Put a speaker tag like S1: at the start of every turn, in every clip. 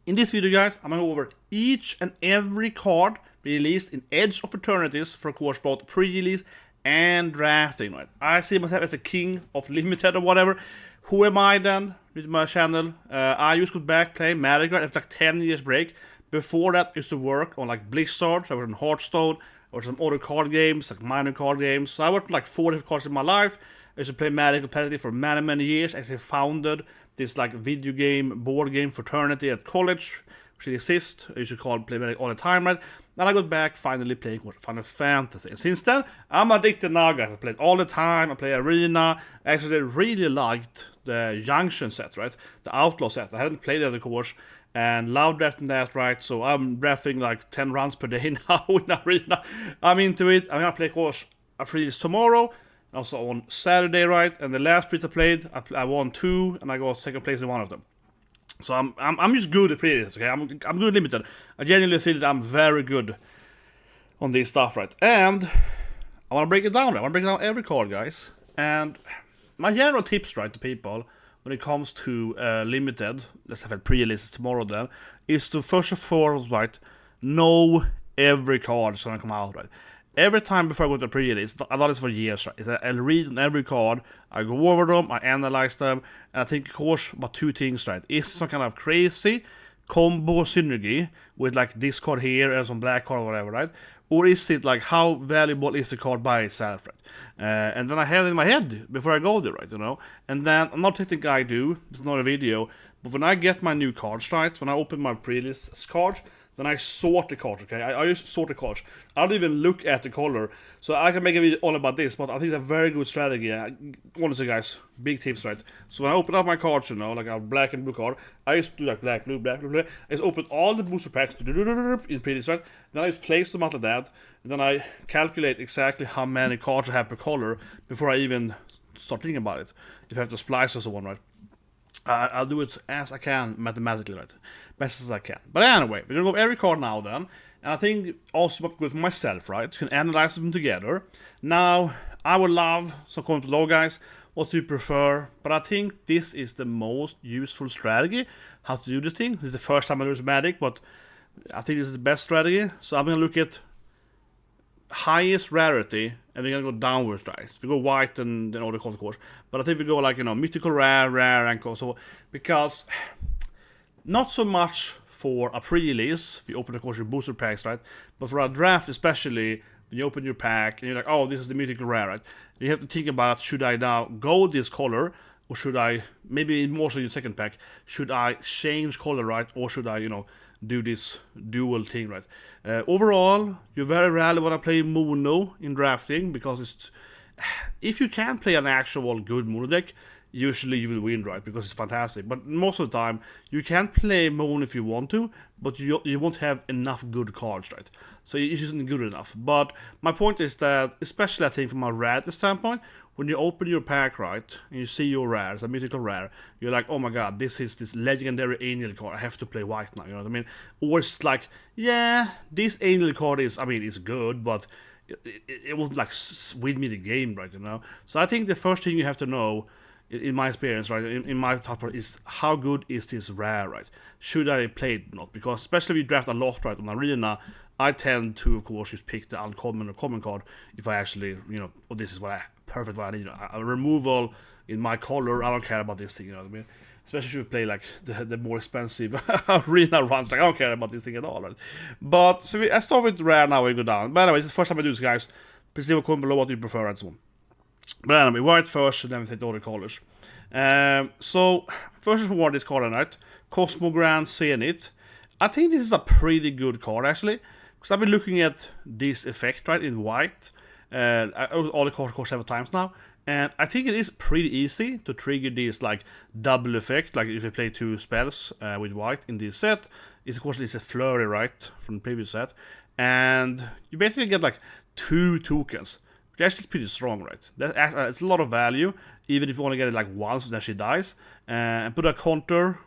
S1: In this video, guys, I'm going to go over each and every card released in Edge of Eternities for, of course, both pre-release and drafting, right? I see myself as the king of limited or whatever. Who am I then? With my channel, I used to go back play Mythic, right? After like 10 years break. Before that, I used to work on like Blizzard, so I was on Hearthstone, or some other card games, like minor card games. So I worked on like 4 different cards in my life. I used to play Mythic competitively for many years. I actually founded this like video game, board game fraternity at college, which exists. I used to play Mythic all the time, right? And I got back finally playing Final Fantasy. And since then, I'm addicted now, guys. I play it all the time. I play Arena. I actually really liked the Junction set, right? The Outlaw set. I hadn't played the other course and love drafting that, right? So I'm drafting like 10 runs per day now in Arena. I'm into it. I'm gonna play course Prerelease tomorrow, also on Saturday, right? And the last pre I played, I won 2, and I got second place in one of them. So I'm just good at Prerelease, okay? I'm good at limited. I genuinely feel that I'm very good on this stuff, right? And I want to break it down. I want to break down every card, guys. And my general tips, right, to people when it comes to limited, let's have a pre-release tomorrow then, is to first and foremost, right, know every card that's gonna come out, right? Every time before I go to a pre-release, I've done this for years, right? I read on every card, I go over them, I analyze them, and I think, of course, about 2 things, right? Is some kind of crazy combo synergy with like this card here and some black card or whatever, right? Or is it like how valuable is the card by itself, right? And then I have it in my head before I go there, right? You know, and then I'm not taking I do. It's not a video, but when I get my new cards, right? When I open my pre-release cards, then I sort the cards, okay? I just sort the cards. I don't even look at the color. So I can make a video all about this, but I think it's a very good strategy. Honestly, guys, big tips, right? So when I open up my cards, you know, like a black and blue card, I just do like black, blue, black, blue, black. I just open all the booster packs in pre-release, right? Then I just place them out like that. And then I calculate exactly how many cards I have per color before I even start thinking about it. If I have to splice or so on, right? I'll do it as I can mathematically, right? Best as I can. But anyway, we're gonna go every card now then. And I think also good for myself, right? You can analyze them together. Now, I would love some comment below, guys. What do you prefer? But I think this is the most useful strategy. How to do this thing. This is the first time I do this Magic, but I think this is the best strategy. So I'm gonna look at highest rarity, and we're gonna go downwards, right? We go white and then all the cards, of course. But I think we go like, you know, mythical rare, and so, because not so much for a pre-release, if you open, of course, your booster packs, right? But for a draft, especially, when you open your pack and you're like, oh, this is the mythical rare, right? You have to think about, should I now go this color, or should I, maybe more so in your second pack, should I change color, right? Or should I, you know, do this dual thing, right? Overall, you very rarely want to play mono in drafting, because it's, if you can play an actual good mono deck, usually you will win, right? Because it's fantastic. But most of the time, you can play mono if you want to, but you won't have enough good cards, right? So it isn't good enough. But my point is that, especially I think from a rarity standpoint, when you open your pack, right, and you see your rare, it's a mythical rare, you're like, oh my god, this is this legendary angel card, I have to play white now, you know what I mean? Or it's like, yeah, this angel card is, I mean, it's good, but it wasn't like win me the game, right, you know? So I think the first thing you have to know, in my experience, right, in my top part, is how good is this rare, right? Should I play it or not? Because especially if you draft a lot, right, on Arena, I tend to, of course, just pick the uncommon or common card if I actually, you know, oh, this is what perfect what I need. A removal in my color, I don't care about this thing, you know what I mean? Especially if you play like the more expensive Arena runs, like I don't care about this thing at all, right? But so I start with rare now, we go down. By the way, it's the first time I do this, guys. Please leave a comment below what you prefer and so on. But anyway, white first, and then we take all the colors. So, first and foremost, this card tonight, Cosmogrand Zenith. I think this is a pretty good card, actually, because I've been looking at this effect, right, in white. All the cards, of course, 7 times now. And I think it is pretty easy to trigger this, like, double effect, like if you play 2 spells with white in this set. It's, of course, it's a flurry, right, from the previous set. And you basically get, like, 2 tokens. Which actually is pretty strong, right? It's a lot of value, even if you want to get it like once, then she dies. And put a counter,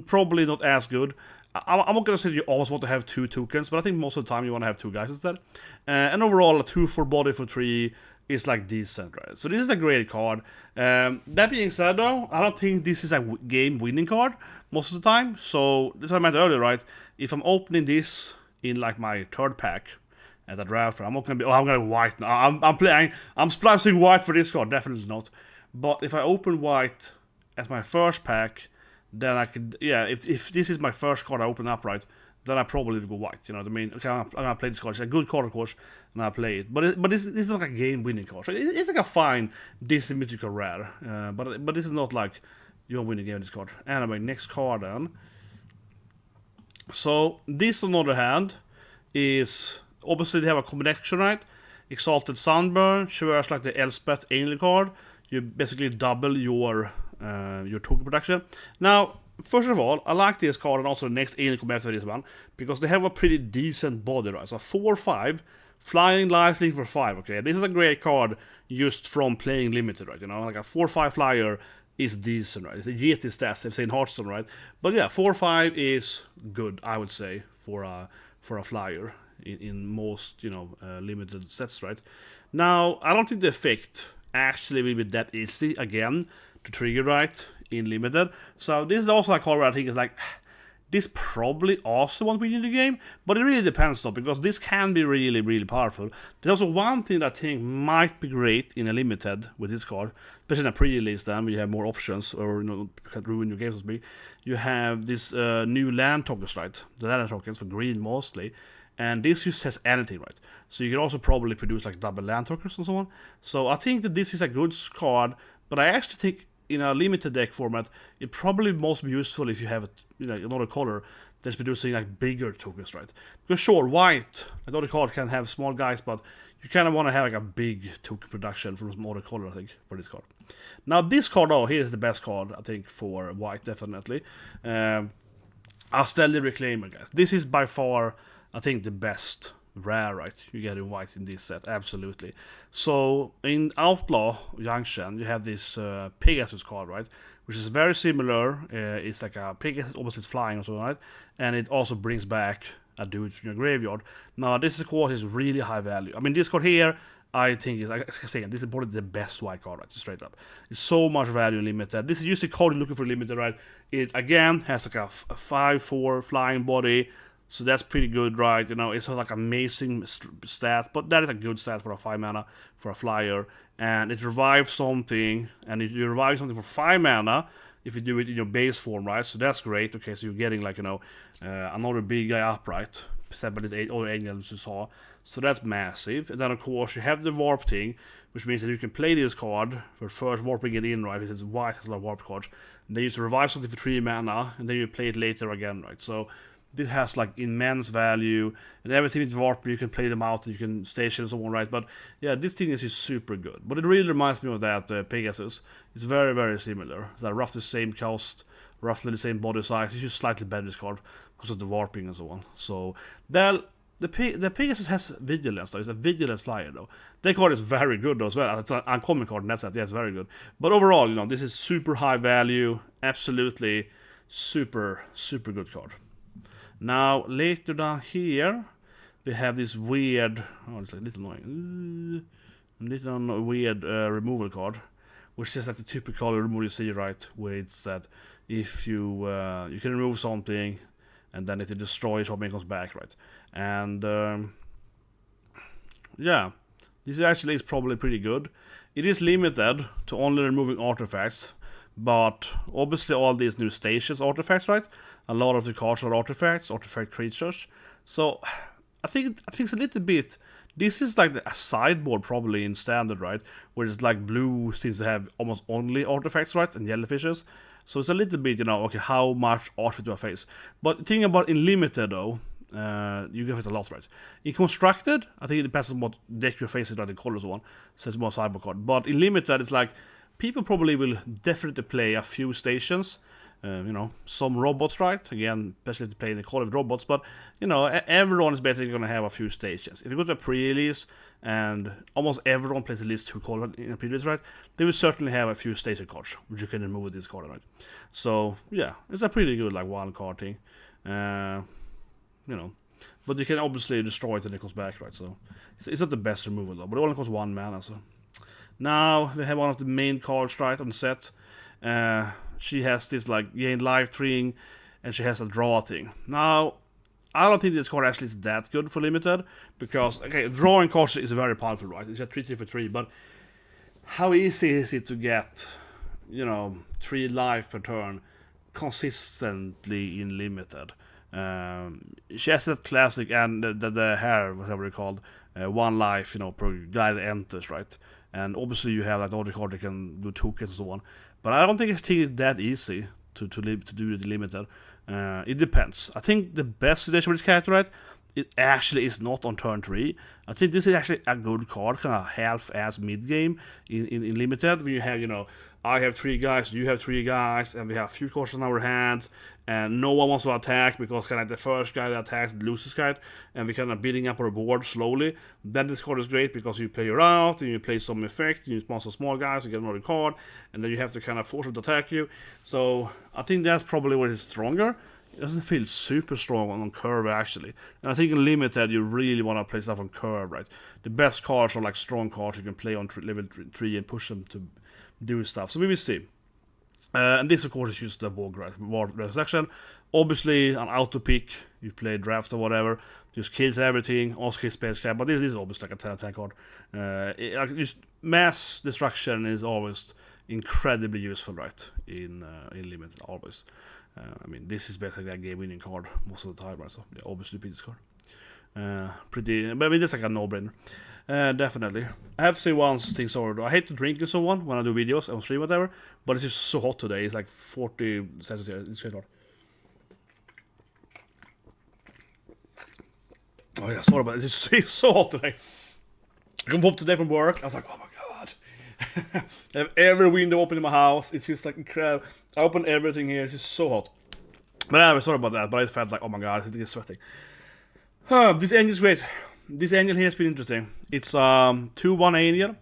S1: probably not as good. I'm not going to say you always want to have 2 tokens, but I think most of the time you want to have 2 guys instead. And overall, a 2 for body for 3, is like decent, right? So this is a great card. That being said, though, I don't think this is a game-winning card most of the time. So this is what I meant earlier, right? If I'm opening this in like my third pack at the draft, I'm not gonna be. Oh, I'm gonna white now. I'm splicing white for this card. Definitely not. But if I open white as my first pack, then I could. Yeah, if this is my first card I open up, right? Then I probably go white. You know what I mean? Okay, I'm gonna play this card. It's a good card, of course, and I play it. But this is not like a game-winning card. So it's like a fine Disney mythical rare. But this is not like you don't win the game with this card. Anyway, next card then. So this, on the other hand, is obviously they have a combination, right? Exalted Sunburn, she wears like the Elspeth Angel card. You basically double your token production. Now, first of all, I like this card and also the next alien combination for this one because they have a pretty decent body, right? So 4/5, flying lifelink for 5. Okay, this is a great card just from playing limited, right? You know, like a 4/5 flyer is decent, right? It's a Yeti stats they've seen Hearthstone, right? But yeah, 4/5 is good, I would say, for a flyer in most limited sets, right? Now, I don't think the effect actually will be that easy again to trigger, right, in limited. So this is also a card where I think is like, this probably also won't win in the game, but it really depends though, because this can be really, really powerful. There's also one thing that I think might be great in a limited with this card, especially in a pre-release then, where you have more options, or can ruin your game, so to speak. You have this new land tokens, right? The land tokens for green mostly. And this just has anything, right? So you can also probably produce like double land tokens and so on. So I think that this is a good card, but I actually think in a limited deck format, it probably most be useful if you have another color that's producing like bigger tokens, right? Because sure, white, another card can have small guys, but you kind of want to have like a big token production from some other color, I think, for this card. Now this card, though, here is the best card, I think, for white, definitely. Astelli Reclaimer, guys. This is by far, I think, the best rare, right? You get in white in this set, absolutely. So in Outlaw Junction, you have this Pegasus card, right? Which is very similar. It's like a Pegasus, almost it's flying or so, right? And it also brings back a dude from your graveyard. Now this of course is really high value. I mean, this card here, I think is, like I say, this is probably the best white card, right? Straight up. It's so much value in limited. This is usually card you're looking for limited, right? It again has like a 5/4 flying body. So that's pretty good, right? It's not like amazing stat, but that is a good stat for a 5 mana for a flyer. And it revives something, and if you revive something for 5 mana, if you do it in your base form, right? So that's great. Okay, so you're getting like another big guy up, right? Except by this other angels you saw. So that's massive. And then of course you have the warp thing, which means that you can play this card for first warping it in, right? Because it's white has a lot of warp cards. And then you revive something for 3 mana, and then you play it later again, right? So this has like immense value, and everything with warp, you can play them out, and you can station and so on, right? But yeah, this thing is just super good. But it really reminds me of that Pegasus. It's very, very similar. It's like roughly the same cost, roughly the same body size. It's just slightly better this card because of the warping and so on. So the Pegasus has vigilance though. It's a vigilance flyer though. That card is very good though as well. It's an uncommon card in that set. Yeah, it's very good. But overall, this is super high value. Absolutely super, super good card. Now, later down here, we have this weird, it's like a little annoying, weird removal card, which is like the typical removal you see, right? Where it's that if you can remove something, and then if it destroys, something comes back, right? And yeah, this actually is probably pretty good. It is limited to only removing artifacts, but obviously all these new stations artifacts, right? A lot of the cards are artifacts, artifact creatures. So I think it's a little bit. This is like a sideboard probably in standard, right? Where it's like blue seems to have almost only artifacts, right? And yellowfishes. So it's a little bit, okay, how much artifact do I face? But thinking about in limited though, you get it a lot, right? In constructed, I think it depends on what deck you're facing, like the colors one. So it's more sideboard card. But in limited, it's like people probably will definitely play a few stations. Some robots, right? Again, especially to play the call of robots, but everyone is basically going to have a few stations. If you go to a pre-release and almost everyone plays at least 2 calls in a pre-release, right? They will certainly have a few station cards which you can remove with this card, right? So yeah, it's a pretty good like one card thing, but you can obviously destroy it and it comes back, right? So it's not the best removal though, but it only costs 1 mana, so Now we have one of the main cards right on the set. She has this like gain life thing, and she has a draw thing. Now, I don't think this card actually is that good for limited, because okay, drawing cards is very powerful, right? It's a 3 for 3, but how easy is it to get, 3 life per turn consistently in limited? She has that classic and the hair, whatever it's called, 1 life, per guy that enters, right? And obviously you have like other card that can do tokens and so on. But I don't think it's that easy to do the limited. It depends. I think the best situation for this character, right, it actually is not on turn 3. I think this is actually a good card, kind of half-ass mid-game in limited, when you have, I have 3 guys, you have 3 guys, and we have few cards in our hands, and no one wants to attack, because kind of the first guy that attacks loses card, and we're kind of building up our board slowly. Then this card is great, because you play your out, and you play some effect, you spawn some small guys, you get another card, and then you have to kind of force them to attack you. So I think that's probably where it's stronger. It doesn't feel super strong on curve, actually. And I think in limited, you really want to play stuff on curve, right? The best cards are like strong cards you can play on level 3 and push them to do stuff. So we will see. And this, of course, is just the war section. Obviously, an auto pick, you play draft or whatever, just kills everything, also kills space cap, but this is obviously like a 10 card. Just mass destruction is always incredibly useful, right? In limited, always. I mean, this is basically a game-winning card most of the time, right? So, yeah, obviously, beat this card. But I mean, that's like a no-brainer. Definitely. I have to say one thing, sorry. I hate to drink with someone when I do videos on stream, whatever, but it's just so hot today. It's like 40 Celsius here. It's quite hot. Oh yeah, sorry, but it's so hot today. I come home today from work. I was like, oh my god. I have every window open in my house. It's just like incredible. I open everything here. It's just so hot. But anyway, sorry about that. But I felt like, oh my god, I think it's sweating. This angel is great. This angel here has been interesting. It's 2-1 angel.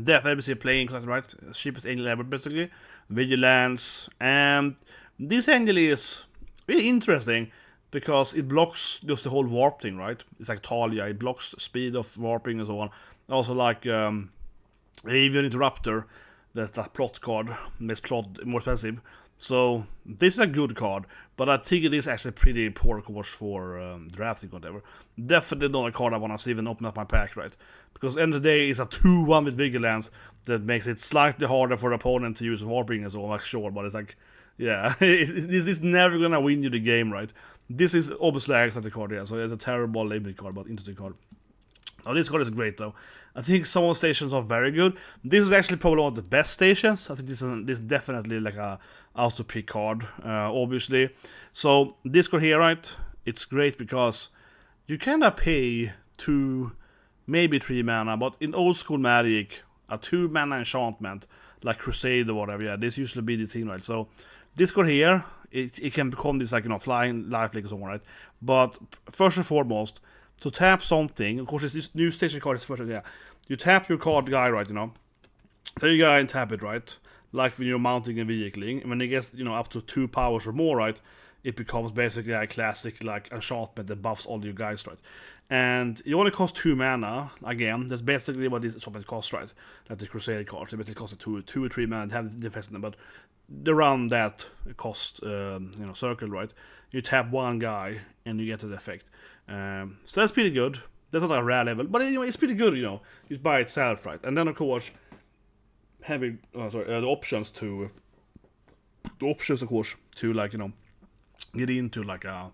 S1: Definitely playing, right? Cheapest angel ever, basically. Vigilance. And this angel is really interesting because it blocks just the whole warp thing, right? It's like Talia. It blocks the speed of warping and so on. Also like Avian Interrupter. That's a plot card. Makes plot more expensive. So this is a good card, but I think it is actually pretty poor card for drafting, whatever. Definitely not a card I want to see even open up my pack, right? Because at the end of the day, it's a 2-1 with Vigilance that makes it slightly harder for the opponent to use Warping and so on, like sure, but it's like, yeah, this is never gonna win you the game, right? This is obviously an excellent card, yeah, so it's a terrible limited card, but interesting card. Oh, this card is great though. I think some of the stations are very good. This is actually probably one of the best stations. I think this is definitely like a auto pick card, obviously. So this card here, right? It's great because you kinda pay 2, maybe 3 mana, but in old school Magic, a 2 mana enchantment like Crusade or whatever, yeah, this usually be the thing, right? So this card here, it can become this like flying lifelink or something, right? But first and foremost, to tap something, of course, this new station card is first, yeah. You tap your card guy, right, Then you go and tap it, right? Like when you're mounting a vehicling. And when it gets, up to 2 powers or more, right? It becomes basically a classic, like, enchantment that buffs all your guys, right? And it only costs 2 mana, again. That's basically what this enchantment costs, right? Like the Crusade card. It basically costs 2 or 3 mana to have the defense in them, but around that cost, circle, right? You tap one guy and you get the effect. So that's pretty good. That's not a rare level, but it's pretty good, It's by itself, right? And then of course having the options, of course, to like get into like a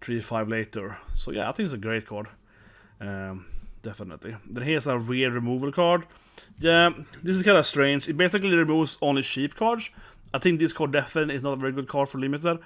S1: 3-5 later. So yeah, I think it's a great card. Definitely. Then here's a weird removal card. Yeah, this is kind of strange. It basically removes only cheap cards. I think this card definitely is not a very good card for limited.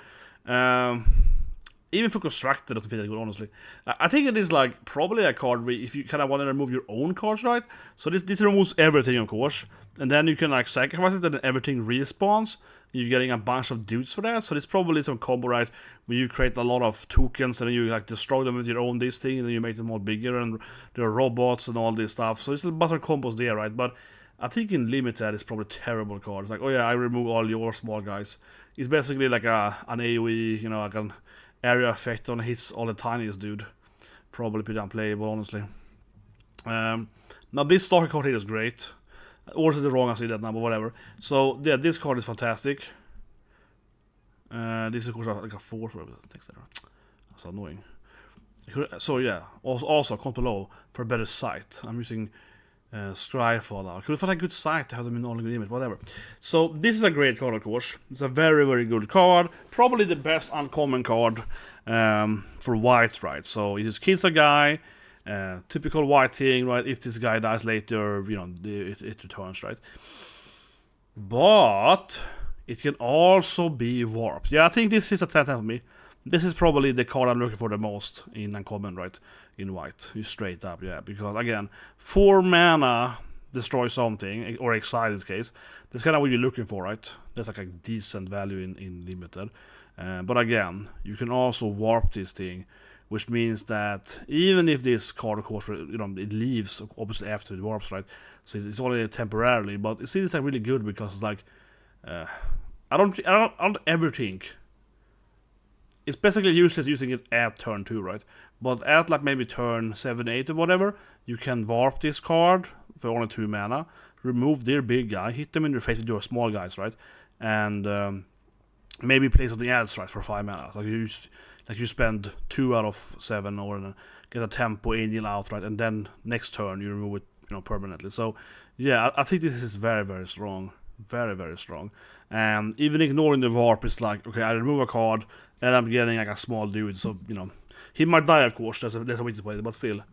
S1: Even for constructed, it doesn't feel that good, honestly. I think it is like probably a card where if you kind of want to remove your own cards, right? So this removes everything, of course, and then you can like sacrifice it, and then everything respawns. You're getting a bunch of dudes for that. So it's probably some combo, right, where you create a lot of tokens and then you like destroy them with your own this thing, and then you make them all bigger, and there are robots and all this stuff. So it's a bunch of combos there, right? But I think in limited it's probably terrible cards. Like, oh yeah, I remove all your small guys. It's basically like an AoE, like an area effect on hits all the tiniest dude. Probably pretty unplayable, honestly. Now this Stalker card here is great. Or is it wrong? I see that now, but whatever. So yeah, this card is fantastic. This is of course like a 4. That's annoying. So yeah, also comment below for a better sight. I'm using Scryfall now. I could find a good site to have them in all agreement, whatever. So this is a great card, of course. It's a very, very good card. Probably the best uncommon card for white, right? So it just kills a guy. Typical white thing, right? If this guy dies later, you know, it returns, right? But it can also be warped. Yeah, I think this is a 10 for me. This is probably the card I'm looking for the most in uncommon, right? In white, you straight up, yeah. Because again, 4 mana destroy something, or exile in this case. That's kind of what you're looking for, right? That's like a decent value in limited. But again, you can also warp this thing, which means that even if this card, of course, you know, it leaves obviously after it warps, right? So it's only temporarily, but you see, it's like really good because it's like I don't ever think. It's basically useless using it at turn 2, right? But at like maybe turn 7, 8 or whatever, you can warp this card for only 2 mana, remove their big guy, hit them in the face with your small guys, right? And maybe play something else, right, for 5 mana. Like you spend 2 out of 7 or get a tempo angel out, right? And then next turn you remove it, you know, permanently. So yeah, I think this is very, very strong. Very, very strong. And even ignoring the warp, it's like, okay, I remove a card and I'm getting like a small dude, so you know, he might die, of course. There's a way to play it, but still,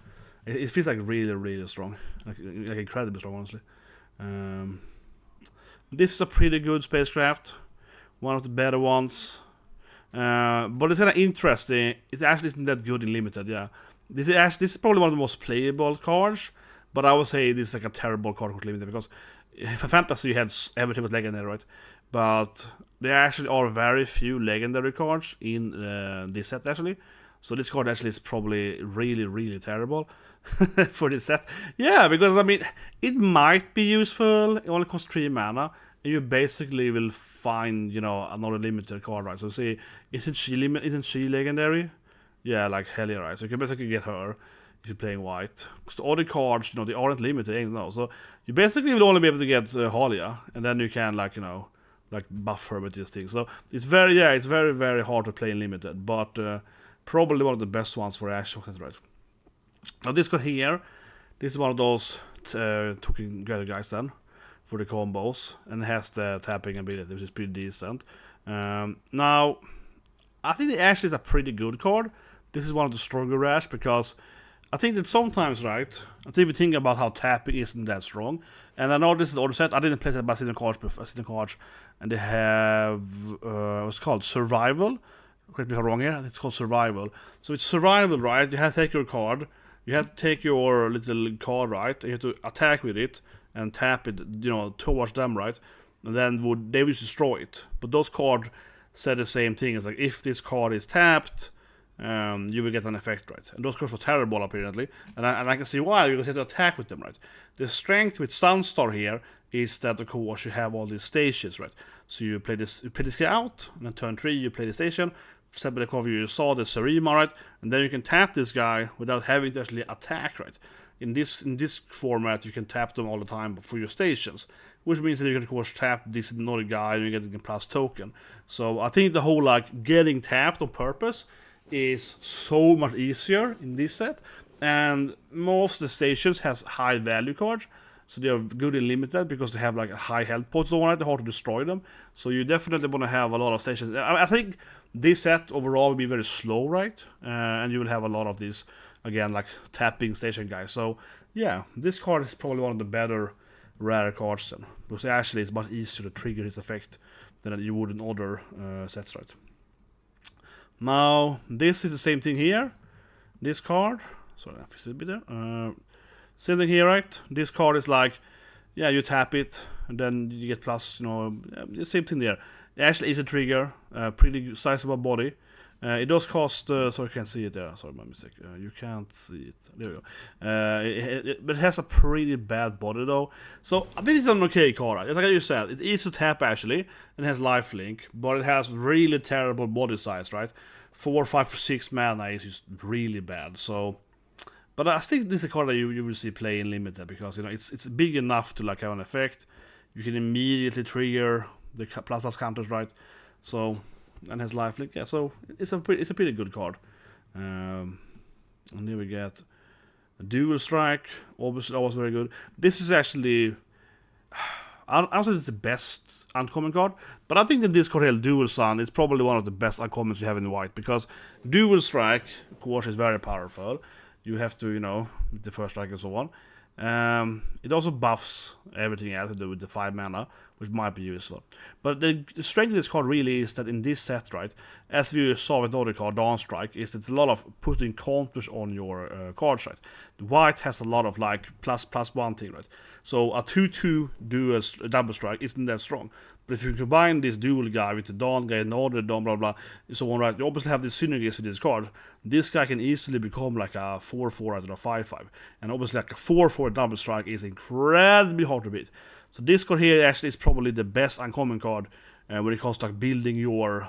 S1: it feels like really, really strong, like incredibly strong, honestly. This is a pretty good spacecraft, one of the better ones, but it's kind of interesting. It actually isn't that good in limited. Yeah, this is probably one of the most playable cards, but I would say this is like a terrible card for limited because for fantasy you had everything was legendary, right? But there actually are very few legendary cards in this set, actually. So this card actually is probably really, really terrible for this set. Yeah, because I mean, it might be useful. It only costs 3 mana, and you basically will find, you know, another limited card, right? So see, isn't she legendary? Yeah, like hell yeah, right? So you can basically get her if you're playing white. Because the other cards, you know, they aren't limited, ain't no. So you basically will only be able to get Halia, and then you can, like, you know, like buff her with these things. So it's very, very hard to play in limited, but probably one of the best ones for Ash, right? Now this card here, this is one of those token guys then for the combos, and it has the tapping ability, which is pretty decent. Now, I think the Ash is a pretty good card. This is one of the stronger Ash because I think that sometimes, right, I think we think about how tapping isn't that strong. And I know this is the other set. I didn't play that by sitting cards before, and they have what's it called, Survival. Correct me if I'm wrong here. It's called Survival. So it's Survival, right? You have to take your card. You have to take your little card, right? You have to attack with it and tap it, you know, towards them, right? And then they would destroy it. But those cards said the same thing. It's like if this card is tapped, you will get an effect, right? And those cards were terrible, apparently. And I can see why, because you have to attack with them, right? The strength with Sunstar here is that, of course, you have all these stations, right? So you play this guy out, and then turn 3, you play the station. Step by the cover, you saw the Serima, right? And then you can tap this guy without having to actually attack, right? In this format, you can tap them all the time for your stations, which means that you can, of course, tap this another guy and you get a plus token. So I think the whole, like, getting tapped on purpose is so much easier in this set, and most of the stations has high value cards, so they are good in limited because they have like a high health points on it. They're hard to destroy them, so you definitely want to have a lot of stations. I think this set overall will be very slow, right? And you will have a lot of these, again, like tapping station guys. So yeah, this card is probably one of the better rare cards then, because actually it's much easier to trigger its effect than you would in other sets, right? Now, this is the same thing here. This card, sorry, I fixed it a bit there. Same thing here, right? This card is like, yeah, you tap it, and then you get plus, you know, the same thing there. It actually is a trigger, pretty sizable body. It does cost, sorry, I can't see it there. Sorry, my mistake. You can't see it. There we go. But it has a pretty bad body, though. So I think it's an okay card, right? Like you said, it's easy to tap, actually, and has lifelink, but it has really terrible body size, right? 4, 5, 6 mana is just really bad. So, But I think this is a card that you will see play in limited, because you know it's big enough to like have an effect. You can immediately trigger the plus counters, right? So, and has lifelink, yeah. So it's a pretty good card. And here we get a dual strike. Obviously, that was very good. This is actually, I don't say it's the best uncommon card, but I think that this card here, Dual Sun, is probably one of the best uncommons you have in white, because dual strike, of course, is very powerful. You have to, you know, with the first strike and so on. It also buffs everything else to do with the 5 mana, which might be useful. But the strength of this card really is that in this set, right, as we saw with the other card, Dawn Strike, is that a lot of putting counters on your cards, right? The white has a lot of like ++1 thing, right? So a 2/2 dual double strike isn't that strong. But if you combine this dual guy with the Dawn guy and other Dawn, blah blah, and so on, right, you obviously have this synergies with this card. This guy can easily become like a 4/4 out of a 5/5. And obviously like a 4/4 double strike is incredibly hard to beat. So this card here actually is probably the best uncommon card when it comes to like building your,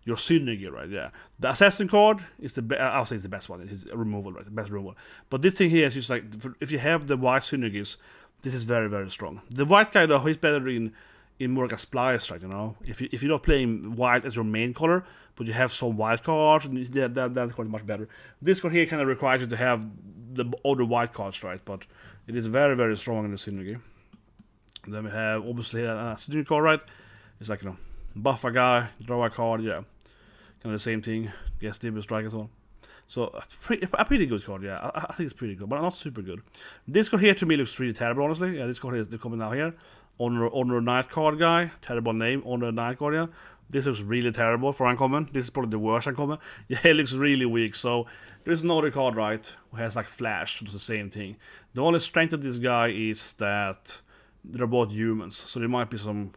S1: your synergy, right? Yeah. The assassin card is I'll say it's the best one. It's a removal, right? The best removal. But this thing here is just like, if you have the white synergies, this is very, very strong. The white guy though, he's better in more like a splice, right? You know, if you're not playing white as your main color, but you have some white cards, and that card is much better. This card here kind of requires you to have the other white cards, right? But it is very, very strong in the synergy. And then we have obviously a synergy card, right? It's like, you know, buff a guy, draw a card, yeah, kind of the same thing. Guess double strike and so on. So a pretty good card, yeah. I think it's pretty good, but not super good. This card here to me looks really terrible, honestly. Yeah, this card here is coming out here. Honor Night card guy, terrible name, Honor Night card, yeah. This looks really terrible for uncommon. This is probably the worst uncommon. Yeah, it looks really weak. So there's another card, right, who has like flash. It's the same thing. The only strength of this guy is that they're both humans, so there might be some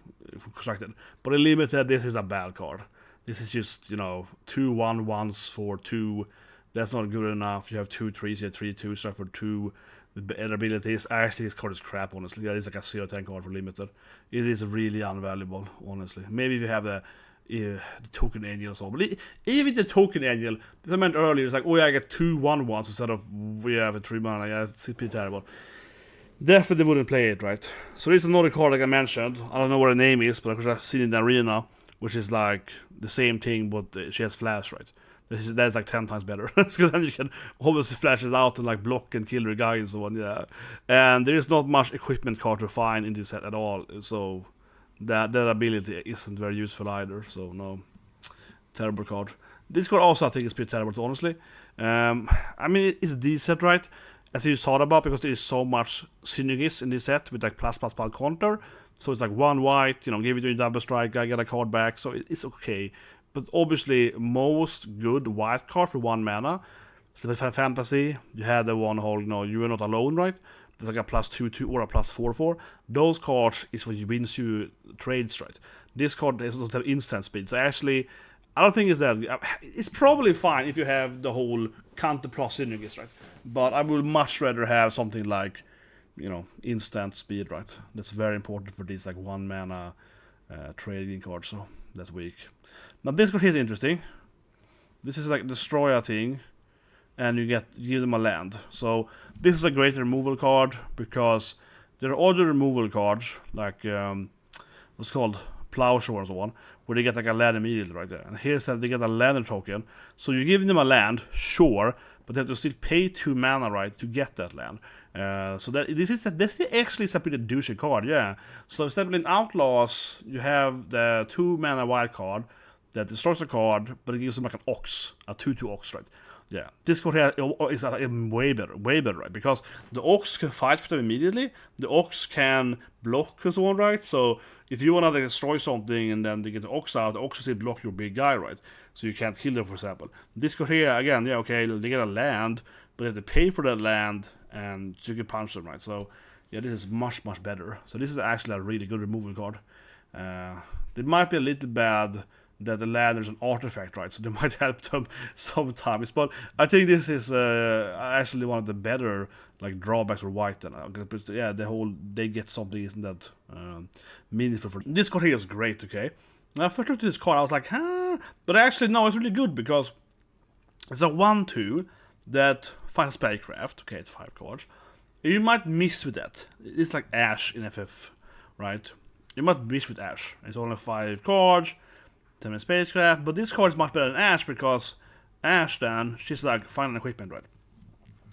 S1: constructed. But in limited, this is a bad card. This is just, you know, 2 1/1s for 2. That's not good enough. You have 2 3s, you have 3 2s, so for 2 with better abilities. Actually, this card is crap, honestly. It's like a 0/10 card for limited. It is really unvaluable, honestly. Maybe if you have the token angel or so. But even the token angel, as I meant earlier, it's like, oh yeah, I get 2 1/1s instead of we have a 3 mana. Yeah, it's pretty terrible. Definitely wouldn't play it, right? So there's another card like I mentioned. I don't know what the name is, but I've seen it in the arena, which is like the same thing, but she has flash, right? That's like 10 times better. So then you can obviously flash it out and like block and kill your guy and so on, yeah. And there is not much equipment card to find in this set at all, so that ability isn't very useful either, so no. Terrible card. This card also I think is pretty terrible, honestly. I mean, it's decent, right? As you thought about, because there is so much synergies in this set with like plus counter. So it's like 1 white, you know, give it to a double strike, I get a card back, so it's okay. But obviously, most good white cards for 1 mana. So with Fantasy, you had the one whole, you know, you are not alone, right? There's like a +2/2 or a +4/4. Those cards is what wins you trades, right? This card doesn't have instant speed. So actually, I don't think it's that. It's probably fine if you have the whole counter plus synergies, right? But I would much rather have something like, you know, instant speed, right? That's very important for these like 1 mana trading cards. So that's weak. Now this card here is interesting. This is like destroy a thing, and you give them a land. So this is a great removal card because there are other removal cards like what's called Plowshare or so on, where they get like a land immediately right there. And here's that they get a land token. So you give them a land, sure, but they have to still pay 2 mana, right, to get that land. So this is actually a pretty douchey card, yeah. So instead of in Outlaws, you have the 2 mana wild card that destroys a card, but it gives them like an Ox, a 2/2 Ox, right? Yeah, this card here is way better, right? Because the Ox can fight for them immediately. The Ox can block and so on, right? So if you want to destroy something and then they get the Ox out, the Ox will still block your big guy, right? So you can't kill them, for example. This card here, again, yeah, okay, they get a land, but they have to pay for that land, and you can punch them, right? So yeah, this is much better. So this is actually a really good removal card. It might be a little bad that the land is an artifact, right? So they might help them sometimes. But I think this is actually one of the better like drawbacks for white. Then, yeah, they get something isn't that meaningful for them. This card here is great. Okay, when I first looked at this card, I was like, huh? But actually, no, it's really good because it's a 1/2 that finds spellcraft. Okay, it's 5 cards. You might miss with that. It's like Ash in FF, right? You might miss with Ash. It's only 5 cards, 10 spacecraft, but this card is much better than Ash because Ash then, she's like final equipment, right?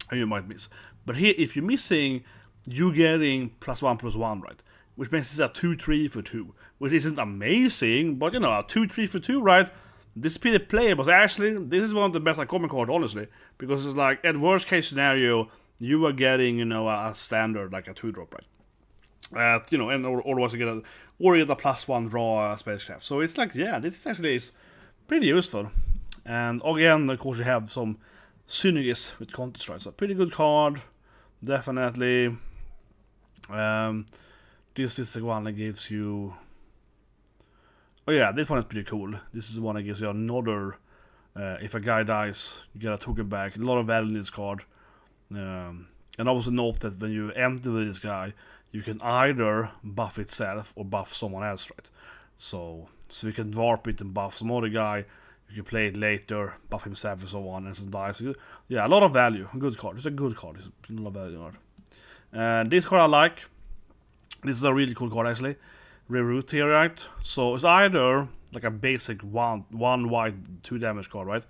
S1: And you might miss. But here, if you're missing, you're getting +1/+1, right? Which makes it a 2/3 for 2, which isn't amazing, but you know, a 2/3 for 2, right? This is pretty playable. Actually, this is one of the best uncommon cards, honestly, because it's like, at worst case scenario, you are getting, you know, a standard, like a 2-drop, right? You know, and otherwise you get a +1 draw spacecraft. So it's like, yeah, this is actually pretty useful. And again, of course, you have some synergies with Counter-Strike. So pretty good card, definitely. This is the one that gives you... Oh yeah, this one is pretty cool. This is the one that gives you another... if a guy dies, you get a token back. A lot of value in this card. And also note that when you enter with this guy, you can either buff itself or buff someone else, right? So you can warp it and buff some other guy. You can play it later, buff himself and so on, and some dice. Yeah, a lot of value. A good card. It's a good card. It's a lot of value in it. This card I like. This is a really cool card, actually. Reroute here, right? So it's either like a basic one white 2 damage card, right?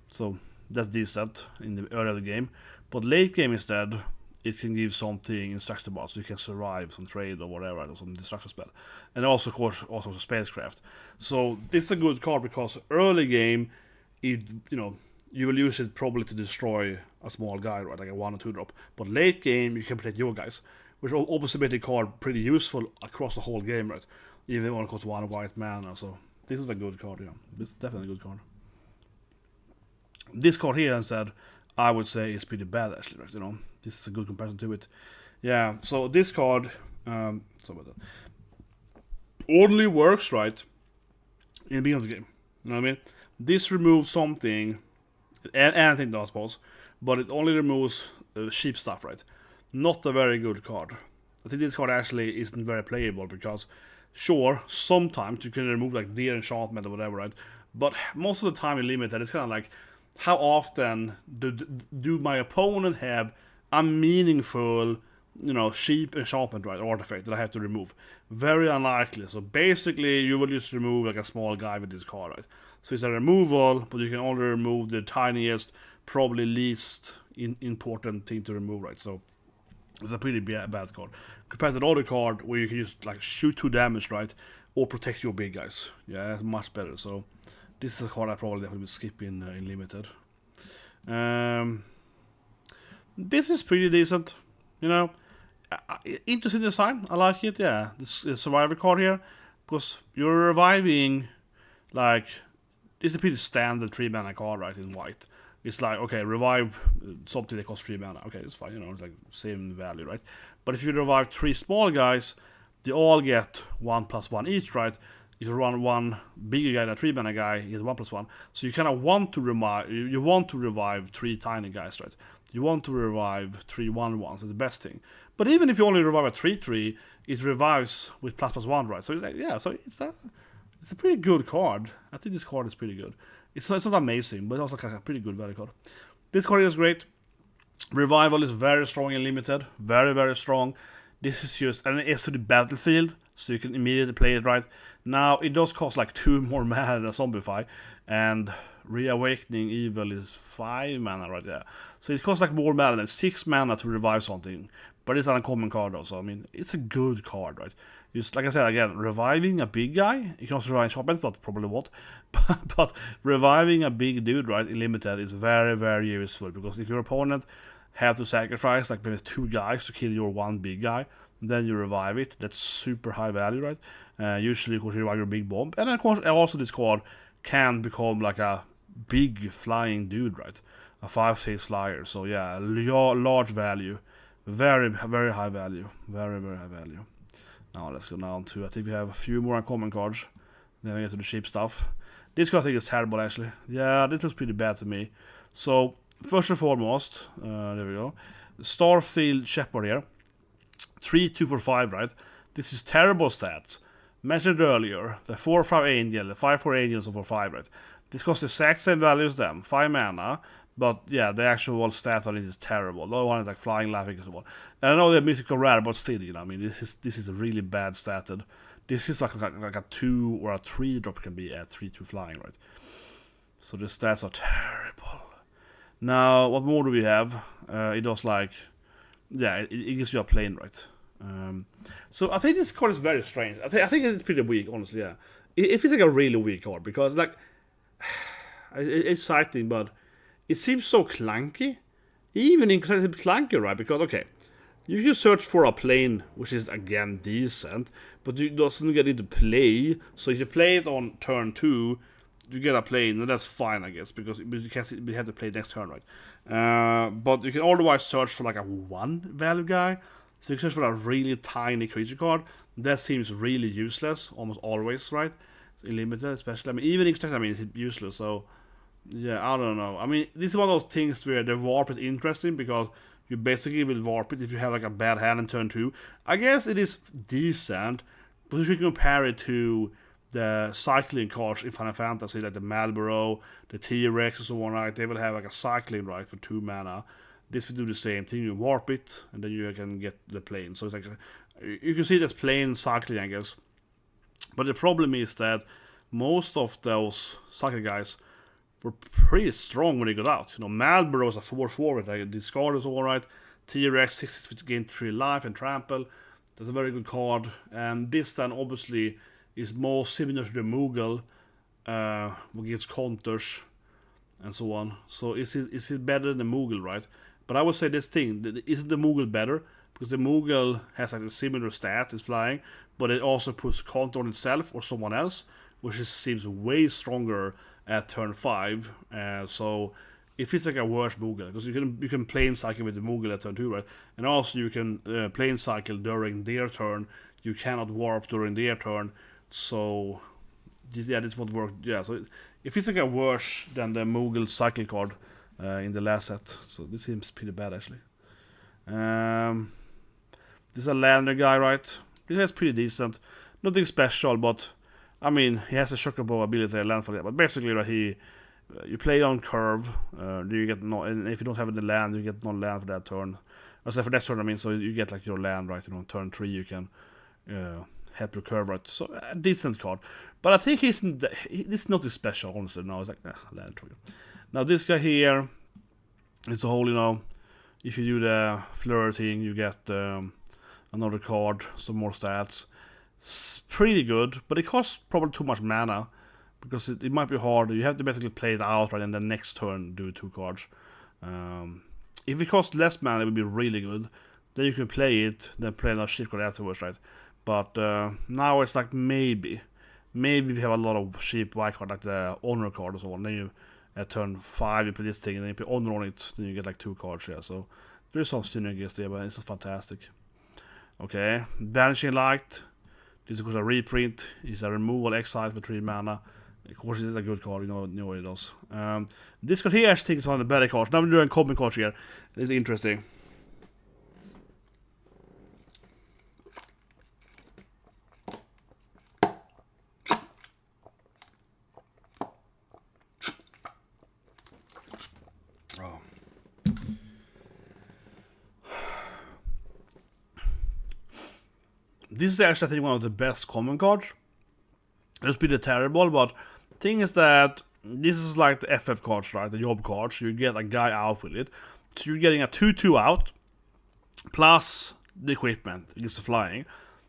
S1: So that's decent in the early of the game. But late game instead, it can give something instructable, so you can survive some trade or whatever, or some destruction spell. And also, of course, also spacecraft. So this is a good card because early game, you will use it probably to destroy a small guy, right, like a 1 or 2 drop. But late game, you can protect your guys, which obviously made the card pretty useful across the whole game, right? Even if it only costs 1 white mana. So this is a good card, yeah. This is definitely a good card. This card here instead, I would say is pretty bad actually, right? You know, this is a good comparison to it. Yeah, so this card, sorry about that, only works right in the beginning of the game. You know what I mean? This removes something, and anything does, I suppose, but it only removes cheap stuff, right? Not a very good card. I think this card actually isn't very playable because, sure, sometimes you can remove like Deer Enchantment or whatever, right? But most of the time in Limited, it's kind of like, how often do my opponent have a meaningful, you know, cheap enchantment, right, artifact that I have to remove? Very unlikely. So basically, you will just remove like a small guy with this card, right? So it's a removal, but you can only remove the tiniest, probably least important thing to remove, right? So it's a pretty bad card compared to the other card where you can just like shoot 2 damage, right, or protect your big guys. Yeah, it's much better. So this is a card I probably definitely will skip in Limited. This is pretty decent, you know. Interesting design, I like it. Yeah, this survivor card here, because you're reviving, like, it's a pretty standard 3 mana card, right, in white. It's like, okay, revive something that costs 3 mana. Okay, it's fine, you know, it's like same value, right? But if you revive 3 small guys, they all get 1/+1 each, right? If you run 1 bigger guy and a 3 mana guy, you get 1/+1. So you kind of want to revive 3 tiny guys, right? You want to revive 3 1/1s. It's the best thing. But even if you only revive a 3/3, it revives with ++1, right? So yeah, so it's a pretty good card. I think this card is pretty good. It's not amazing, but it's also like a pretty good value card. This card is great. Revival is very strong in Limited. Very, very strong. This is just, and it's to the battlefield, so you can immediately play it, right? Now, it does cost like 2 more mana than Zombify, and Reawakening Evil is 5 mana, right? Yeah. So it costs like more mana than 6 mana to revive something, but it's an uncommon card though, so I mean, it's a good card, right? Just like I said, again, reviving a big guy, you can also revive Shoppens, but probably what. But reviving a big dude, right, in Limited is very, very useful, because if your opponent have to sacrifice like maybe 2 guys to kill your 1 big guy, then you revive it. That's super high value, right? Usually, of course, you revive your big bomb, and of course, also this card can become like a big flying dude, right? A 5/6 flyer. So yeah, large value, very, very high value, very, very high value. Now let's go down to, I think we have a few more uncommon cards. Then we get to the cheap stuff. This card I think is terrible actually. Yeah, this looks pretty bad to me. So first and foremost, there we go. Starfield Shepherd here. 3 2 for 5, right? This is terrible stats. Mentioned earlier, the 4/5 angel, the 5/4 angel is 4/5, right? This costs the exact same value as them, 5 mana, But yeah, the actual stat on it is terrible. The other one is like flying, laughing, and so on. And I know they're mythical rare, but still, you know, I mean, this is a really bad statted. This is like a 2 or a 3 drop can be at 3/2 flying, right? So the stats are terrible. Now, what more do we have? It does like, yeah, it gives you a plane, right? So I think this card is very strange. I think it's pretty weak, honestly. Yeah, it feels like a really weak card because like it's exciting, but it seems so clunky. Even incredibly clunky, right? Because okay, you can search for a plane, which is again decent, but it doesn't get into play. So if you play it on turn 2, you get a plane, and that's fine, I guess, because we have to play next turn, right? But you can otherwise search for like a 1 value guy. So you can search for a really tiny creature card. That seems really useless, almost always, right? It's unlimited, especially. I mean, even extract, I mean, it's useless. So yeah, I don't know. I mean, this is one of those things where the warp is interesting because you basically will warp it if you have like a bad hand in turn 2. I guess it is decent, but if you compare it to the cycling cards in Final Fantasy, like the Malboro, the T-Rex, and so on, right? They will have like a cycling right for 2 mana. This will do the same thing. You warp it, and then you can get the plane. So it's like you can see that's plane cycling, I guess. But the problem is that most of those cycling guys were pretty strong when they got out. You know, Malboro is a 4/4 with like discard is alright. T-Rex 6 to gain 3 life and trample. That's a very good card. And this then obviously is more similar to the Moogle, who gives counters and so on. So is it better than the Moogle, right? But I would say this thing, isn't the Moogle better? Because the Moogle has like a similar stat, it's flying, but it also puts counter on itself or someone else, which seems way stronger at turn 5. So it feels like a worse Moogle, because you can plane cycle with the Moogle at turn 2, right? And also you can plane cycle during their turn. You cannot warp during their turn. So yeah, this won't work. Yeah, so it feels like a worse than the Moogle cycle card in the last set. So this seems pretty bad actually. This is a lander guy, right? This is pretty decent. Nothing special, but I mean, he has a Chocobo ability to land for that. But basically, right, you play on curve. You get no, and if you don't have any land, you get no land for that turn. So for that turn, I mean, so you get like your land, right? You know, turn 3, you can help your curve, right? So a decent card. But I think this is nothing special, honestly. No, it's like land trigger. Now this guy here, it's a whole, you know, if you do the flirting, you get another card, some more stats. It's pretty good, but it costs probably too much mana because it might be hard. You have to basically play it out, right, and then next turn do 2 cards. If it costs less mana, it would be really good. Then you can play it, then play another ship card afterwards, right? But now it's like maybe we have a lot of cheap white card, like the honor card or so on. Then you at turn 5 you play this thing, and then you put honor on it, then you get like 2 cards. Yeah, so there's some synergies there, but it's fantastic. Okay, Banishing Light. This is a reprint. It's a removal exile for 3 mana. Of course, it is a good card. You know what it does. This card here, I think, is one of the better cards. Now we're doing common cards here. It's interesting. This is actually, I think, one of the best common cards. It's pretty terrible, but the thing is that this is like the FF cards, right? The job cards. You get a guy out with it. So you're getting a 2/2 out, plus the equipment, it gives the flying.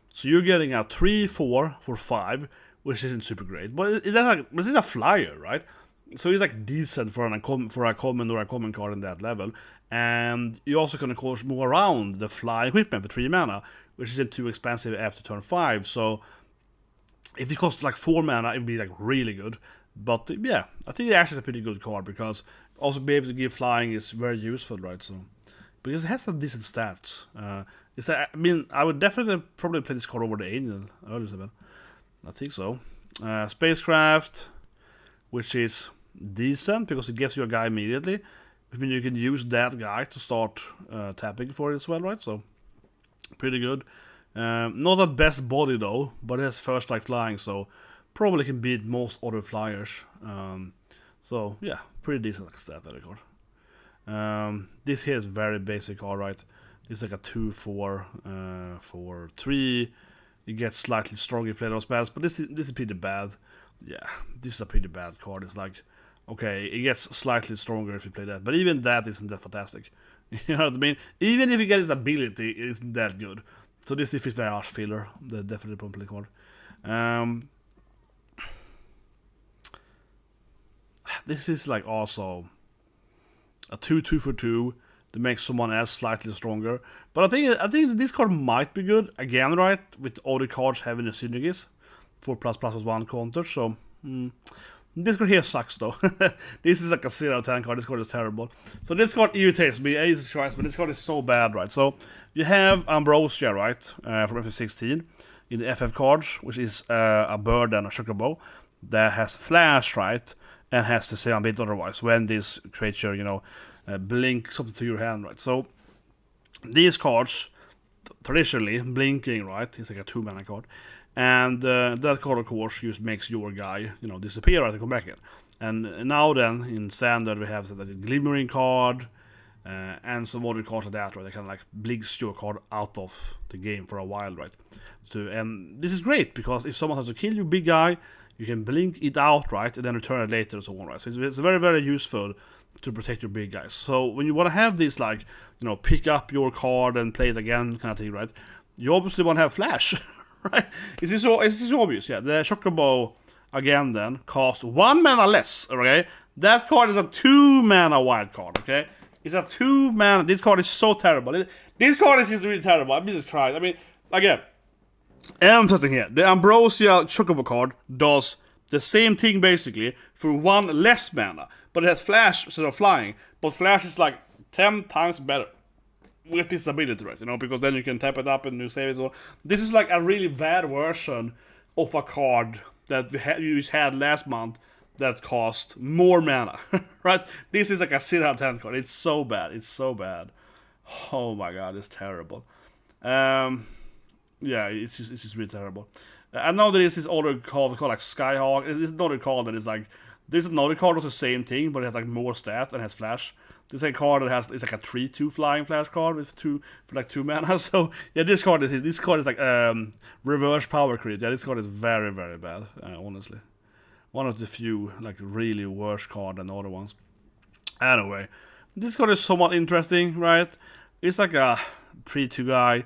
S1: So you're getting a 3/4 for 5, which isn't super great. But this is a flyer, right? So it's like decent for a common or a common card in that level. And you also can, of course, move around the fly equipment for 3 mana, which isn't too expensive after turn 5. So if it costs like 4 mana, it would be like really good. But yeah, I think it actually is a pretty good card because also be able to give flying is very useful, right? So because it has some decent stats. I mean, I would definitely probably play this card over the Angel earlier. I think so. Spacecraft, which is decent because it gets you a guy immediately. I mean, you can use that guy to start tapping for it as well, right? So pretty good. Not the best body though, but it has first like flying, so probably can beat most other flyers. So yeah, pretty decent stat that card. This here is very basic, alright. It's like a 2/4 for 3. You get slightly stronger if you play those spells, but this is pretty bad. Yeah, this is a pretty bad card. It's like, okay, it gets slightly stronger if you play that, but even that isn't that fantastic. You know what I mean? Even if you get its ability, it isn't that good. So this is very harsh filler. That's definitely probably card. This is like also a 2/2 for 2 that makes someone else slightly stronger. But I think this card might be good again, right? With all the cards having the synergies, 4+++1 counter. So this card here sucks though. This is like a 0/10 card. This card is terrible. So this card irritates me. Jesus Christ, but this card is so bad, right? So you have Ambrosia, right, from FF16 in the FF cards, which is a bird and a chocobo that has flash, right, and has to say a bit otherwise when this creature, you know, blinks something to your hand, right? So these cards, traditionally blinking, right, it's like a 2-mana card, and that card, of course, just makes your guy, you know, disappear, right, and come back in. And now then in standard we have the glimmering card and some other cards like that, right? They kind of like blinks your card out of the game for a while, right? So and this is great because if someone has to kill your big guy, you can blink it out, right, and then return it later and so on, right? So it's very, very useful to protect your big guys. So when you want to have this, like, you know, pick up your card and play it again kind of thing, right? You obviously want to have flash, right? Is this obvious? Yeah, the Chocobo, again then, costs 1 mana less, okay? That card is a 2-mana wild card, okay? It's a 2-mana, this card is so terrible. This card is just really terrible, I'm Jesus Christ. I mean, again, emphasizing here, the Ambrosia Chocobo card does the same thing basically for 1 less mana, but it has flash instead of flying. But flash is like 10 times better with this ability, right? You know, because then you can tap it up and you save it. This is like a really bad version of a card that you had last month that cost more mana, right? This is like a 0/10 card. It's so bad. It's so bad. Oh my god, it's terrible. Yeah, it's just really terrible. And now there is this other card called like Skyhawk. It's another card that is like, there's another card that's the same thing, but it has like more stat and has flash. This is a card that has, it's like a 3/2 flying flash card with for like 2 mana. So yeah, this card is like reverse power crit. Yeah, this card is very, very bad. Honestly, one of the few like really worse card than the other ones. Anyway, this card is somewhat interesting, right? It's like a 3/2 guy.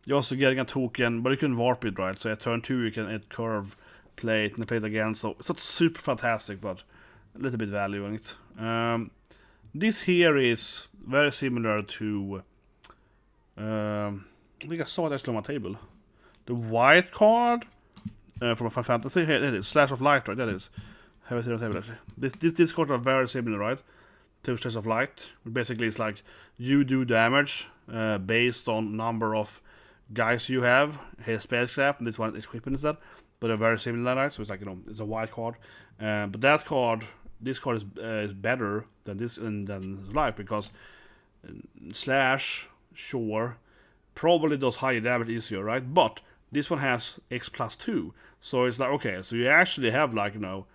S1: You're also getting a token, but you can warp it, right? So at turn 2 you can curve, play it, and play it again. So it's not super fantastic, but a little bit value on it. This here is very similar to, I think I saw it actually on my table. The white card from Final Fantasy. Here it is, Slash of Light, right? That is. Have it here on the table actually. This cards are very similar, right? To Slash of Light. Basically, it's like you do damage based on number of guys you have. Here's spellcraft, and this one is equipment instead. But they're very similar, right? So it's like, you know, it's a white card. But that card, this card is better than this and than Life, because Slash, sure, probably does higher damage easier, right? But this one has X+2. So it's like, okay, so you actually have like, you know,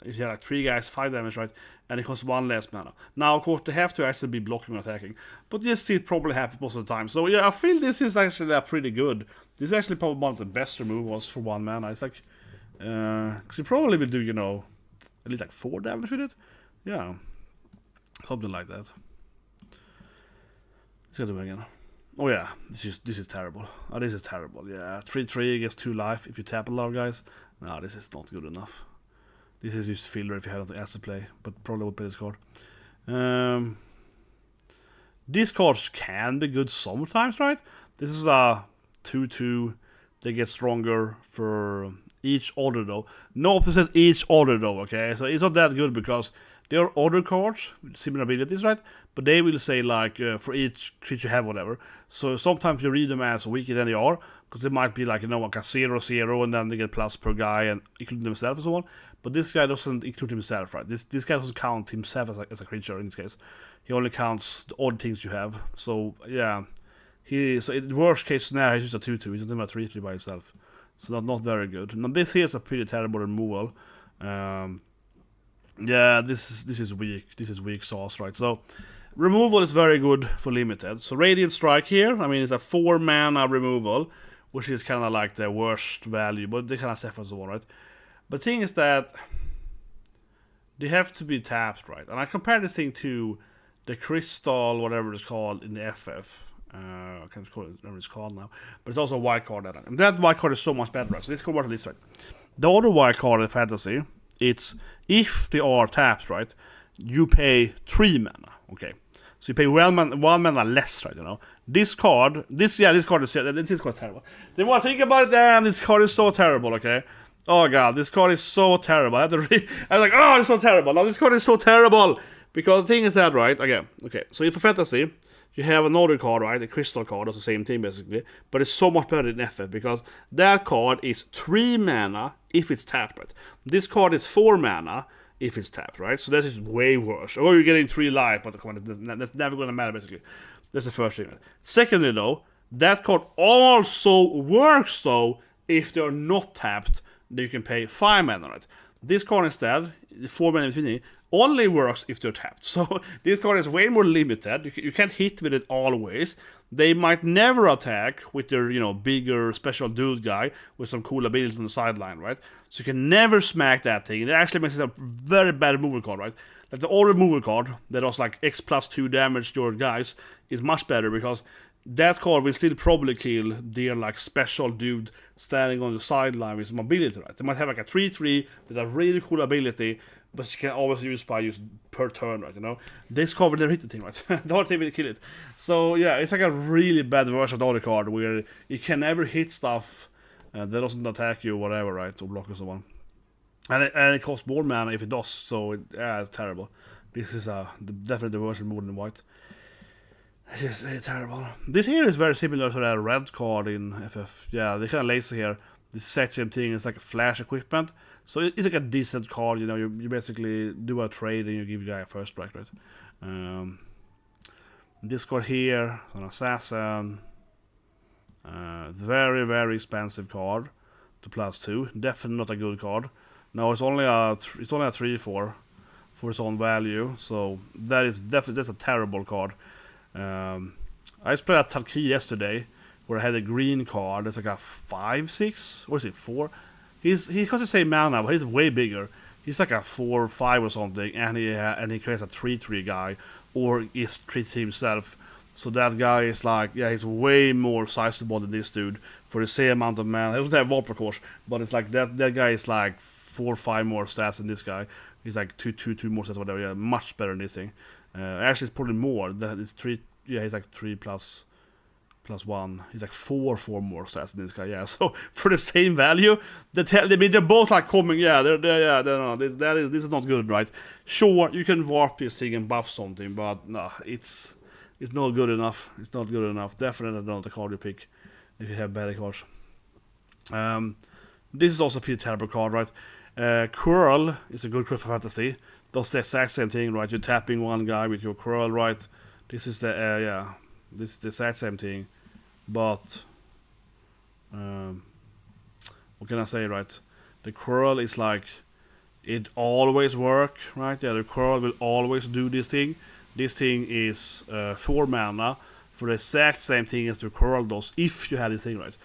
S1: if you have like 3 guys, 5 damage, right? And it costs 1 less mana. Now, of course, they have to actually be blocking or attacking. But this still probably happens most of the time. So yeah, I feel this is actually pretty good. This is actually probably one of the best removals for 1 mana. It's like, because you probably will do, you know, at least like 4 damage with it. Yeah. Something like that. Let's go do it again. Oh yeah, this is terrible. Oh, this is terrible. Yeah, 3/3 gets 2 life if you tap a lot of guys. No, this is not good enough. This is just filler if you have nothing else to play, but probably would play this card. These cards can be good sometimes, right? This is a 2/2. They get stronger for each order though. No opposite each order though, okay? So it's not that good because there are other cards with similar abilities, right? But they will say like for each creature you have whatever. So sometimes you read them as weaker than they are, because they might be like, you know, like a 0/0 and then they get plus per guy and include themselves and so on. But this guy doesn't include himself, right? This guy doesn't count himself as a creature in this case. He only counts the odd things you have. So yeah, so in the worst case scenario, he's just a 2/2. He's not even a 3/3 by himself. So not very good. Now this here is a pretty terrible removal. Yeah, this is weak. This is weak sauce, right? So removal is very good for limited. So Radiant Strike here, I mean, it's a 4 mana removal, which is kind of like the worst value, but they kind of safe as well, right? But the thing is that they have to be tapped, right? And I compare this thing to the Crystal, whatever it's called in the FF. I can't remember what it's called now, but it's also a white card. And that white card is so much better, right? So let's go back to this, right? The other white card in Fantasy, it's if they are tapped, right, you pay 3 mana, okay? So you pay 1 mana less, right, you know? This card is terrible. The more I think about it, damn, this card is so terrible, okay? Oh god, this card is so terrible. I was like, oh, it's so terrible. Now this card is so terrible. Because the thing is that, right, again, okay, so if for Fantasy, you have another card, right? A crystal card, that's the same thing basically, but it's so much better than FF because that card is 3 mana if it's tapped, right? This card is 4 mana if it's tapped, right? So that is way worse. Or you're getting 3 life, but that's never gonna matter basically. That's the first thing. Right? Secondly, though, that card also works though if they're not tapped. Then you can pay 5 mana, right? This card instead, 4 mana infinity, only works if they're tapped. So this card is way more limited. You can't hit with it always. They might never attack with their, bigger special dude guy with some cool abilities on the sideline, right? So you can never smack that thing. It actually makes it a very bad removal card, right? Like the old removal card that does like X plus 2 damage to your guys is much better because that card will still probably kill their like special dude standing on the sideline with some ability, right? They might have like a 3/3 with a really cool ability, but you can always use per turn, right? This card will never hit the thing, right? The whole thing will kill it. So yeah, it's like a really bad version of the other card where you can never hit stuff that doesn't attack you, or whatever, right? Or block or so on. And it costs more mana if it does. So it's terrible. This is definitely the version more than white. This is really terrible. This here is very similar to that red card in FF. Yeah, they kind of lazy here. This exact same thing is like a flash equipment. So it's like a decent card, you basically do a trade and you give the guy a first strike, right? This card here, an assassin. Very, very expensive card to +2. Definitely not a good card. No, it's only a 3/4 for its own value. So that's a terrible card. I played a Talki yesterday where I had a green card. It's like a 5/6, or is it 4? He got the same mana, but he's way bigger. He's like a 4/5 or something, and he creates a 3/3 guy, or is 3 himself. So that guy is like, yeah, he's way more sizable than this dude for the same amount of mana. He doesn't have Warp, of course, but it's like that guy is like 4/5 more stats than this guy. He's like 2 more stats, whatever. Yeah, much better than this thing. Actually, it's probably more. That is 3. Yeah, he's like 3 plus 1. He's like 4 more stats than this guy. Yeah, so for the same value, they're both like coming. Yeah, this is not good, right? Sure, you can warp this thing and buff something, but no, it's not good enough. It's not good enough. Definitely not the card you pick if you have better cards. This is also a pretty terrible card, right? Curl is a good card for Fantasy. Does the exact same thing, right? You're tapping one guy with your curl, right? This is this is the exact same thing, but what can I say, right? The curl is like it always work, right? Yeah, the curl will always do this thing. This thing is 4 mana for the exact same thing as the curl does if you had this thing, right?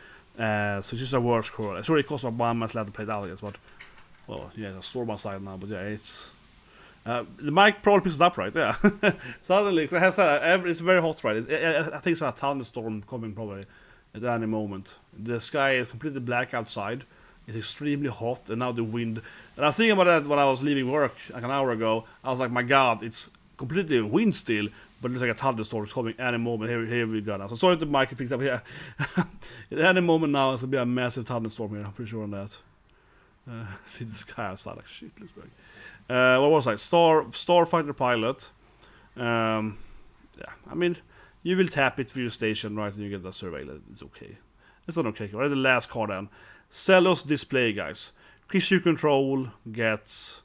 S1: So it's just a worse curl. It's already cost 1 mana to play it out, yes, but well, yeah, it's a store my side now, but yeah, it's. The mic probably picks it up, right? Yeah. Suddenly, it's very hot, right? I think it's a thunderstorm coming probably at any moment. The sky is completely black outside. It's extremely hot, and now the wind. And I was thinking about that when I was leaving work like an hour ago. I was like, my God, it's completely wind still, but it's like a thunderstorm coming any moment. Here we go now. So sorry if the mic picks up here. At any moment now, it's gonna be a massive thunderstorm here. I'm pretty sure on that. See the sky outside, like shit, looks big. What was I? Starfighter pilot. Yeah, I mean, you will tap it for your station, right? And you get the surveillance. It's okay. It's not okay. Right, the last card then. Celos display, guys. Creature you control gets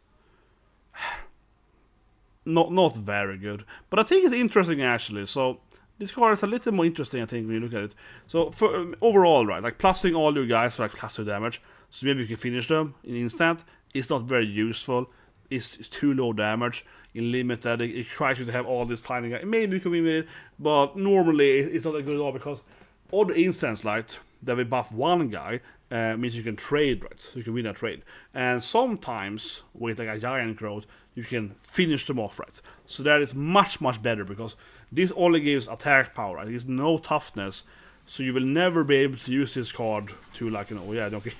S1: not very good, but I think it's interesting actually. So this card is a little more interesting, I think, when you look at it. So for overall, right, like plussing all your guys for like +2 damage, so maybe you can finish them in instant. It's not very useful. is too low damage. In limited, it tries you to have all this tiny guy. Maybe you can win with it, but normally it's not a good at all because all the instants light that we buff one guy means you can trade, right? So you can win a trade. And sometimes with like a giant growth, you can finish them off, right? So that is much, much better because this only gives attack power, right? It gives no toughness. So you will never be able to use this card to like, you know, yeah, okay.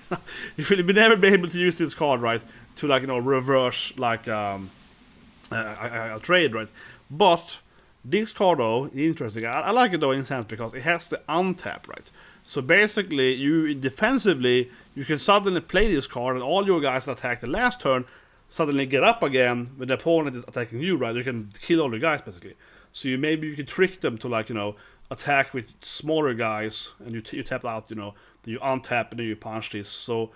S1: You will never be able to use this card, right? To like, you know, reverse like a trade, right? But this card though is interesting. I like it though in a sense because it has the untap, right? So basically, you defensively you can suddenly play this card, and all your guys that attack the last turn suddenly get up again when the opponent is attacking you, right? You can kill all the guys basically. So maybe you can trick them to like, you know, attack with smaller guys, and you tap out, you know, then you untap and then you punch this. So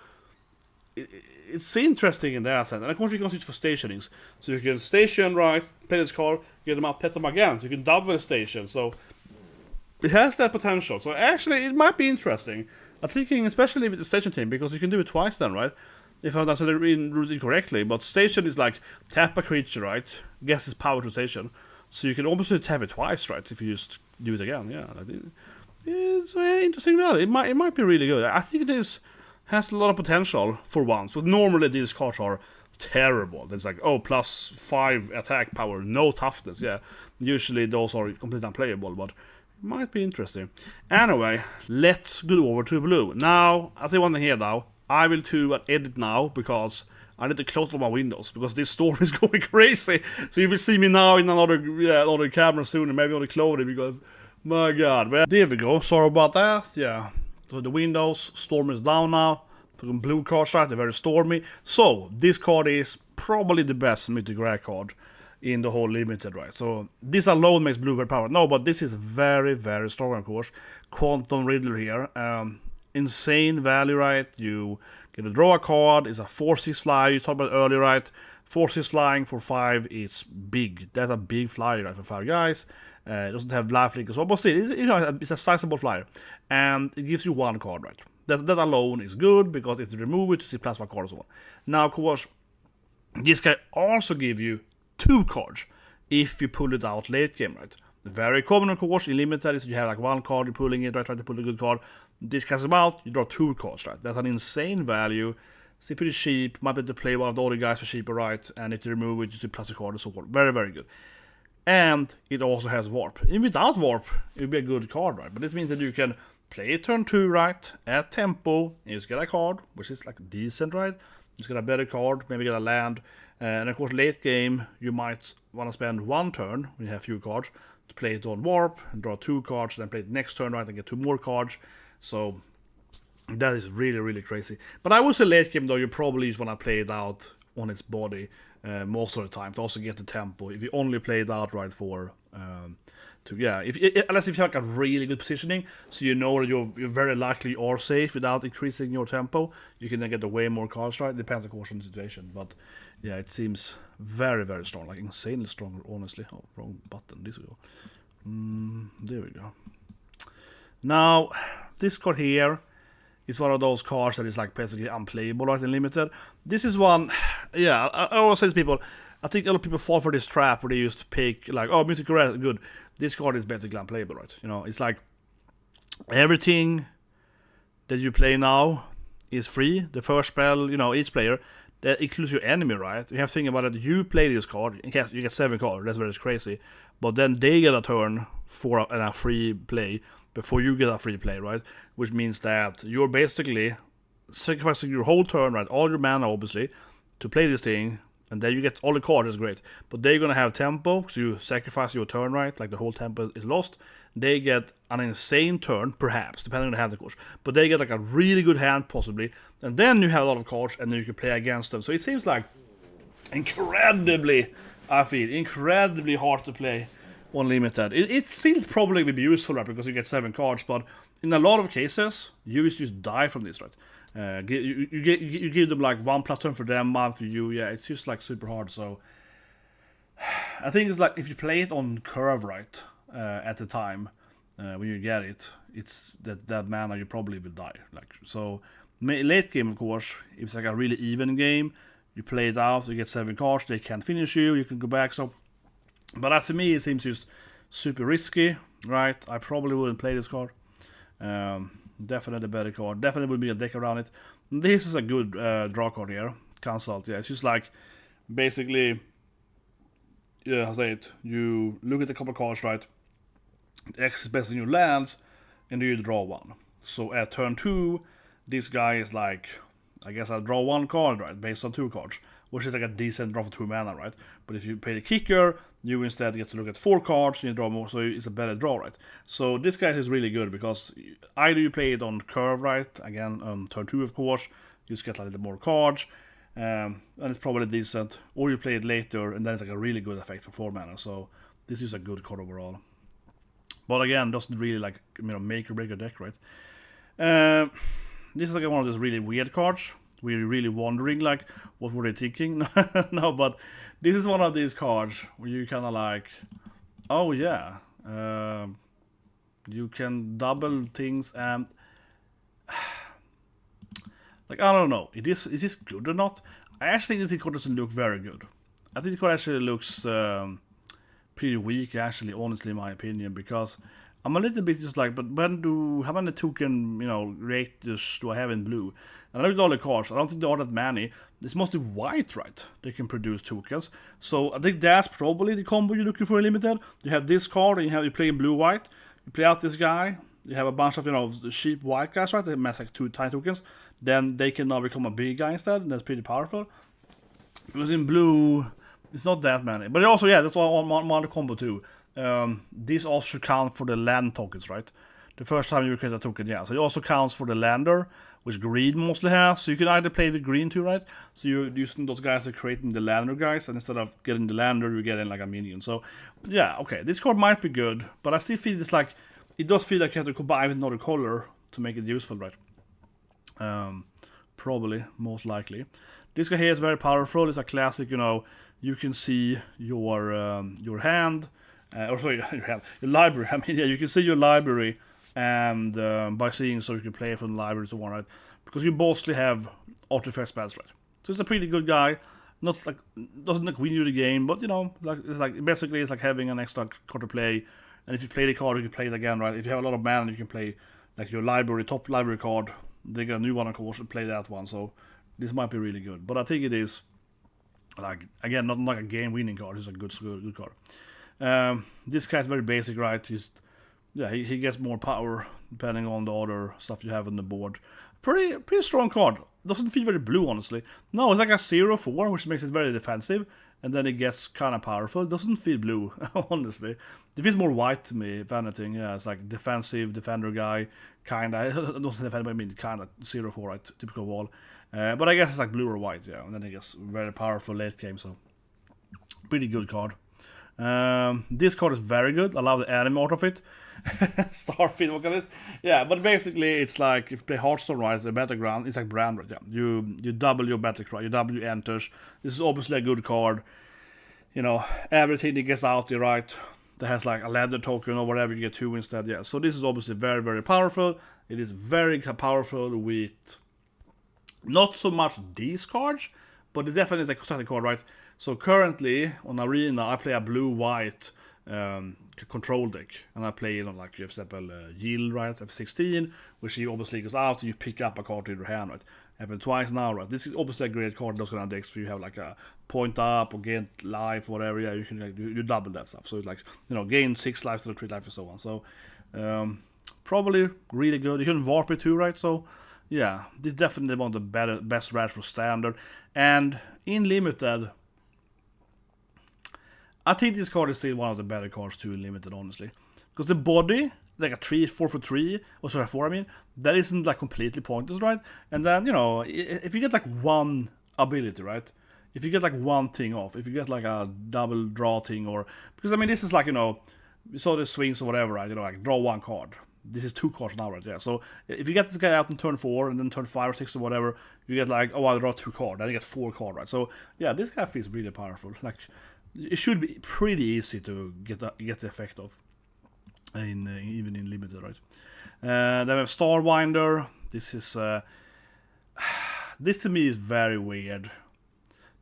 S1: it's interesting in that sense. And of course you can use it for stationings. So you can station, right, play this card, get them up, pet them again. So you can double the station. So it has that potential. So actually it might be interesting. I'm thinking especially with the station team, because you can do it twice then, right? If I'm not reading it correctly. But station is like tap a creature, right? Guess its power to station. So you can almost tap it twice, right? If you just do it again, yeah. It's interesting value. It might be really good. I think this has a lot of potential for once. But normally these cards are terrible. It's like, oh, +5 attack power, no toughness. Yeah, usually those are completely unplayable, but it might be interesting. Anyway, let's go over to blue. Now, I'll say one thing here now. I will do an edit now because I need to close all my windows because this store is going crazy. So you will see me now in another camera soon, and maybe on the clothing because, my god. But there we go. Sorry about that. Yeah. So the windows, storm is down now. Put blue cards right, they're very stormy. So this card is probably the best mythic rare card in the whole limited, right? So this alone makes blue very powerful. No, but this is very, very strong, of course. Quantum Riddler here. Insane value, right? You get to draw a card. It's a 4/6 flyer. You talked about earlier, right? 4/6 flying for 5 is big. That's a big flyer, right, for 5 guys. It doesn't have life link, so but still, it's a sizable flyer, and it gives you 1 card, right? That alone is good because if you remove it, you see plasma card and so on. Now, of course, this can also give you 2 cards if you pull it out late game, right? Very common, of course, in limited is you have like 1 card, you're pulling it, right? Try to pull a good card. This casts them out, you draw 2 cards, right? That's an insane value. It's pretty cheap. Might be able to play one of the other guys for cheaper, right? And if you remove it, you see plastic card and so forth. Very, very good. And it also has warp. Even without warp, it would be a good card, right? But this means that you can play turn 2, right? At tempo, and you just get a card, which is like decent, right? You just get a better card, maybe get a land. And of course, late game, you might want to spend 1 turn, when you have few cards, to play it on warp, and draw 2 cards, then play it next turn, right? And get 2 more cards. So that is really, really crazy. But I would say late game, though, you probably just want to play it out on its body most of the time to also get the tempo. If you only play it out right for unless if you have like a really good positioning, so you know that you're very likely are safe without increasing your tempo, you can then get way more cards, right? Depends of course on the situation, but yeah, it seems very, very strong, like insanely strong, honestly. Oh, wrong button. This we go. There we go. Now this card here is one of those cards that is like basically unplayable, right, in limited. This is one, yeah, I always say to people, I think a lot of people fall for this trap where they used to pick like, oh, mythical rare, good. This card is basically unplayable, right? You know, it's like everything that you play now is free. The first spell, you know, each player, that includes your enemy, right? You have to think about it. You play this card, in case you get 7 cards, that's very crazy. But then they get a turn for a free play before you get a free play, right? Which means that you're basically sacrificing your whole turn, right? All your mana, obviously, to play this thing. And then you get all the cards, is great. But they're gonna have tempo, so you sacrifice your turn, right? Like the whole tempo is lost. They get an insane turn, perhaps, depending on the hand, of course. But they get like a really good hand, possibly. And then you have a lot of cards, and then you can play against them. So it seems like incredibly hard to play on limited. It still probably will be useful, right? Because you get 7 cards, but in a lot of cases, you just die from this, right? You give them like 1+ turn for them, 1 for you. Yeah, it's just like super hard. So I think it's like if you play it on curve, right, at the time when you get it, it's that mana you probably will die. Like so, late game, of course, if it's like a really even game, you play it out, you get 7 cards, they can't finish you, you can go back. So, but that to me it seems just super risky, right? I probably wouldn't play this card. Definitely a better card. Definitely would be a deck around it. This is a good draw card here. Consult, yeah. It's just like basically, yeah, I say it. You look at a couple of cards, right? It X is best in your lands, and then you draw 1. So at turn 2, this guy is like, I guess I'll draw 1 card, right? Based on 2 cards, which is like a decent draw for 2 mana, right? But if you play the kicker, you instead get to look at 4 cards and you draw more, so it's a better draw, right? So this guy is really good because either you play it on curve, right? Again, on turn 2, of course, you just get a little more cards, and it's probably decent. Or you play it later, and then it's like a really good effect for 4 mana. So this is a good card overall. But again, doesn't really like make or break a deck, right? This is like one of those really weird cards. We're really wondering like, what were they thinking? No, but this is one of these cards where you kind of like, oh yeah, you can double things and like I don't know, is this good or not? I actually think this card doesn't look very good. I think the card actually looks pretty weak, actually, honestly, in my opinion, because I'm a little bit just like, but how many token, rates do I have in blue? And I look at all the cards, I don't think there are that many. It's mostly white, right? They can produce tokens. So I think that's probably the combo you're looking for in Limited. You have this card, and you play blue-white. You play out this guy. You have a bunch of, cheap white guys, right? They mass like 2 tiny tokens. Then they can now become a big guy instead, and that's pretty powerful. Because in blue, it's not that many. But also, yeah, that's all on the combo too. This also should count for the land tokens, right? The first time you create a token, yeah. So it also counts for the lander, which green mostly has. So you can either play with green too, right? So you're using those guys that are creating the lander guys, and instead of getting the lander, you're getting like a minion. So yeah, okay, this card might be good, but I still feel it's like, it does feel like you have to combine with another color to make it useful, right? Probably, most likely. This guy here is very powerful. It's a classic, you can see your hand, or sorry, your library. I mean, yeah, you can see your library, and by seeing, so you can play from the library to one, right? Because you mostly have artifact spells, right? So it's a pretty good guy. Not like, doesn't like win you the game, but basically it's like having an extra card to play. And if you play the card, you can play it again, right? If you have a lot of mana, you can play like your top library card. They get a new one, of course, and play that one. So this might be really good. But I think it is, like, again, not like a game-winning card. It's a good card. This guy's very basic, right? He gets more power depending on the other stuff you have on the board. Pretty strong card. Doesn't feel very blue, honestly. No, it's like a 0/4, which makes it very defensive. And then it gets kind of powerful. It doesn't feel blue, honestly. It feels more white to me, if anything. Yeah, it's like defensive, defender guy, kind of. It doesn't defend, but I mean kind of 0/4, right? Typical wall. But I guess it's like blue or white, yeah. And then it gets very powerful late game, so pretty good card. This card is very good. I love the anime art of it. Starfield vocalist. Yeah, but basically it's like if you play Hearthstone, right, the battleground, it's like brand, right? Yeah. You double your battle cry, you double your enters. This is obviously a good card. Everything that gets out there, right, that has like a ladder token or whatever, you get 2 instead. Yeah. So this is obviously very, very powerful. It is very powerful with not so much these cards, but it's definitely like a static card, right? So currently on Arena, I play a blue-white control deck, and I play, like, for example, Yield, right, F16, which you obviously goes out and you pick up a card in your hand, right? Happened twice now, right? This is obviously a great card in those kind of decks, where you have like a point up or gain life, whatever. Yeah, you can you double that stuff. So it's like, gain 6 lives to 3 life and so on. So probably really good. You can warp it too, right? So yeah, this is definitely one of the best rats for standard. And in Limited, I think this card is still one of the better cards too in Limited, honestly. Because the body, like a 4 for 3, or sorry, 4, I mean, that isn't like completely pointless, right? And then, if you get like one ability, right? If you get like one thing off, if you get like a double draw thing, or, because I mean, this is like, we saw the swings or whatever, right? Like draw 1 card. This is 2 cards now, right? Yeah. So if you get this guy out in turn 4 and then turn 5 or 6 or whatever, you get like, oh, I draw 2 cards. Then you get 4 cards, right? So yeah, this guy feels really powerful. Like, it should be pretty easy to get the effect of, even in Limited, right? Then we have Starwinder. This is this to me is very weird.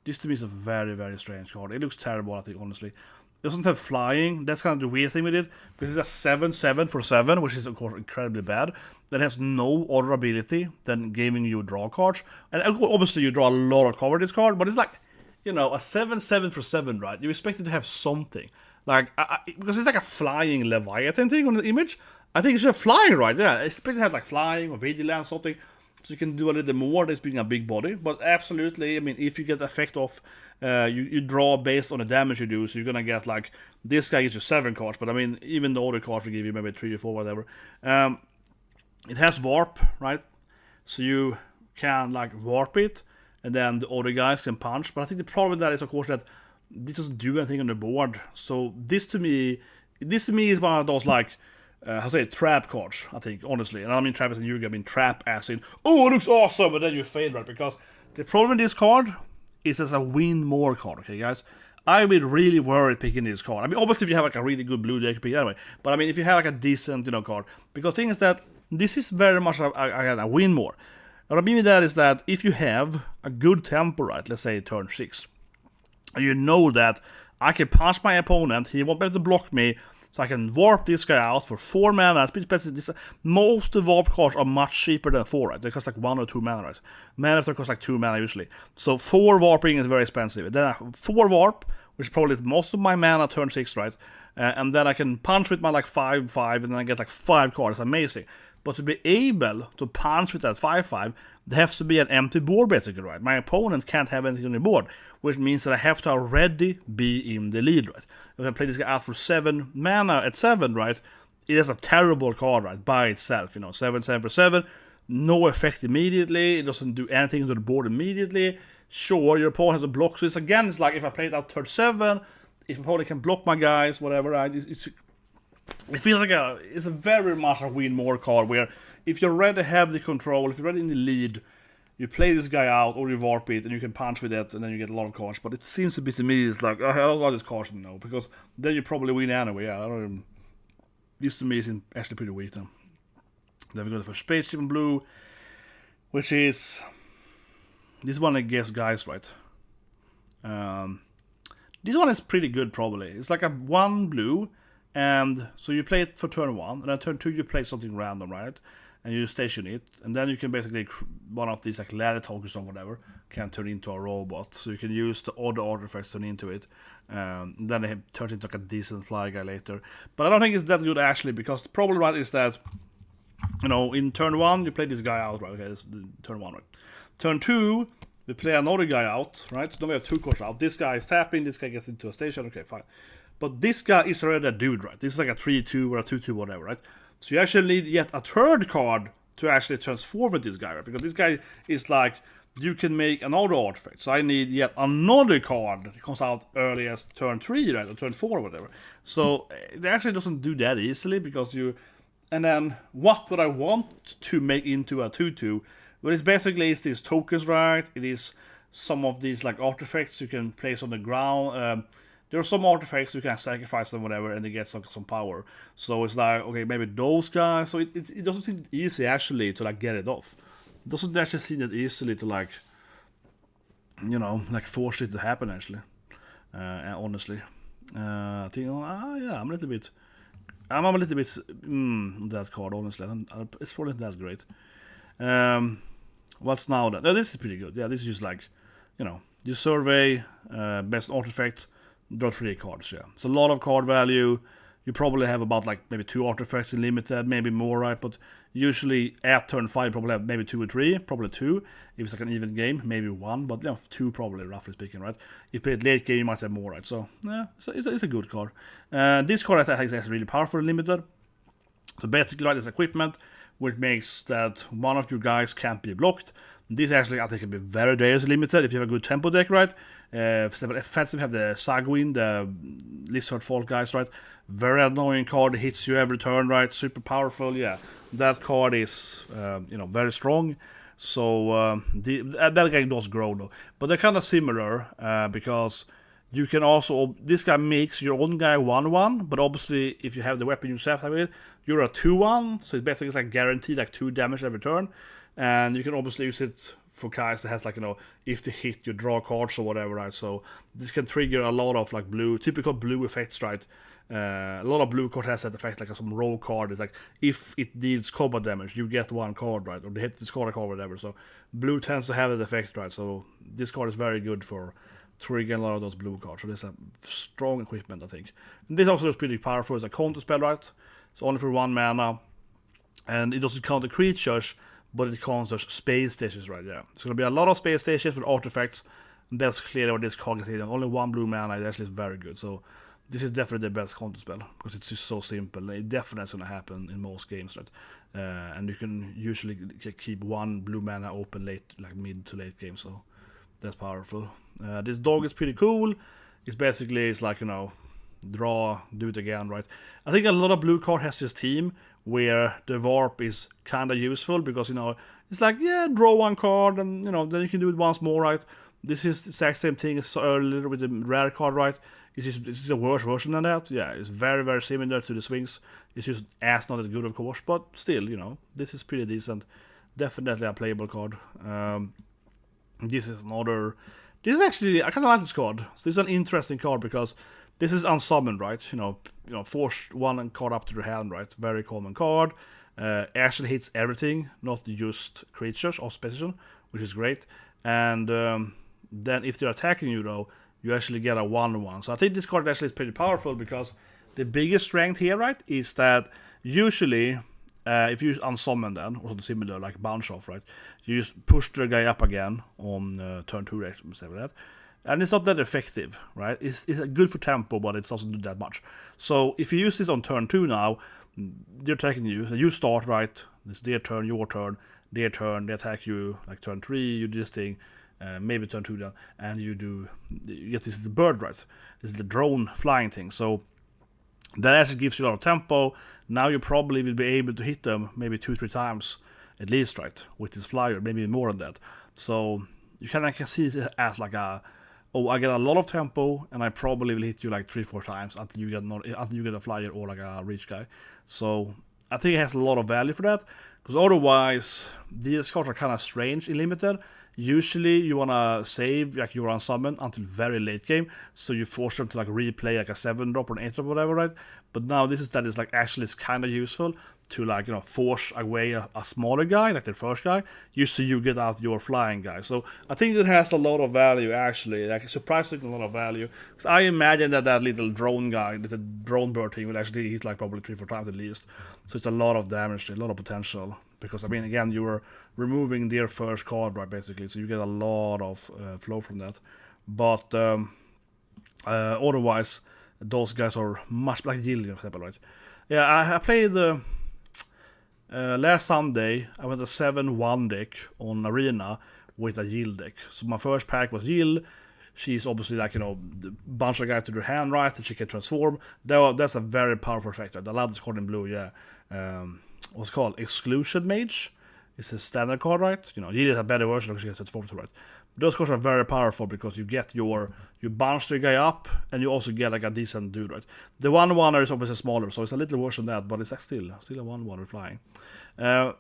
S1: This to me is a very, very strange card. It looks terrible, I think, honestly. It doesn't have flying. That's kind of the weird thing with it, because it's a 7/7 for 7, which is of course incredibly bad. That has no other ability than giving you draw cards. And obviously you draw a lot of cards with this card, but it's like, you know, a 7/7 for 7, right? You expect it to have something. Like, because it's like a flying Leviathan thing on the image. I think it should have flying, right? Yeah, it's supposed to have like flying or vigilance, something. So you can do a little more, this being a big body. But absolutely, I mean, if you get the effect of, you draw based on the damage you do, so you're gonna get like, this guy gives you 7 cards, but I mean, even the other cards will give you maybe 3 or 4, whatever. It has warp, right? So you can like warp it, and then the other guys can punch. But I think the problem with that is, of course, that this doesn't do anything on the board. So this to me is one of those like, how say, trap cards, I think, honestly. And I mean trap as in you I mean trap as in, oh, it looks awesome, but then you fail, right? Because the problem with this card is as a win more card, okay, guys? I would really worry picking this card. I mean, obviously if you have like a really good blue deck, you pick it anyway. But I mean, if you have like a decent, you know, card. Because the thing is that this is very much a win more. What I mean with that is that if you have a good tempo, right, let's say turn 6, you know that I can punch my opponent, he won't be able to block me, so I can warp this guy out for 4 mana. Most of the warp cards are much cheaper than 4, right? They cost like 1 or 2 mana, right? Mana cost like 2 mana usually. So 4 warping is very expensive. Then 4 warp, which probably is most of my mana turn 6, right? And then I can punch with my like 5/5, and then I get like 5 cards. Amazing. But to be able to punch with that 5/5, there has to be an empty board basically, right? My opponent can't have anything on the board, which means that I have to already be in the lead, right? If I play this guy out for 7 mana at 7, right, it is a terrible card, right, by itself, you know, 7/7 for 7, no effect immediately, it doesn't do anything to the board immediately. Sure, your opponent has a block, so it's like if I play it out turn 7, if my opponent can block my guys, whatever, right, it feels like it's a very much a win more card, where if you already have the control, if you're already in the lead, you play this guy out, or you warp it, and you can punch with it, and then you get a lot of cards. But it seems a bit to me, it's like, I don't like this card, no, because then you probably win anyway. Yeah, this to me is actually pretty weak then. Then we go for Space Team Blue, which is this one, I guess, guys, right? This one is pretty good, probably. It's like a 1 blue, and so you play it for turn 1, and then turn 2 you play something random, right? And you station it, and then you can basically, one of these like ladder tokens or whatever can turn into a robot, so you can use the other artifacts to turn into it. Then it turns into like a decent fly guy later. But I don't think it's that good actually, because the problem, right, is that, you know, in turn 1 you play this guy out, right? Okay, this is turn 1, right? Turn 2 we play another guy out, right? So then we have 2 cards out. This guy is tapping, this guy gets into a station, okay, fine. But this guy is already a dude, right? This is like a 3/2 or a 2/2, whatever, right? So you actually need yet a 3rd card to actually transform with this guy, right? Because this guy is like, you can make another artifact. So I need yet another card that comes out early as turn 3, right? Or turn 4, or whatever. So it actually doesn't do that easily, because you... And then what would I want to make into a 2/2? Well, it's basically is these tokens, right? It is some of these like artifacts you can place on the ground. There are some artifacts you can sacrifice them, whatever, and they get some power. So it's like, okay, maybe those guys. So it doesn't seem easy actually to like get it off. It doesn't actually seem that easily to like, you know, like force it to happen actually. Honestly, I think, yeah, I'm a little bit that card, honestly. It's probably not that great. What's now then? No, this is pretty good. Yeah, this is just like, you know, you survey best artifacts, draw 3 cards. Yeah, it's a lot of card value. You probably have about like maybe 2 artifacts in limited, maybe more, right? But usually at turn 5 you probably have maybe 2 or 3, probably 2. If it's like an even game, maybe 1, but you know, 2 probably, roughly speaking, right? If you play it late game, you might have more, right? So yeah, it's a good card. This card I think is really powerful in limited. So basically, right, it's equipment, which makes that one of your guys can't be blocked. This actually, I think, can be very dangerous limited if you have a good tempo deck, right? For example, offensive, have the Sagwin, the Lizard Fault guys, right? Very annoying card, hits you every turn, right? Super powerful, yeah. That card is, you know, very strong. So that game does grow though, but they're kind of similar because you can also, this guy makes your own guy 1/1, but obviously if you have the weapon yourself have it, you're a 2/1, so it's basically like guaranteed like 2 damage every turn, and you can obviously use it for guys that has like, you know, if they hit you draw cards or whatever, right? So this can trigger a lot of like typical blue effects, right? A lot of blue card has that effect, like some roll card. It's like if it deals combat damage, you get one card, right? Or they hit discard a card, or whatever. So blue tends to have that effect, right? So this card is very good for triggering a lot of those blue cards. So this is a strong equipment, I think. And this also is pretty powerful. It's a counter spell, right? It's only for 1 mana, and it doesn't counter creatures, but it counters space stations, right? Yeah, it's gonna be a lot of space stations with artifacts. And that's clearly what this card is. Only 1 blue mana. It actually is very good. So this is definitely the best counter spell because it's just so simple. It definitely is gonna happen in most games, right? And you can usually keep 1 blue mana open late, like mid to late game. So that's powerful. This dog is pretty cool. It's like, you know, draw, do it again, right? I think a lot of blue card has this team where the warp is kind of useful because, you know, it's like, yeah, draw 1 card and, you know, then you can do it once more, right? This is the exact same thing as earlier with the rare card, right? It's just a worse version than that. Yeah, it's very, very similar to the swings. It's just as not as good, of course, but still, you know, this is pretty decent. Definitely a playable card. This is another. This is actually, I kind of like this card. So this is an interesting card because this is unsummoned, right? You know, force 1 card up to the hand, right? Very common card. Actually hits everything, not just creatures or special, which is great. And then if they're attacking you, though, you actually get a 1/1. So I think this card actually is pretty powerful because the biggest strength here, right, is that usually if you unsummon them or something similar, like bounce off, right, you just push the guy up again on turn 2, right, something like that. And it's not that effective, right? It's good for tempo, but it doesn't do that much. So if you use this on turn 2 now, they're attacking you. So you start, right? It's their turn, your turn, their turn. They attack you like turn 3. You do this thing, maybe turn 2 down, and you get this the bird, right? This is the drone flying thing. So that actually gives you a lot of tempo. Now you probably will be able to hit them maybe 2-3 times at least, right? With this flyer, maybe more than that. So you can see it as like I get a lot of tempo, and I probably will hit you like 3-4 times until you get a flyer or like a reach guy. So I think it has a lot of value for that, because otherwise these cards are kind of strange in limited. Usually you wanna save like your unsummon until very late game, so you force them to like replay like a 7-drop or an 8-drop or whatever, right? But now this is like actually it's kind of useful to like, you know, force away a smaller guy like the first guy, so you get out your flying guy. So I think it has a lot of value actually, like surprisingly a lot of value. Because I imagine that little drone guy, the drone bird thing, will actually hit like probably 3-4 times at least. So it's a lot of damage, a lot of potential. Because I mean, again, you were removing their first card, right, basically, so you get a lot of flow from that. But otherwise, those guys are much like Yield, for example, right? Yeah, I played last Sunday. I went a 7-1 deck on Arena with a Yield deck. So my first pack was Yield. She's obviously like, you know, a bunch of guys to her hand, right, that she can transform. That's a very powerful effect. Right? I love this card in blue, yeah. What's it called? Exclusion Mage. It's a standard card, right? You know, Yield is a better version because she gets transformed, right? Those cards are very powerful because you get you bounce the guy up, and you also get like a decent dude, right? The 1/1 is obviously smaller, so it's a little worse than that, but it's like still a 1/1 flying.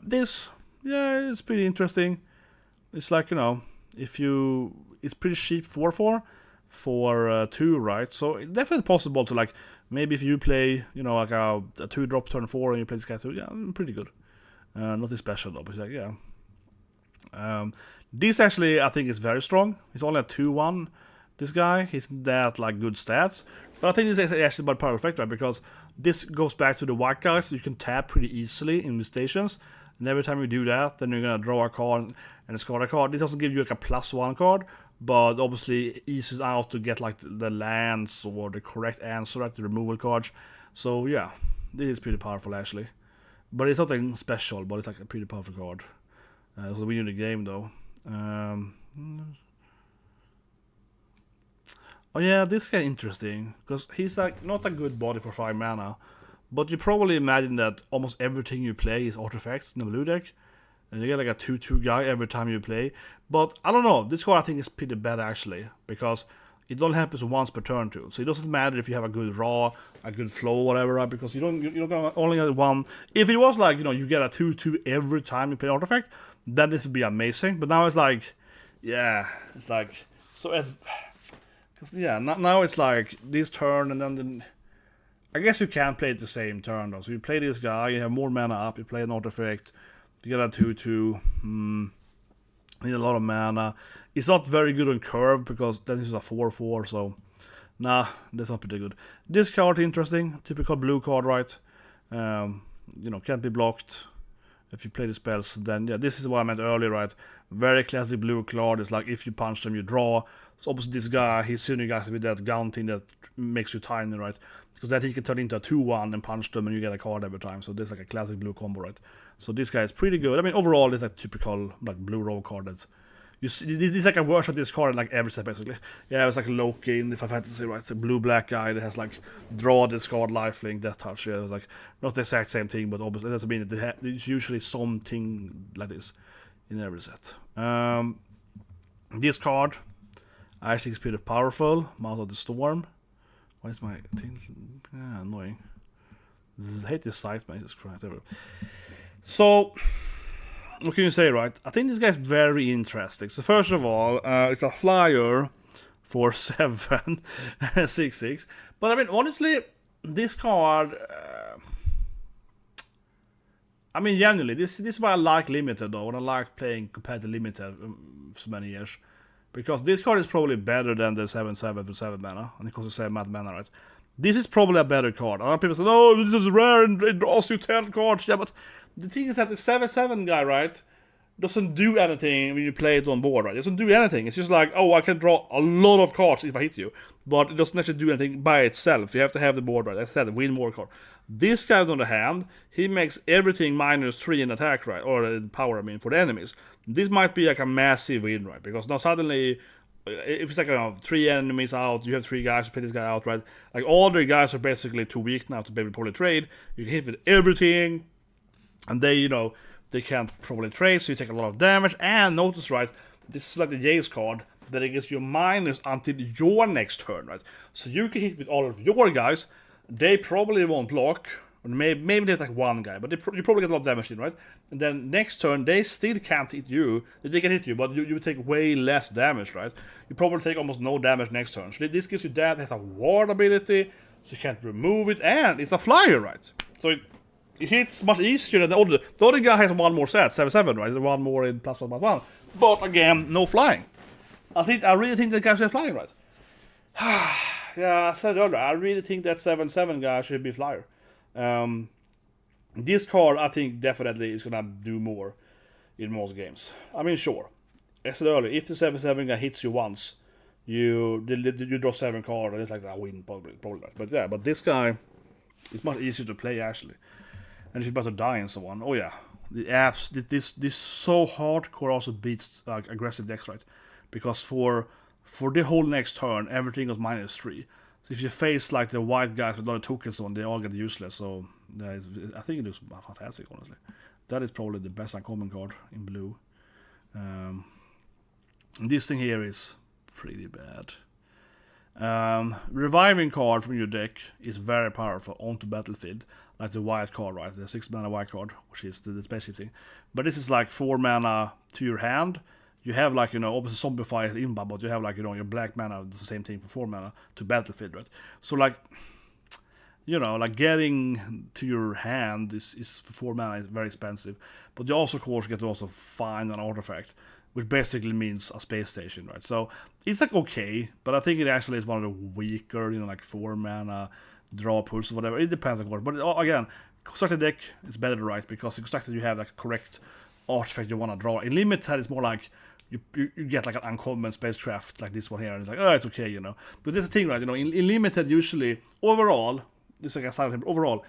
S1: This, yeah, it's pretty interesting. It's like, you know, it's pretty cheap 4/4 for 2, right? So it's definitely possible to like, maybe if you play, you know, like a 2-drop turn 4 and you play this guy too, yeah, pretty good. Nothing special though, but it's like, yeah. This actually, I think, is very strong. He's only a 2/1. This guy, he's that like good stats, but I think this is actually about power effect, right? Because this goes back to the white guys. You can tap pretty easily in the stations, and every time you do that, then you're gonna draw a card and discard a card. This doesn't give you like a +1 card, but obviously it eases out to get like the lands or the correct answer at the removal cards. So yeah, this is pretty powerful actually. But it's nothing special, but it's like a pretty powerful card. So we win the game though. Oh yeah, this guy interesting, because he's like not a good body for 5 mana, but you probably imagine that almost everything you play is artifacts in the blue deck, and you get like a 2/2 guy every time you play. But I don't know, this card I think is pretty bad actually, because it only happens once per turn too. So it doesn't matter if you have a good draw, a good flow, whatever, right? Because you're gonna only get one. If it was like, you get a 2/2 every time you play an artifact, then this would be amazing. But now it's like, yeah, it's like, so because now it's like this turn and then I guess you can't play it the same turn though. So you play this guy, you have more mana up, you play an artifact, you get a 2/2. Need a lot of mana. It's not very good on curve because then it's a 4/4. So nah, that's not pretty good. This card interesting, typical blue card, right? Can't be blocked if you play the spells. Then yeah, this is what I meant earlier, right? Very classic blue card. It's like if you punch them, you draw. So opposite this guy, he's shooting guys with that gun thing that makes you tiny, right? Because then he can turn into a 2/1 and punch them, and you get a card every time. So this is like a classic blue combo, right? So this guy is pretty good. I mean, overall, it's like typical like blue roll card. That's you see, this is like a version of this card in like every step basically. Yeah, it's like Loki in the Final Fantasy, right? The blue-black guy that has like draw, discard, lifelink, death touch. Yeah, it's like not the exact same thing, but obviously it doesn't mean that there's usually something like this in every set. This card I actually think is pretty powerful. Mouth of the Storm. Why is my thing annoying? I hate this site, man. Jesus Christ. So, what can you say, right? I think this guy's very interesting. So, first of all, it's a flyer for 7, 6/6. But I mean, honestly, this card. I mean, generally, this is why I like Limited, though. And I like playing compared to Limited for so many years. Because this card is probably better than the 7/7 for 7 mana. And it costs 7 mana, right? This is probably a better card. A lot of people say, oh, this is rare and it draws you 10 cards. Yeah, but the thing is that the 7/7 guy, right, doesn't do anything when you play it on board, right? It doesn't do anything. It's just like, oh, I can draw a lot of cards if I hit you. But it doesn't actually do anything by itself. You have to have the board, right? I said, win more card. This guy, on the other hand, he makes everything -3 in attack, right? Or power, I mean, for the enemies. This might be like a massive win, right? Because now suddenly, if it's like 3 enemies out, you have 3 guys to play this guy out, right? Like all the guys are basically too weak now to be able to probably trade. You can hit with everything, and they, they can't probably trade, so you take a lot of damage. And notice, right, this is like the Jace card, that it gives you minus until your next turn, right? So you can hit with all of your guys, they probably won't block, or maybe there's like one guy, but you probably get a lot of damage in, right? And then next turn, they still can't hit you, they can hit you, but you take way less damage, right? You probably take almost no damage next turn. So this gives you that, it has a ward ability, so you can't remove it, and it's a flyer, right? So it hits much easier than the other guy has one more set, 7/7, right? One more in +1/+1. But again, no flying. I really think that guy should flying, right? Yeah, I said it earlier, I really think that 7/7 guy should be flyer. This card, I think, definitely is gonna do more in most games. I mean, sure. As I said earlier, if the 7/7 guy hits you once, you draw 7 cards, and it's like a win, probably. But yeah, but this guy is much easier to play, actually. And if you're about to die and so on, oh yeah. The apps, this so hardcore also beats like aggressive decks, right? Because for the whole next turn, everything goes -3. So if you face like the white guys with a lot of tokens on, they all get useless. So I think it looks fantastic, honestly. That is probably the best uncommon card in blue. This thing here is pretty bad. Reviving card from your deck is very powerful onto battlefield, like the white card, right? The 6 mana white card, which is the spaceship thing. But this is like 4 mana to your hand. You have like, obviously zombify it in, but you have like, your black mana, the same thing for 4 mana to battlefield, right? So like, like getting to your hand is for 4 mana is very expensive. But you also, of course, get to also find an artifact, which basically means a space station, right? So it's like okay, but I think it actually is one of the weaker, like 4 mana draw pulls or whatever. It depends, of course. But again, constructed deck is better, right? Because in constructed you have like correct artifact you want to draw. In limited, it's more like you get like an uncommon spacecraft like this one here, and it's like, oh, it's okay, But that's the thing, right? In limited, usually overall, it's like a silent overall,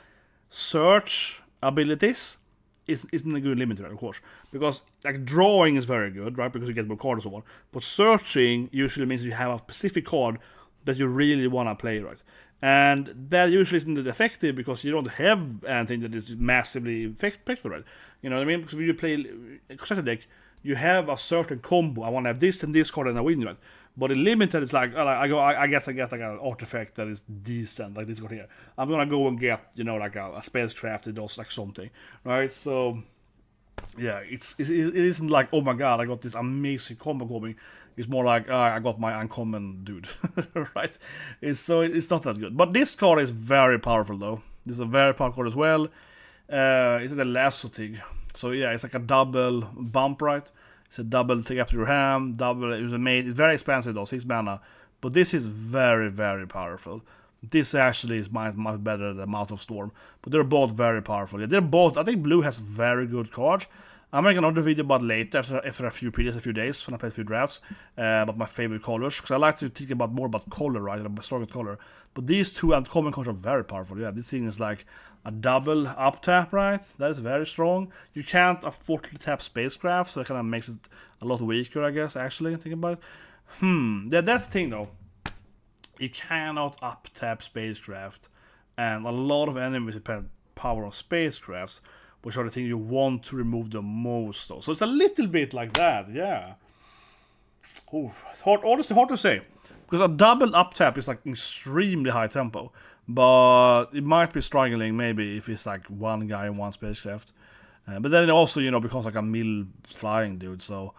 S1: search abilities isn't a good limited, of course, because like drawing is very good, right? Because you get more cards and so on. But searching usually means you have a specific card that you really want to play, right? And that usually isn't that effective because you don't have anything that is massively effective, right? You know what I mean? Because when you play a constructed deck, you have a certain combo. I want to have this and this card and I win, right? But in limited, it's like I guess I get like an artifact that is decent, like this one here. I'm gonna go and get, you know, like a spacecraft that does like something, right? So yeah, it isn't like, oh my god, I got this amazing combo coming. It's more like, I got my uncommon dude, right? It's not that good. But this card is very powerful though. This is a very powerful card as well. It's like a lasso thing. So yeah, it's like a double bump, right? It's a double take up to your hand, double use a mate. It's very expensive though, 6 mana. But this is very, very powerful. This actually is much better than Mouth of Storm. But they're both very powerful. Yeah, they're both, I think blue has very good cards. I'm making another video about later after a few days when I play a few drafts about my favorite colors, because I like to think about more about color, right, and stronger color. But these two uncommon cards are very powerful. Yeah, this thing is like a double up tap, right? That is very strong. You can't afford to tap spacecraft, so it kind of makes it a lot weaker, I guess. Actually, think about it. Yeah, that's the thing though. You cannot up tap spacecraft, and a lot of enemies depend power on spacecrafts, which are the things you want to remove the most though. So it's a little bit like that, yeah. Oh, it's hard, honestly hard to say. Because a double up tap is like extremely high tempo. But it might be struggling maybe if it's like one guy and one spacecraft. But then it also, you know, becomes like a mill flying dude. So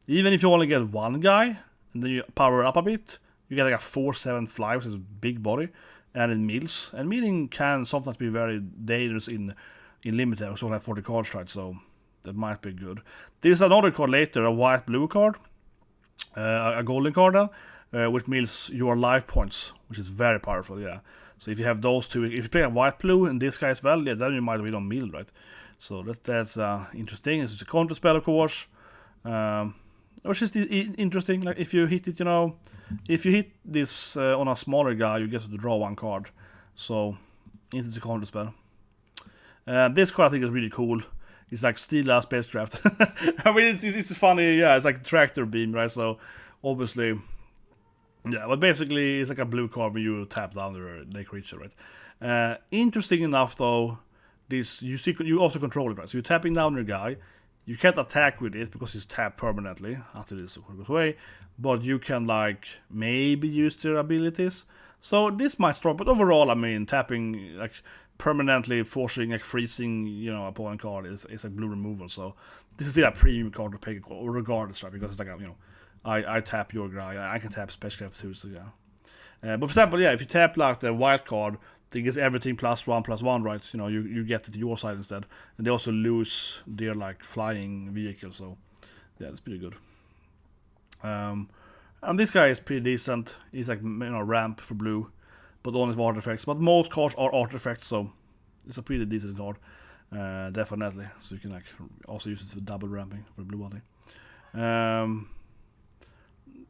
S1: even if you only get one guy, and then you power up a bit, you get like a 4/7 fly, which is a big body, and it mills. And milling can sometimes be very dangerous in limited. We only have 40 cards, right? So that might be good. There's another card later, a white-blue card, a golden card then, which mills your life points, which is very powerful, yeah. So if you have those two, if you play a white-blue and this guy as well, yeah, then you might win on mill, right? So that's interesting. It's a counter spell, of course, which is interesting. Like if you hit it, you know, if you hit this on a smaller guy, you get to draw one card. So it's a counter spell. This card I think is really cool. It's like steal a spacecraft. I mean, it's funny, yeah. It's like tractor beam, right? So obviously, yeah. But basically, it's like a blue card when you tap down the creature, right? Interesting enough, though, this you also control it, right? So you're tapping down your guy. You can't attack with it because it's tapped permanently after this goes away. But you can like maybe use their abilities. So this might strong, but overall, I mean, tapping like permanently forcing like freezing, you know, opponent card is like blue removal. So this is still a premium card to pick regardless, right? Because it's like a, you know, I tap your guy, I can tap spacecraft too. So yeah. But for example, yeah, if you tap like the white card, they get everything +1/+1, right? You know, you get it to your side instead, and they also lose their like flying vehicle. So yeah, it's pretty good. And this guy is pretty decent. He's like, you know, ramp for blue, but only for artifacts. But most cards are artifacts, so it's a pretty decent card, definitely. So you can like also use it for double ramping for blue body.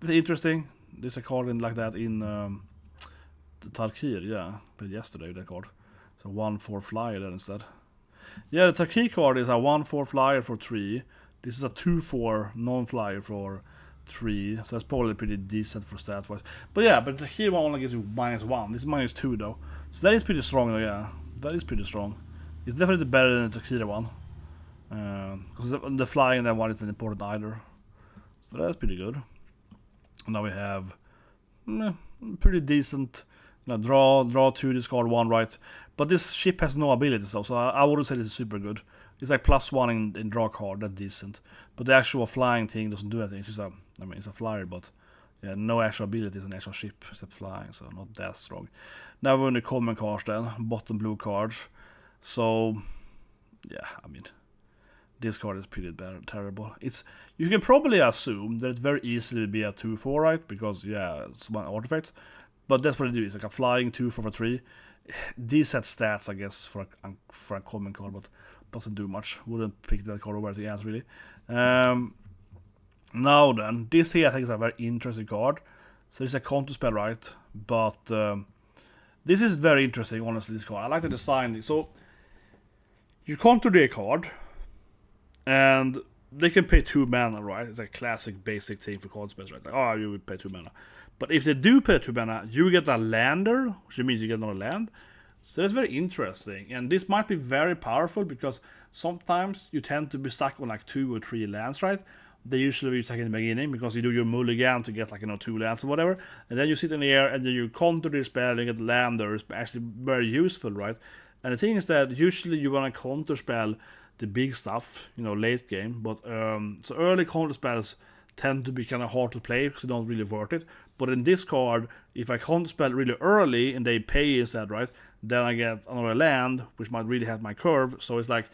S1: Interesting. There's a card in like that in the Tarkir, yeah, played yesterday with that card. So 1/4 flyer then instead. Yeah, the Tarkir card is a 1/4 flyer for 3. This is a 2/4 non-flyer for 3, so that's probably pretty decent for stats wise. But yeah, but here one only gives you -1. This is -2 though, so that is pretty strong though. Yeah, that is pretty strong. It's definitely better than the Takira one, because the flying that one isn't important either. So that's pretty good. And now we have pretty decent. You know, draw 2, discard 1, right? But this ship has no abilities though, so I wouldn't say this is super good. It's like +1 in draw card, that's decent. But the actual flying thing doesn't do anything. It's just it's a flyer, but yeah, no actual abilities on the actual ship except flying, so not that strong. Now we're on the common cards then, bottom blue cards. So yeah, I mean, this card is pretty bad, terrible. You can probably assume that it very easily be a 2/4, right? Because yeah, it's one artifact. But that's what it is, like a flying 2/4 for 3. Decent stats, I guess, for a common card, but doesn't do much. Wouldn't pick that card over anything else, really. Now then, this here I think is a very interesting card. So it's a counter spell, right? But this is very interesting, honestly, this card. I like the design. So you counter their card, and they can pay 2 mana, right? It's a classic basic thing for card spells, right? Like, oh, you would pay 2 mana. But if they do pay 2 mana, you get a lander, which means you get another land. So that's very interesting. And this might be very powerful because sometimes you tend to be stuck on like 2 or 3 lands, right? they usually attack in the beginning because you do your mulligan to get like 2 lands or whatever, and then you sit in the air and then you counter the spell and get land there is actually very useful, right? And the thing is that usually you want to counter spell the big stuff, late game, but so early counter spells tend to be kind of hard to play because they don't really worth it. But in this card, if I counter spell really early and they pay instead, right, then I get another land which might really have my curve. So it's like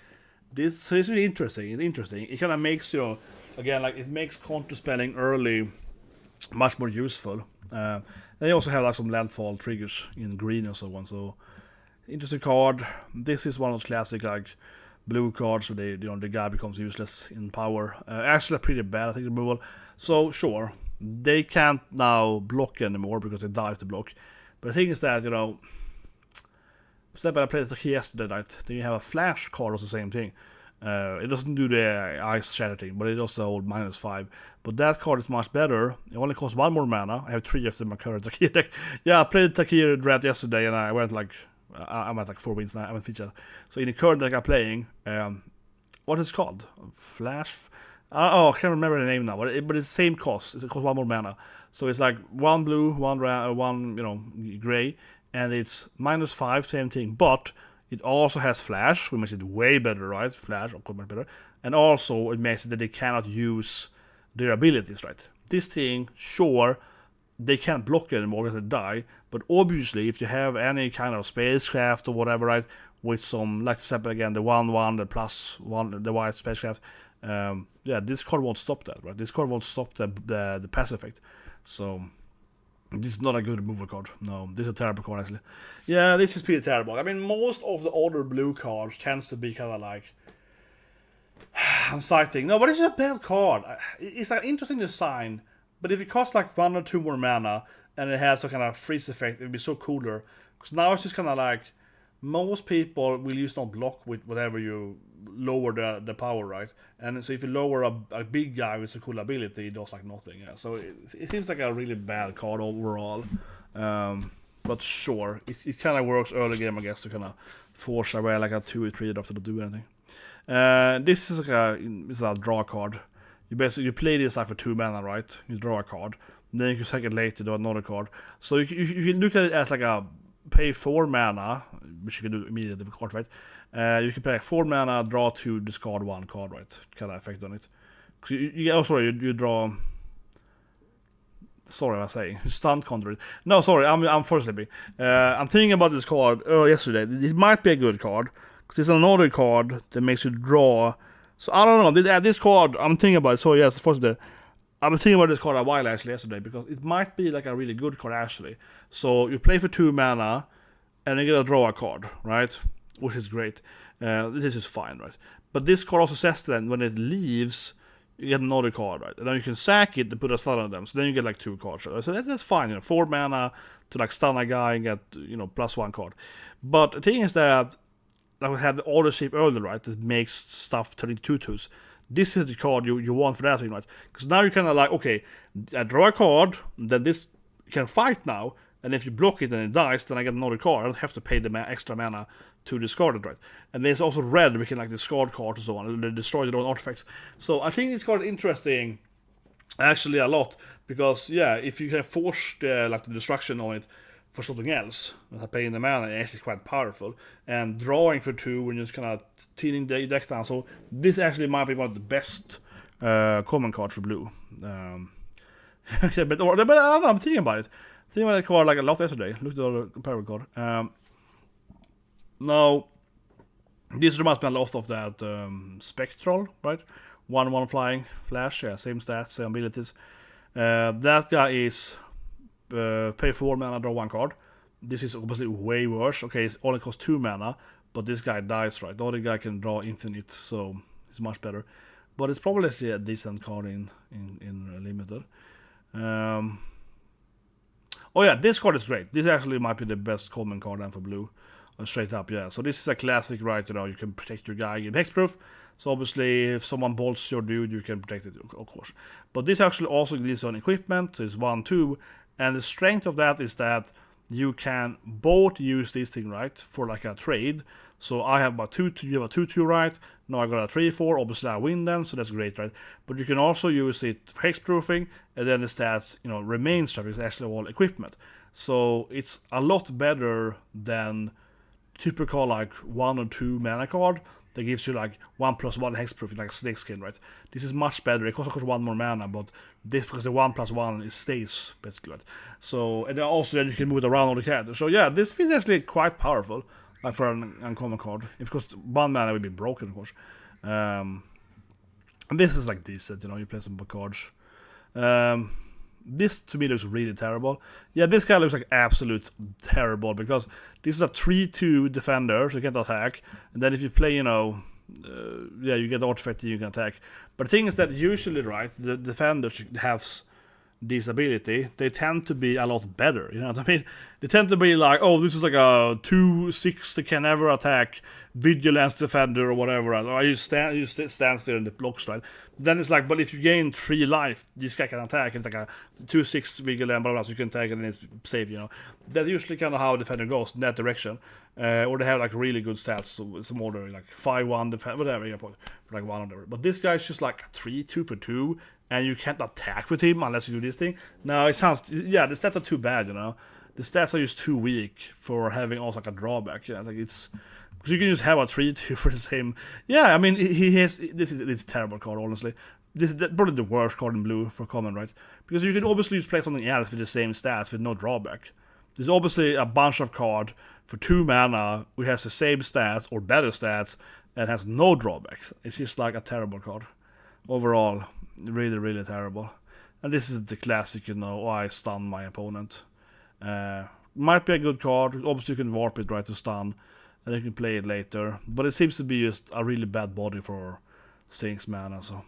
S1: this. So it's really interesting. It's interesting. It kind of makes again, like it makes counter spelling early much more useful. They also have like some landfall triggers in green and so on. So interesting card. This is one of those classic like blue cards where the guy becomes useless in power. Actually pretty bad, I think, removal. So sure, they can't now block anymore because they dive to block. But the thing is that I played it yesterday night. Then you have a flash card also the same thing. It doesn't do the ice shatter thing, but it does the old -5. But that card is much better. It only costs 1 more mana. I have 3 after my current Takir deck. Yeah, I played Takir draft yesterday and I went like I'm at like 4 wins now. I haven't featured. So in the current deck I'm playing, what is it called? Flash. I can't remember the name now. But it's the same cost. It costs 1 more mana. So it's like 1 blue, 1 gray, and it's -5, same thing. But it also has flash, which makes it way better, right? Flash, of course, much better. And also it makes it that they cannot use their abilities, right? This thing, sure, they can't block anymore because they die. But obviously, if you have any kind of spacecraft or whatever, right, with some, like example again, the 1/1, the +1, the white spacecraft, this card won't stop that, right? This card won't stop the pass effect. So this is not a good removal card. No, this is a terrible card actually. Yeah, this is pretty terrible. I mean, most of the other blue cards tends to be kind of like I'm citing. No, but it's a bad card. It's an interesting design. But if it costs like 1 or 2 more mana and it has some kind of freeze effect, it would be so cooler. Because now it's just kind of like most people will use no block with whatever you lower the power, right? And so if you lower a big guy with a cool ability, it does like nothing. Yeah. So it seems like a really bad card overall. But sure, it kind of works early game, I guess, to kind of force away like a 2 or 3 drop to do anything. This is like a draw card. You play this like for 2 mana, right? You draw a card. Then you can sack it later, do another card. So you can look at it as like a pay 4 mana, which you can do immediately with card, right? You can pay like 4 mana, draw 2, discard 1 card, right? Kind of effect on it. You draw. Sorry, what I'm saying. Stunt counter. No, sorry, I'm first sleepy. I'm thinking about this card yesterday. It might be a good card because it's another card that makes you draw. So I don't know. This card, I'm thinking about it. So yes, first I was thinking about this card a while actually yesterday because it might be like a really good card actually. So you play for 2 mana and you get to draw a card, right? Which is great. This is just fine, right? But this card also says that when it leaves, you get another card, right? And then you can sack it to put a stun on them. So then you get like 2 cards. So that's fine. 4 mana to like stun a guy and get +1 card. But the thing is that we had the order shape earlier, right? That makes stuff turn into 2/2s. This is the card you want for that thing, right? Because now you're kind of like, okay, I draw a card, then this can fight now, and if you block it and it dies, then I get another card. I don't have to pay the extra mana to discard it, right? And there's also red, we can like discard cards and so on, and they destroy their own artifacts. So I think this card is interesting, actually a lot, because yeah, if you can force the destruction on it for something else, paying the mana is actually quite powerful, and drawing for 2 when you're just kind of tearing the deck down. So this actually might be one of the best common cards for blue. But I don't know, I'm thinking about it. Thinking about the card like a lot yesterday. Looked at the comparable card. Now, this reminds me a lot of that Spectral, right? 1/1 flying, flash, yeah, same stats, same abilities. That guy is pay 4 mana, draw 1 card. This is obviously way worse. Okay, it only costs 2 mana, but this guy dies, right? The other guy can draw infinite, so it's much better. But it's probably a decent card in limited. Oh yeah, this card is great. This actually might be the best common card then for blue. Straight up, yeah. So this is a classic, right? You can protect your guy in hexproof. So obviously, if someone bolts your dude, you can protect it, of course. But this actually also gives on equipment. So it's 1/2. And the strength of that is that you can both use this thing, right, for like a trade. So I have about 2-2, you have a 2-2, right? Now I got a 3-4, obviously I win then, so that's great, right? But you can also use it for hexproofing, and then the stats, remain stuff, it's actually all equipment. So it's a lot better than typical like 1 or 2 mana card that gives you like 1+1 hexproof, like Snakeskin, right? This is much better. It costs of course 1 more mana, but this because the 1+1 it stays basically, right? So and then you can move it around all the characters. So yeah, this is actually quite powerful, like for an uncommon card. Of course, 1 mana will be broken, of course. And this is like decent, you play some cards. This to me looks really terrible. Yeah, this guy looks like absolute terrible because this is a 3-2 defender, so you can't attack. And then if you play, you get the artifact you can attack. But the thing is that usually, right, the defenders have this ability, they tend to be a lot better, you know what I mean? They tend to be like, oh, this is like a 2/6 that can never attack, vigilance defender or whatever, or you stand still in the blocks, right? Then it's like, but if you gain 3 life, this guy can attack, it's like a 2/6 vigilance, blah, blah, so you can attack and it's safe, That's usually kind of how a defender goes, in that direction. Or they have like really good stats, so some order, like 5-1 defense, whatever, for like 1 or whatever. But this guy's just like 3-2 for 2, and you can't attack with him unless you do this thing. Now it sounds, the stats are too bad, The stats are just too weak for having also like a drawback. Yeah, like it's because you can just have a 3-2 for the same. Yeah, I mean he has this is a terrible card, honestly. This is probably the worst card in blue for common, right? Because you can obviously just play something else with the same stats with no drawback. There's obviously a bunch of card for 2 mana which has the same stats or better stats and has no drawbacks. It's just like a terrible card. Overall, really, really terrible. And this is the classic, I stun my opponent. Might be a good card. Obviously you can warp it, right, to stun, and you can play it later. But it seems to be just a really bad body for 6 mana, so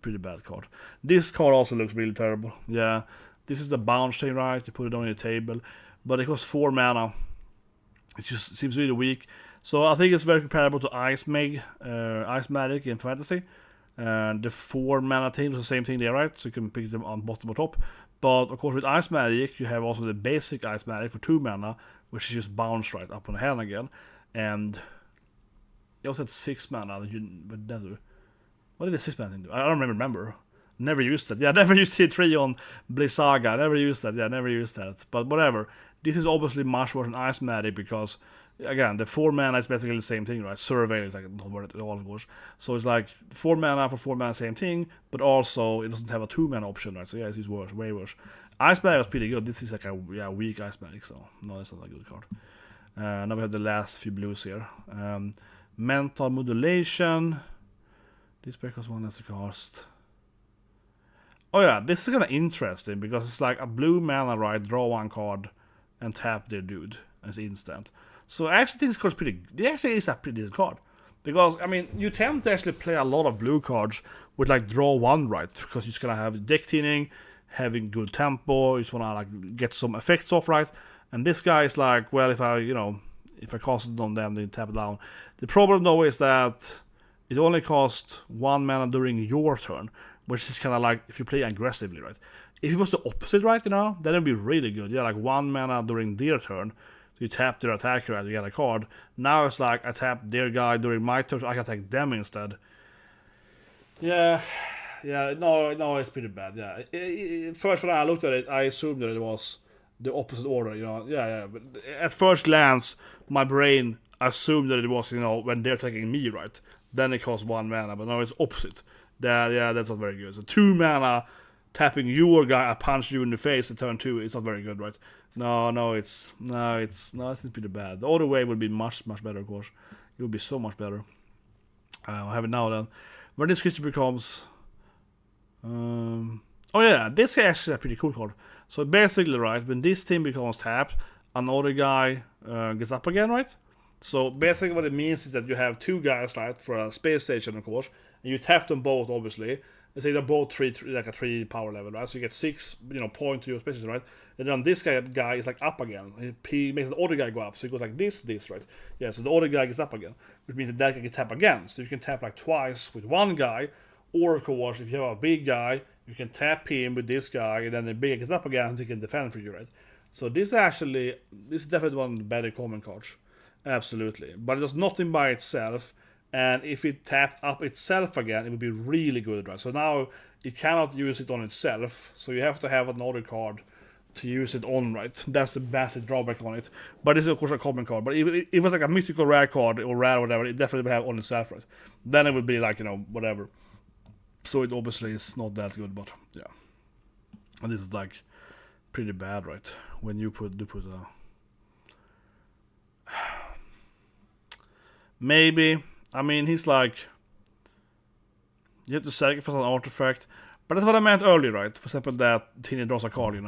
S1: pretty bad card. This card also looks really terrible. Yeah, this is the bounce thing, right? You put it on your table, but it costs 4 mana. It just seems really weak. So I think it's very comparable to Ice Magic in Fantasy. The 4 mana thing is the same thing there, right? So you can pick them on bottom or top. But of course with Ice Magic, you have also the basic Ice Magic for 2 mana, which is just bounce right up on the hand again. And you also had 6 mana. What did the 6 mana thing do? I don't remember. Never used it. Yeah, never used T3 on Blizzaga. Never used that. Yeah, never used that. But whatever. This is obviously much worse than Ice Magic because, again, the 4 mana is basically the same thing, right? Survey is like not worth it at all, of course. So it's like 4 mana for 4 mana, same thing, but also it doesn't have a 2 mana option, right? So yeah, it's worse, way worse. Ice Magic was pretty good. This is like a weak Ice Magic, so no, that's not a good card. Now we have the last few blues here. Mental Modulation. This because 1 has a cost. Oh yeah, this is kind of interesting because it's like a blue mana, right? Draw 1 card and tap their dude, and it's instant. So I actually think this card's pretty. It actually is a pretty decent card because I mean you tend to actually play a lot of blue cards with like draw 1, right? Because you're just gonna have deck thinning, having good tempo. You just wanna like get some effects off, right? And this guy is like, well, if I cast it on them, they tap it down. The problem though is that it only costs 1 mana during your turn, which is kind of like if you play aggressively, right? If it was the opposite, right, then it'd be really good. Yeah, like 1 mana during their turn. So you tap their attacker and you get a card. Now it's like I tap their guy during my turn, so I can attack them instead. Yeah, no, it's pretty bad. Yeah, first when I looked at it, I assumed that it was the opposite order. Yeah. But at first glance, my brain assumed that it was when they're attacking me, right? Then it costs 1 mana, but no, it's opposite. That's not very good. So 2 mana tapping your guy, I punch you in the face at turn 2. It's not very good, right? No, it's pretty bad. The other way would be much better, of course. It would be so much better. I have it now then. When this creature becomes, this guy actually is a pretty cool card. So basically, right, when this team becomes tapped, another guy gets up again, right? So basically what it means is that you have 2 guys, right, for a space station, of course, and you tap them both, obviously. Let's say they're both 3 like a 3 power level, right? So you get 6, point to your space station, right? And then this guy is like up again. He makes the other guy go up, so he goes like this, right? Yeah, so the other guy gets up again, which means that guy can tap again. So you can tap like twice with 1 guy, or of course, if you have a big guy, you can tap him with this guy, and then the big guy gets up again, and he can defend for you, right? So this is definitely one of the better common cards. Absolutely. But it does nothing by itself, and if it tapped up itself again, it would be really good, right? So now it cannot use it on itself, so you have to have another card to use it on, right? That's the massive drawback on it. But this is of course a common card. But if it was like a mythical rare card or rare or whatever, it definitely would have on itself, right? Then it would be like, whatever. So it obviously is not that good, but yeah. And this is like pretty bad, right? When you put maybe, I mean, he's like, you have to sacrifice an artifact. But that's what I meant earlier, right? For example, that Tini draws a card,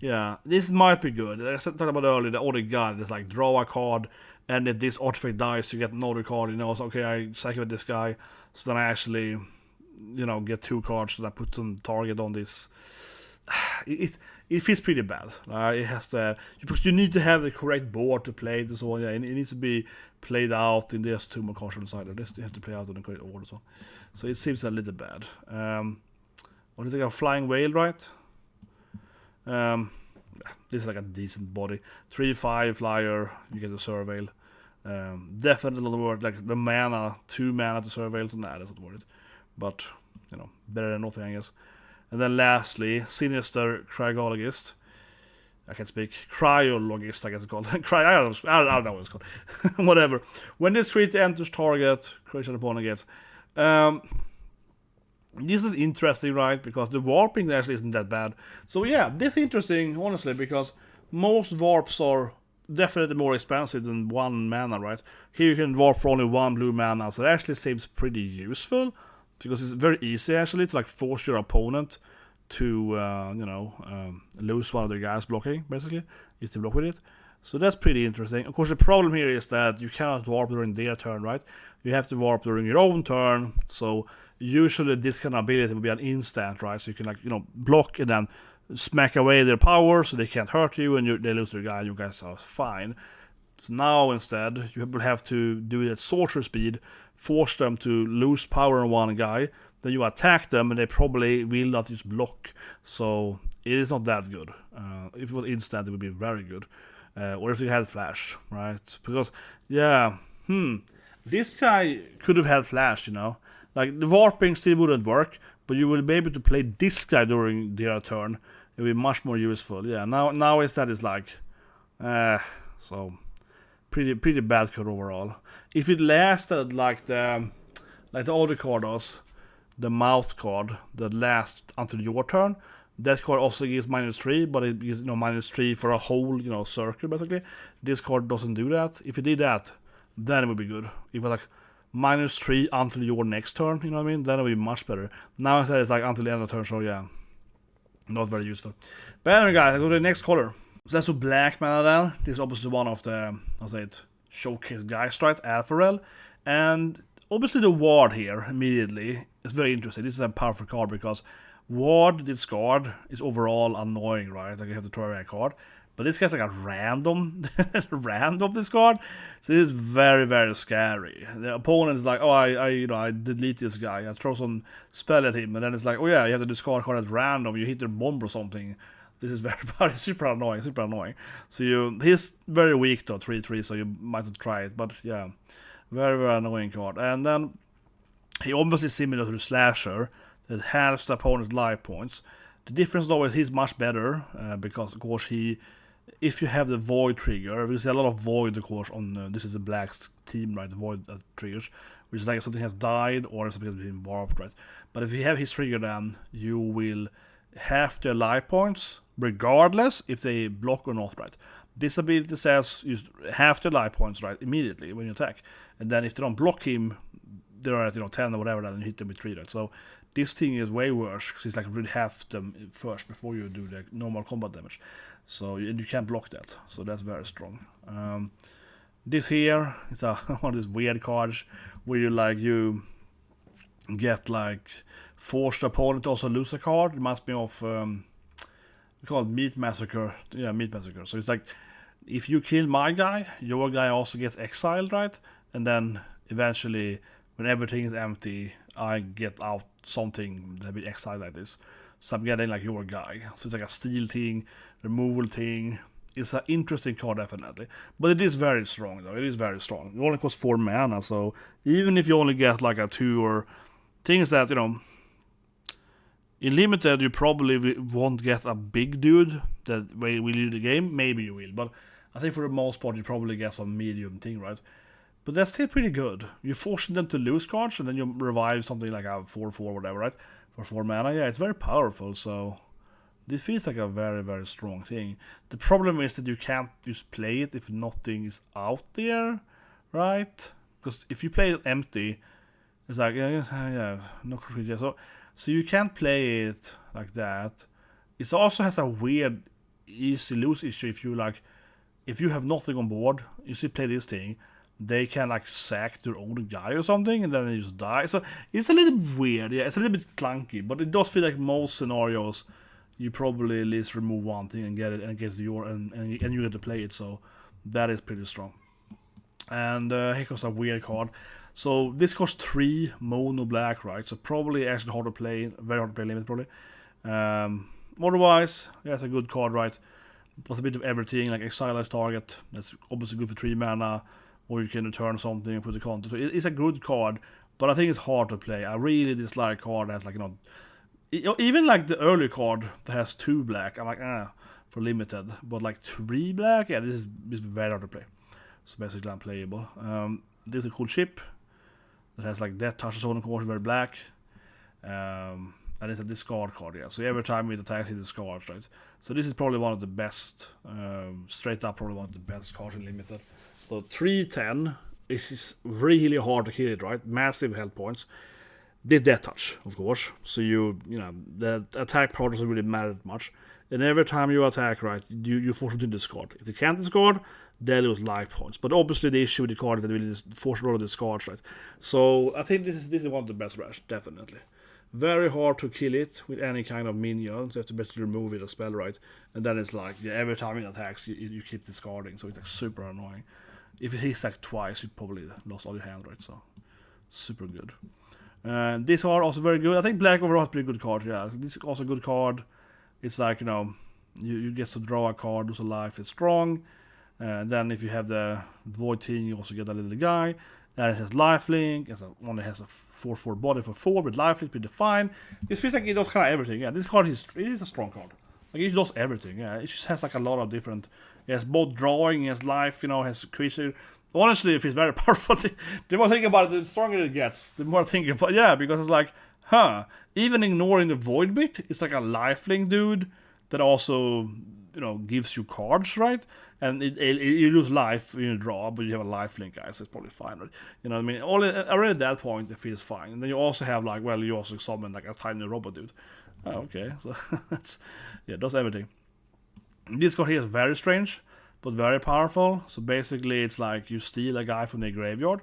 S1: Yeah, this might be good. Like I talked about earlier, the other guy is like, draw a card, and if this artifact dies, you get another card, So, okay, I sacrifice this guy, so then I actually, get 2 cards, so that puts some target on this. It feels pretty bad. It has to, because you need to have the correct board to play this one. Yeah, it needs to be played out in there's 2 more cards on the side. This you have to play out in the correct order. So it seems a little bad. What is it? A flying whale, right? This is like a decent body. 3/5 flyer. You get a surveil. Definitely not worth like the mana, 2 mana to surveil. So nah, that's not worth it. But better than nothing, I guess. And then lastly, Sinister Cryologist. I can't speak. Cryologist, I guess it's called. I don't know what it's called. Whatever. When this creature enters target, creation opponent gets. This is interesting, right? Because the warping actually isn't that bad. So yeah, this is interesting, honestly, because most warps are definitely more expensive than 1 mana, right? Here you can warp for only 1 blue mana, so it actually seems pretty useful. Because it's very easy actually to like force your opponent to lose one of their guys blocking, basically, is to block with it. So that's pretty interesting. Of course, the problem here is that you cannot warp during their turn, right? You have to warp during your own turn. So usually this kind of ability will be an instant, right? So you can block and then smack away their power so they can't hurt you, and they lose their guy. You guys are fine. So now instead you will have to do it at sorcerer speed, force them to lose power on one guy, then you attack them and they probably will not just block. So it is not that good. If it was instant, it would be very good. Or if they had flash, right? Because this guy could have had flash, Like the warping still wouldn't work, but you will be able to play this guy during their turn. It will be much more useful. Yeah, now instead it's like so pretty bad card overall. If it lasted like the other card does, the mouth card that lasts until your turn, that card also gives -3, but it gives -3 for a whole circle basically. This card doesn't do that. If it did that, then it would be good. If it was like -3 until your next turn, you know what I mean? Then it would be much better. Now instead it's like until the end of the turn, so yeah, not very useful. But anyway, guys, I go to the next color. So that's a black mana then. This is obviously one of the, showcase guys, right? Alpharel. And obviously the ward here, immediately, is very interesting. This is a powerful card because ward discard is overall annoying, right? Like you have to throw away a card. But this guy's like a random discard. So this is very, very scary. The opponent is like, oh, I delete this guy. I throw some spell at him. And then it's like, oh yeah, you have to discard card at random. You hit their bomb or something. This is very super annoying. So he's very weak though, 3/3, so you might not try it. But yeah, very, very annoying card. And then he obviously similar to the Slasher that halves the opponent's life points. The difference though is he's much better because of course if you have the void trigger, we see a lot of void of course on this is the black team, right? The void triggers, which is like if something has died or if something has been warped, right? But if you have his trigger, then you will half their life points regardless if they block or not, right? This ability says you half their life points, right, immediately when you attack, and then if they don't block him, they're at 10 or whatever, then you hit them with 3, right? So this thing is way worse because it's like really half them first before you do the normal combat damage. So you can't block that, so that's very strong. This here is one of these weird cards where you get force the opponent to also lose a card. It must be of we call it Meat Massacre. Yeah, Meat Massacre. So it's like if you kill my guy, your guy also gets exiled, right? And then eventually, when everything is empty, I get out something that be exiled like this. So I'm getting like your guy. So it's like a steal thing, removal thing, it's an interesting card definitely. But it is very strong though. It is very strong. It only costs 4 mana, so even if you only get like a 2 or things that, you know, in limited you probably won't get a big dude that will lead the game. Maybe you will, but I think for the most part you probably get some medium thing, right? But that's still pretty good. You're forcing them to lose cards and then you revive something like a 4/4 whatever, right? For 4 mana. Yeah, it's very powerful, so this feels like a very, very strong thing. The problem is that you can't just play it if nothing is out there, right? Because if you play it empty, it's like, yeah, no creature. So you can't play it like that. It also has a weird easy lose issue if you have nothing on board, you still play this thing, they can like sack their own guy or something and then they just die. So it's a little bit weird, yeah, it's a little bit clunky, but it does feel like most scenarios you probably at least remove one thing and get it to your and you get to play it, so that is pretty strong. And here comes a weird card. So this costs 3 mono black, right? So probably actually hard to play, very hard to play limit probably. Otherwise, yeah, it's a good card, right? Plus a bit of everything, like exile as target. That's obviously good for 3 mana, or you can return something and put the counter. So it's a good card, but I think it's hard to play. I really dislike card that has like, you know, even like the early card that has 2 black, I'm like, for limited. But like 3 black, yeah, this is very hard to play. So basically unplayable. This is a cool ship that has like Death Touch on the course, very black. And it's a discard card, yeah. So every time it attacks, it discards, right? So this is probably one of the best, straight up probably one of the best cards in limited. So 3/10 is really hard to kill it, right? Massive health points. The Death Touch, of course. So you know, the attack power doesn't really matter that much. And every time you attack, right, you force them to discard. If they can't discard, they lose life points. But obviously the issue with the card is that they will force a lot of discards, right? So I think this is one of the best rash, definitely. Very hard to kill it with any kind of minions. You have to basically remove it or spell, right? And then it's like, yeah, every time it attacks, you keep discarding. So it's like super annoying. If it hits like twice, you probably lost all your hand, right? So super good. These are also very good. I think black overall has pretty good cards, yeah. This is also a good card. It's like, you know, you get to draw a card, lose a life, it's strong. Then if you have the void thing, you also get a little guy. And it has lifelink, one that has a 4/4 body for 4 with lifelink, pretty fine. It feels like it does kind of everything, yeah. This card is a strong card. Like it does everything, yeah. It just has like a lot of different, it has both drawing, it has life, you know, it has creature. Honestly, it feels very powerful. The more I think about it, the stronger it gets. The more I think about, yeah, because it's like, even ignoring the void bit, it's like a lifelink dude that also, you know, gives you cards, right? And you lose life when you draw, but you have a lifelink guy, so it's probably fine, right? You know what I mean? Already at that point, it feels fine. And then you also have like, well, you also summon like a tiny robot dude. Oh, okay, so that's, yeah, does everything. This card here is very strange, but very powerful. So basically, it's like you steal a guy from the graveyard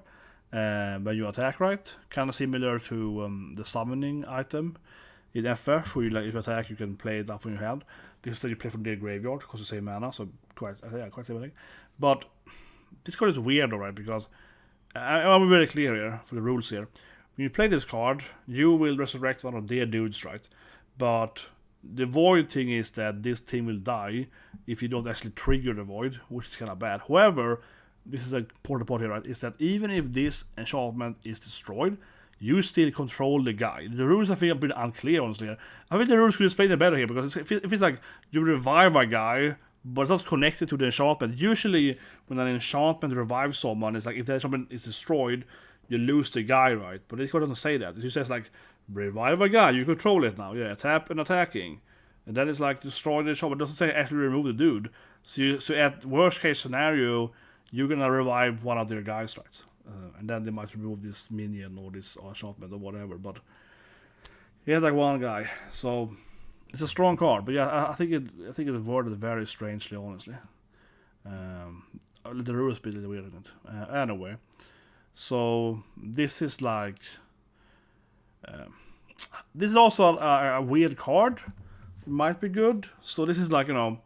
S1: when you attack, right? Kind of similar to the summoning item in FF, where you, like, if you attack, you can play it up from your hand. This is that you play from the graveyard because you save mana, so quite similar. But this card is weird, alright, because I'll be very clear here for the rules here. When you play this card, you will resurrect one of their dudes, right? But the void thing is that this thing will die if you don't actually trigger the void, which is kind of bad. However, this is a important part here, right? Is that even if this enchantment is destroyed, you still control the guy. The rules I think are a bit unclear, honestly. I think the rules could explain it better here, because if it's like you revive a guy, but it's not connected to the enchantment. Usually, when an enchantment revives someone, it's like if the enchantment is destroyed, you lose the guy, right? But this card doesn't say that. It just says like, revive a guy, you control it now. Yeah, tap and attacking. And then it's like destroy the enchantment. It doesn't say actually remove the dude. So at worst case scenario, you're gonna revive one of their guys, right? And then they might remove this minion or this enchantment or whatever. But he had like one guy, so it's a strong card. But yeah, I think it's worded very strangely, honestly. The rules bit a little weird, isn't it? Anyway, so this is like this is also a weird card. It might be good. So this is like, you know,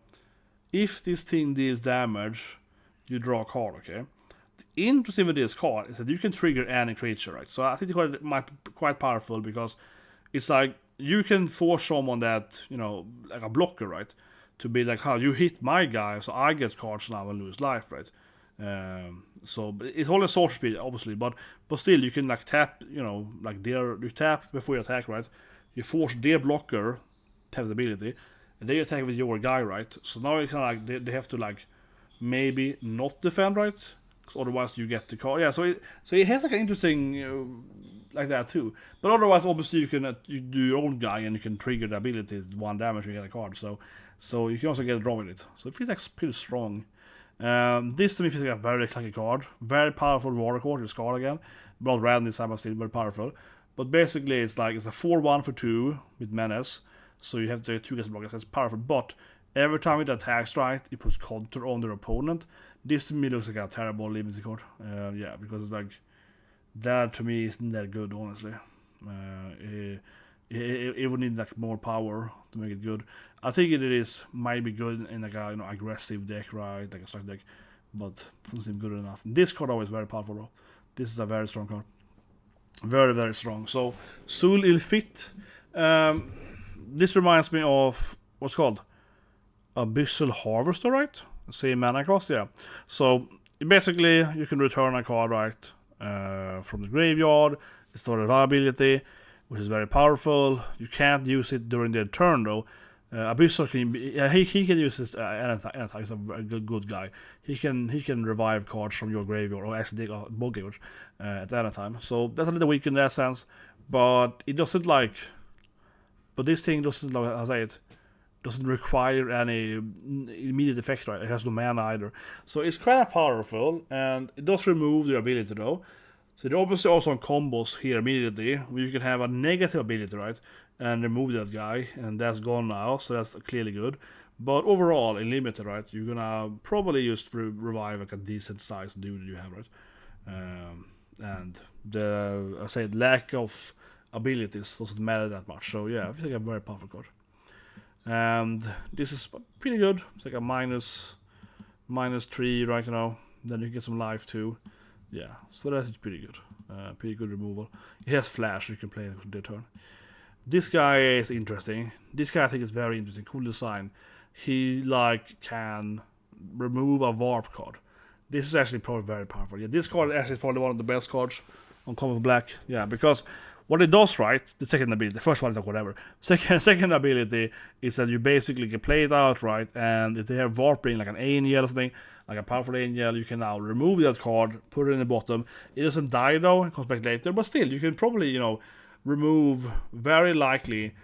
S1: if this thing deals damage, you draw a card, okay? Interesting with this card is that you can trigger any creature, right? So I think the card might be quite powerful because it's like you can force someone that, you know, like a blocker, right,
S2: to be like, how you hit my guy, so I get cards now and lose life, right? So but it's only sorcery speed, obviously, but still you can like tap, like you tap before you attack, right? You force their blocker to have the ability, and they attack with your guy, right? So now it's kind of like they have to like maybe not defend, right? Because otherwise you get the card. Yeah, so it has like an interesting like that too. But otherwise, obviously you can you do your own guy and you can trigger the ability 1 damage and you get a card. So you can also get a draw with it. So it feels like pretty strong. This to me feels like a very clunky card. Very powerful water card, this card again. Not random this time, but still very powerful. But basically it's like it's a 4/1 for 2 with menace. So you have the 2 guys blockers, that's powerful. But every time it attacks right, it puts counter on their opponent. This to me looks like a terrible limited card. Yeah, because it's like that to me isn't that good, honestly. It would need like more power to make it good. I think it is might be good in like a aggressive deck, right? Like a strike deck, but doesn't seem good enough. This card always very powerful though. This is a very strong card. Very, very strong. So Sul Il Fit. This reminds me of what's called Abyssal Harvester, right? Same mana cost, yeah. So basically you can return a card, right, from the graveyard. It's not a ability, which is very powerful. You can't use it during their turn though. Abyssal can be, he can use it anytime. He's a very good guy. He can revive cards from your graveyard or actually dig out both graveyards at any time. So that's a little weak in that sense, but it doesn't like. But this thing doesn't, like I say it, doesn't require any immediate effect, right? It has no mana either. So it's kind of powerful, and it does remove their ability though. So there are obviously also on combos here immediately, where you can have a negative ability, right? And remove that guy, and that's gone now, so that's clearly good. But overall, in limited, right, you're gonna probably just revive like a decent sized dude you have, right? And the I say lack of abilities doesn't matter that much. So yeah, I think a very powerful card. And this is pretty good. It's like a -3 right now. Then you get some life too. Yeah, so that is pretty good. Pretty good removal. It has flash, you can play it their turn. This guy is interesting. This guy I think is very interesting. Cool design. He like can remove a warp card. This is actually probably very powerful. Yeah, this card actually is probably one of the best cards on Common Black. Yeah, because what it does, right, the second ability, the first one is like whatever. Second ability is that you basically can play it out, right, and if they have warping like an angel or something, like a powerful angel, you can now remove that card, put it in the bottom. It doesn't die though, it comes back later, but still, you can probably, remove, very likely,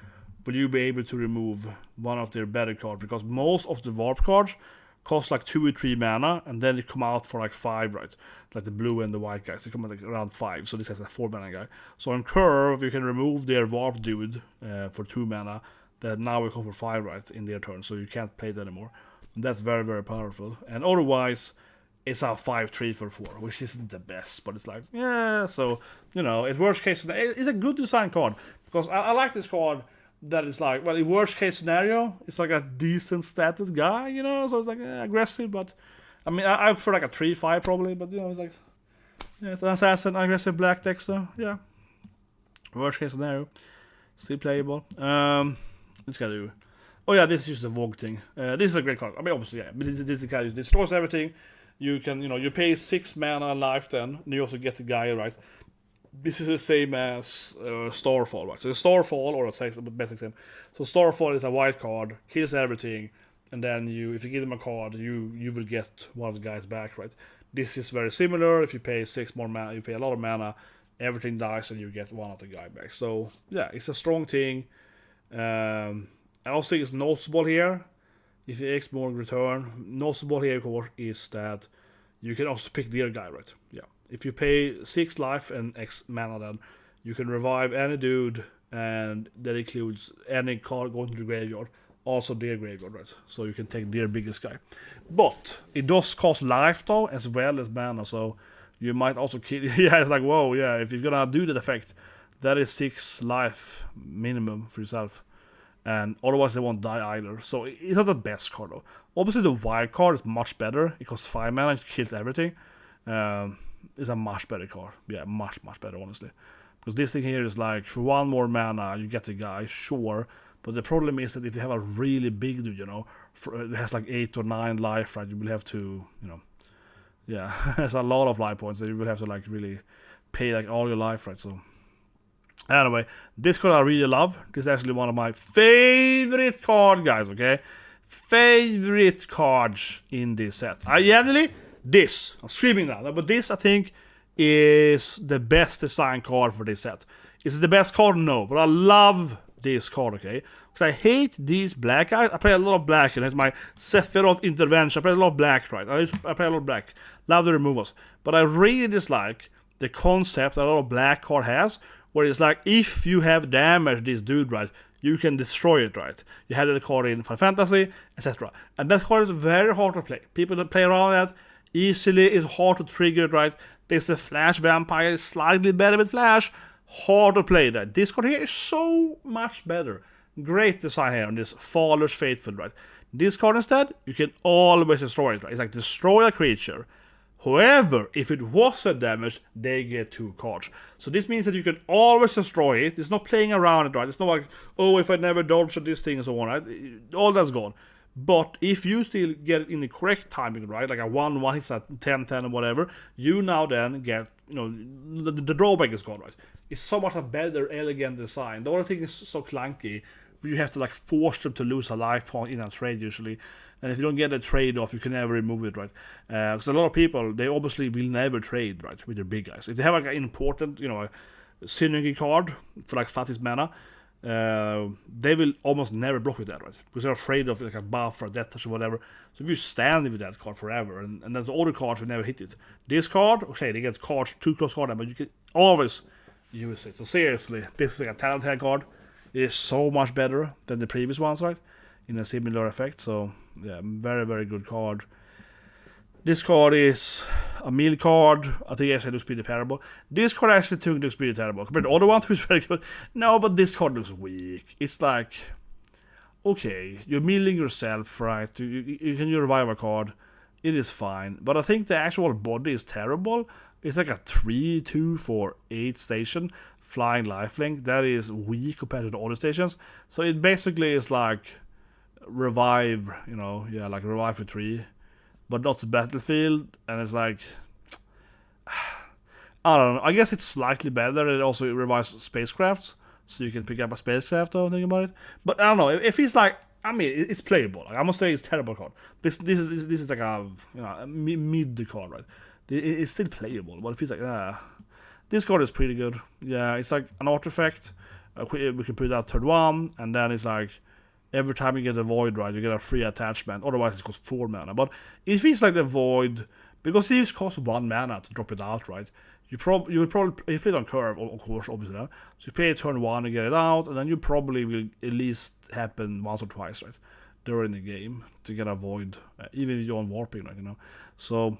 S2: will you be able to remove one of their better cards, because most of the warp cards cost like 2 or 3 mana, and then they come out for like 5, right? Like the blue and the white guys, they come out like around 5, so this has a 4 mana guy. So on curve, you can remove their warp dude for 2 mana, that now will come for 5, right, in their turn, so you can't play it anymore. And that's very, very powerful. And otherwise, it's a 5/3 for 4, which isn't the best, but it's like, yeah, so, it's worst case scenario. It's a good design card, because I like this card that is like, well, in worst case scenario, it's like a decent status guy, so it's like aggressive, but I mean, I prefer like a 3/5 probably, but it's like, yeah, it's an assassin, aggressive black deck, so yeah. Worst case scenario, still playable. This guy do. Oh yeah, this is just a Vogue thing. This is a great card. I mean, obviously, yeah, but this is the guy who destroys everything. You can, you pay 6 mana life then, and you also get the guy, right? This is the same as Starfall, right? So Starfall, or a best example. So Starfall is a white card, kills everything, and then if you give them a card, you will get one of the guys back, right? This is very similar. If you pay 6 more mana, you pay a lot of mana, everything dies, and you get one of the guy back. So yeah, it's a strong thing. I also think it's noticeable here. If you X more return, noticeable here, of course, is that you can also pick their guy, right? Yeah. If you pay 6 life and X mana, then you can revive any dude, and that includes any card going to the graveyard, also their graveyard, right? So you can take their biggest guy. But it does cost life though, as well as mana, so you might also kill. Yeah, it's like, whoa, yeah, if you're gonna do that effect, that is 6 life minimum for yourself. And otherwise they won't die either. So it's not the best card though. Obviously the wild card is much better. It costs 5 mana, it kills everything. It's a much better card. Yeah, much better, honestly. Because this thing here is like, for 1 more mana, you get the guy, sure. But the problem is that if you have a really big dude, you know, it has like 8 or 9 life, right? You will have to, you know, yeah, there's a lot of life points that you will have to like really pay like all your life, right? So anyway, this card I really love. This is actually one of my favorite card, guys, okay? Favorite cards in this set. I'm screaming now, but this I think is the best design card for this set. Is it the best card? No, but I love this card, okay? Because I hate these black guys. I play a lot of black, and it's my Sephiroth intervention. I play a lot of black, right? I play a lot of black. Love the removals. But I really dislike the concept that a lot of black card has, where it's like, if you have damaged this dude, right, you can destroy it, right? You had the card in Final Fantasy, etc. And that card is very hard to play. People that play around that easily, it's hard to trigger it, right? There's the Flash Vampire, slightly better with Flash, hard to play that. This card here is so much better. Great design here on this Faller's Faithful, right? This card instead, you can always destroy it, right? It's like destroy a creature. However, if it wasn't damaged, they get 2 cards. So this means that you can always destroy it. It's not playing around it, right? It's not like, oh, if I never dodged this thing and so on, right? All that's gone. But if you still get it in the correct timing, right? Like a 1-1 hits at 10-10 or whatever, you now then get, you know, the drawback is gone, right? It's so much a better, elegant design. The other thing is so clunky. You have to like force them to lose a life point in a trade usually. And if you don't get a trade off, you can never remove it, right? Because a lot of people, they obviously will never trade, right, with their big guys. If they have like an important, you know, a synergy card for like fastest mana, they will almost never block with that, right? Because they're afraid of like a buff or death touch or whatever. So if you stand with that card forever, and then the other cards will never hit it. This card, okay, they get cards, 2 close cards, but you can always use it. So seriously, this is like a talented card. It is so much better than the previous ones, right? In a similar effect, so yeah, very, very good card. This card is a meal card. I think actually looks pretty terrible. This card actually looks pretty terrible. Compared to the other one, who's very good. No, but this card looks weak. It's like, okay, you're milling yourself, right? You can revive a card. It is fine. But I think the actual body is terrible. It's like a 3/2 for 8 station flying lifelink. That is weak compared to the other stations. So it basically is like revive, you know, yeah, like revive for 3, but not the battlefield. And it's like, I don't know, I guess it's slightly better. It also revives spacecrafts, so you can pick up a spacecraft or think about it. But I don't know, if it's like, I mean, it's playable. Like, I must say it's terrible card. This is like a, you know, a mid card, right? It's still playable, but it feels like, this card is pretty good. Yeah, it's like an artifact. We can put that 3rd one, and then it's like, every time you get a void, right, you get a free attachment. Otherwise, it costs 4 mana. But it feels like the void, because it just costs 1 mana to drop it out, right? You would probably, you play it on curve, of course, obviously. So you play it turn 1 and get it out, and then you probably will at least happen once or twice, right, during the game to get a void, even if you're on warping, right, you know. So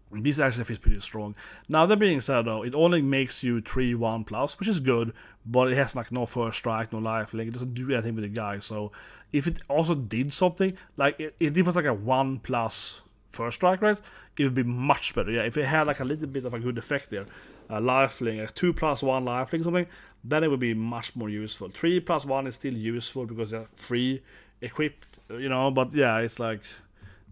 S2: this actually feels pretty strong. Now, that being said, though, it only makes you 3/1+, which is good, but it has like no first strike, no life link. It doesn't do anything with the guy. So if it also did something, like if it was like a 1+ first strike, right, it would be much better. Yeah, if it had like a little bit of a good effect there, a life link, a 2+1 life link, something, then it would be much more useful. 3+1 is still useful because they're free equipped, you know. But yeah, it's like,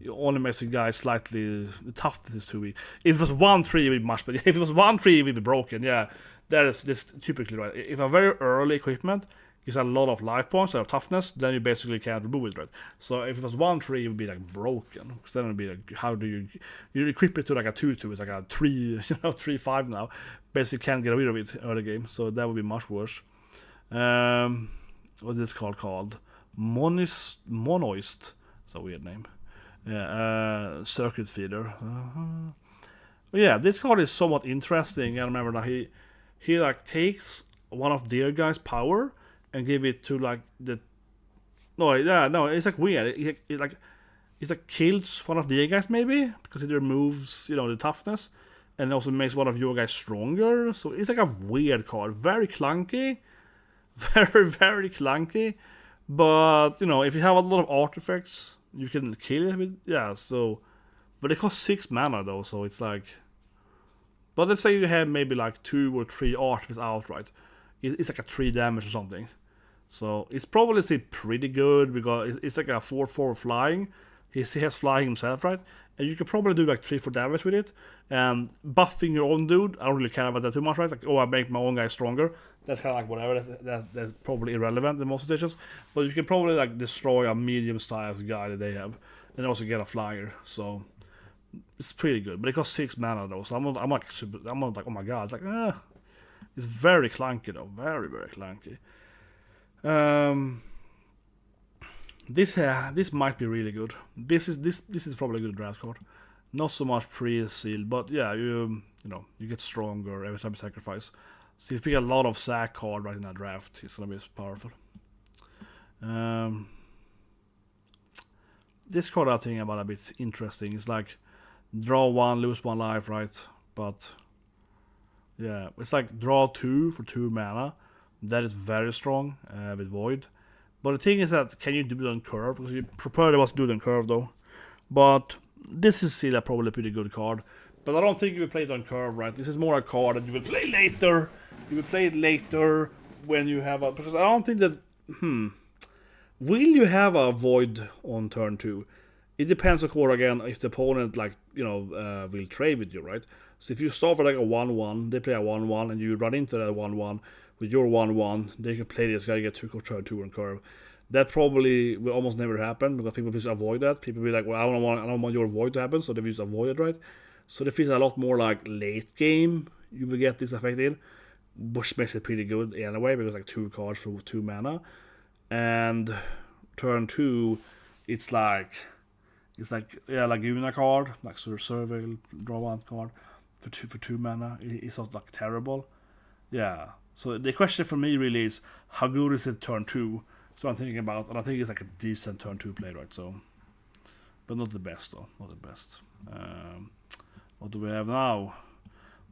S2: it only makes the guy slightly, the toughness is too weak. If it was 1/3, it would be much better. If it was 1/3, it would be broken. Yeah, that is just typically right. If a very early equipment gives a lot of life points and toughness, then you basically can't remove it, right? So if it was 1/3, it would be like broken. Because then it would be like, how do you equip it to like a 2/2? It's like a 3, you know, 3/5 now. Basically can't get rid of it early game. So that would be much worse. What is this called? Monoist. It's a weird name. Yeah, circuit feeder. But yeah, this card is somewhat interesting. I remember that he like takes one of their guys' power and give it to like the. No, it's like weird. It like kills one of their guys maybe because it removes, you know, the toughness, and also makes one of your guys stronger. So it's like a weird card, very clunky, very, very clunky. But you know, if you have a lot of artifacts, you can kill it with, yeah, so, but it costs 6 mana though, so it's like, but let's say you have maybe like 2 or 3 artifacts out, right? It's like a 3 damage or something. So it's probably still pretty good because it's like a 4/4 flying. He has flying himself, right? And you can probably do like 3/4 damage with it. And buffing your own dude, I don't really care about that too much, right? Like, oh, I make my own guy stronger. That's kind of like whatever. That's probably irrelevant in most situations. But you can probably like destroy a medium-sized guy that they have, and also get a flyer. So it's pretty good. But it costs 6 mana though, so I'm like, oh my god, it's like, it's very clunky though, very clunky. This might be really good. This is probably a good draft card. Not so much pre-seal, but yeah, you get stronger every time you sacrifice. So if you pick a lot of sack card right in that draft, it's gonna be powerful. This card I think about a bit interesting. It's like draw 1, lose 1 life, right? But yeah, it's like draw 2 for 2 mana. That is very strong with Void. But the thing is that, can you do it on curve? Because you prefer to do it on curve though. But this is still probably a pretty good card. But I don't think you will play it on curve, right? This is more a card that you will play later. You will play it later when you have a... Because I don't think that... Will you have a Void on turn 2? It depends, of course, again, if the opponent, will trade with you, right? So if you start with like a 1/1, they play a 1/1, and you run into that 1/1 with your 1/1, they can play this guy, get 2 turn 2 on curve. That probably will almost never happen, because people just avoid that. People be like, well, I don't want your Void to happen, so they just avoid it, right? So they feel a lot more like late game, you will get this effect in, which makes it pretty good anyway, because like 2 cards for 2 mana. And turn 2, it's like Una card, like Survey, draw 1 card for 2 mana. It's not like terrible. Yeah. So the question for me really is, how good is it turn 2? So I'm thinking about, and I think it's like a decent turn 2 play, right? So, but not the best though, not the best. What do we have now?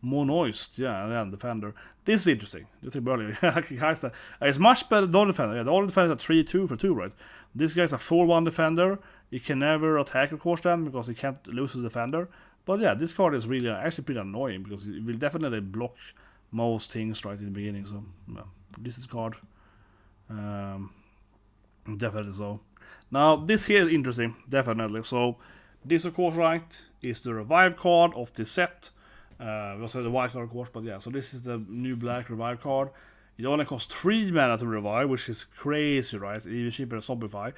S2: Monoist, yeah, Defender. This is interesting. You think earlier, it's much better than Defender. Yeah, the old Defender is a 3/2 for 2, right? This guy's a 4/1 Defender. He can never attack, of course, them because he can't lose the Defender. But yeah, this card is really actually pretty annoying because it will definitely block most things right in the beginning. So yeah, this is card. Definitely so. Now this here is interesting, definitely. So this, of course, right, is the revive card of the set. We also have the white card, of course, but yeah. So this is the new black revive card. It only costs 3 mana to revive, which is crazy, right? Even cheaper than Zombify.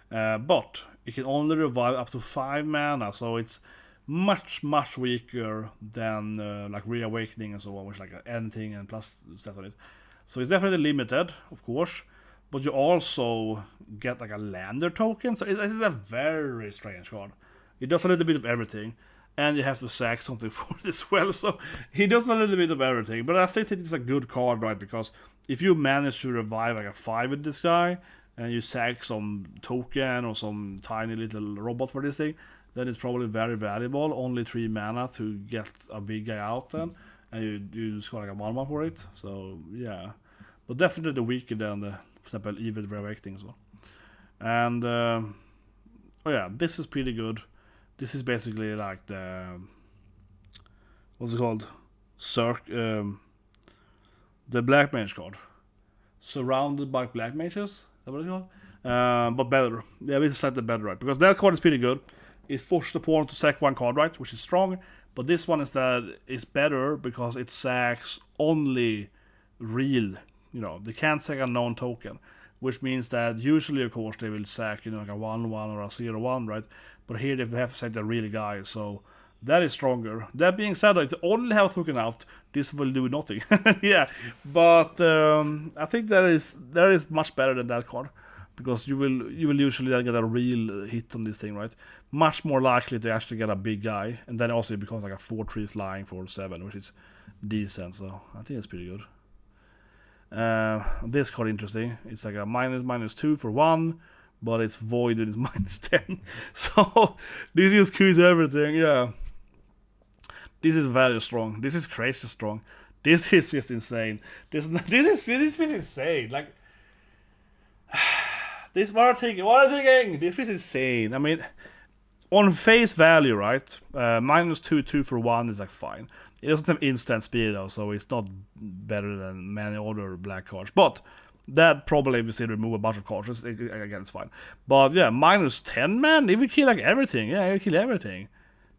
S2: But it can only revive up to 5 mana, so it's much weaker than like Reawakening and so on, which is like anything and plus stuff on it. So it's definitely limited, of course, but you also get like a lander token. So it is a very strange card. It does a little bit of everything, and you have to sack something for it as well. So he does a little bit of everything, but I still think it's a good card, right? Because if you manage to revive like a 5 with this guy, and you sack some token or some tiny little robot for this thing, then it's probably very valuable. Only 3 mana to get a big guy out then, and you score like a 1/1 for it. So yeah, but definitely weaker than the, for example, Evil Reawakening as well. And oh yeah, this is pretty good. This is basically like the, what's it called? The Black Mage card. Surrounded by Black Mages, is that what it's called? But better. Yeah, this is slightly better, right? Because that card is pretty good. It forces the opponent to sack 1 card, right? Which is strong. But this one is better because it sacks only real, they can't sack a known token. Which means that usually, of course, they will sack, like a 1/1 or a 0/1, right? But here they have to sack the real guy, so that is stronger. That being said, if you only have a token out, this will do nothing. Yeah, but I think that is much better than that card, because you will usually get a real hit on this thing, right? Much more likely to actually get a big guy, and then also it becomes like a 4/3 flying 4/7, which is decent. So I think it's pretty good. This card interesting. It's like a -2 for 1, but it's void and it's -10. So this just kills everything. Yeah, this is very strong. This is crazy strong. This is just insane. This is insane. Like this. What are you thinking? This is insane. I mean, on face value, right? -2 for 1 is like fine. It doesn't have instant speed though, so it's not better than many other black cards. But That probably we still remove a bunch of cards. Again, it's fine. But yeah, -10, man. If we kill like everything, yeah, you kill everything.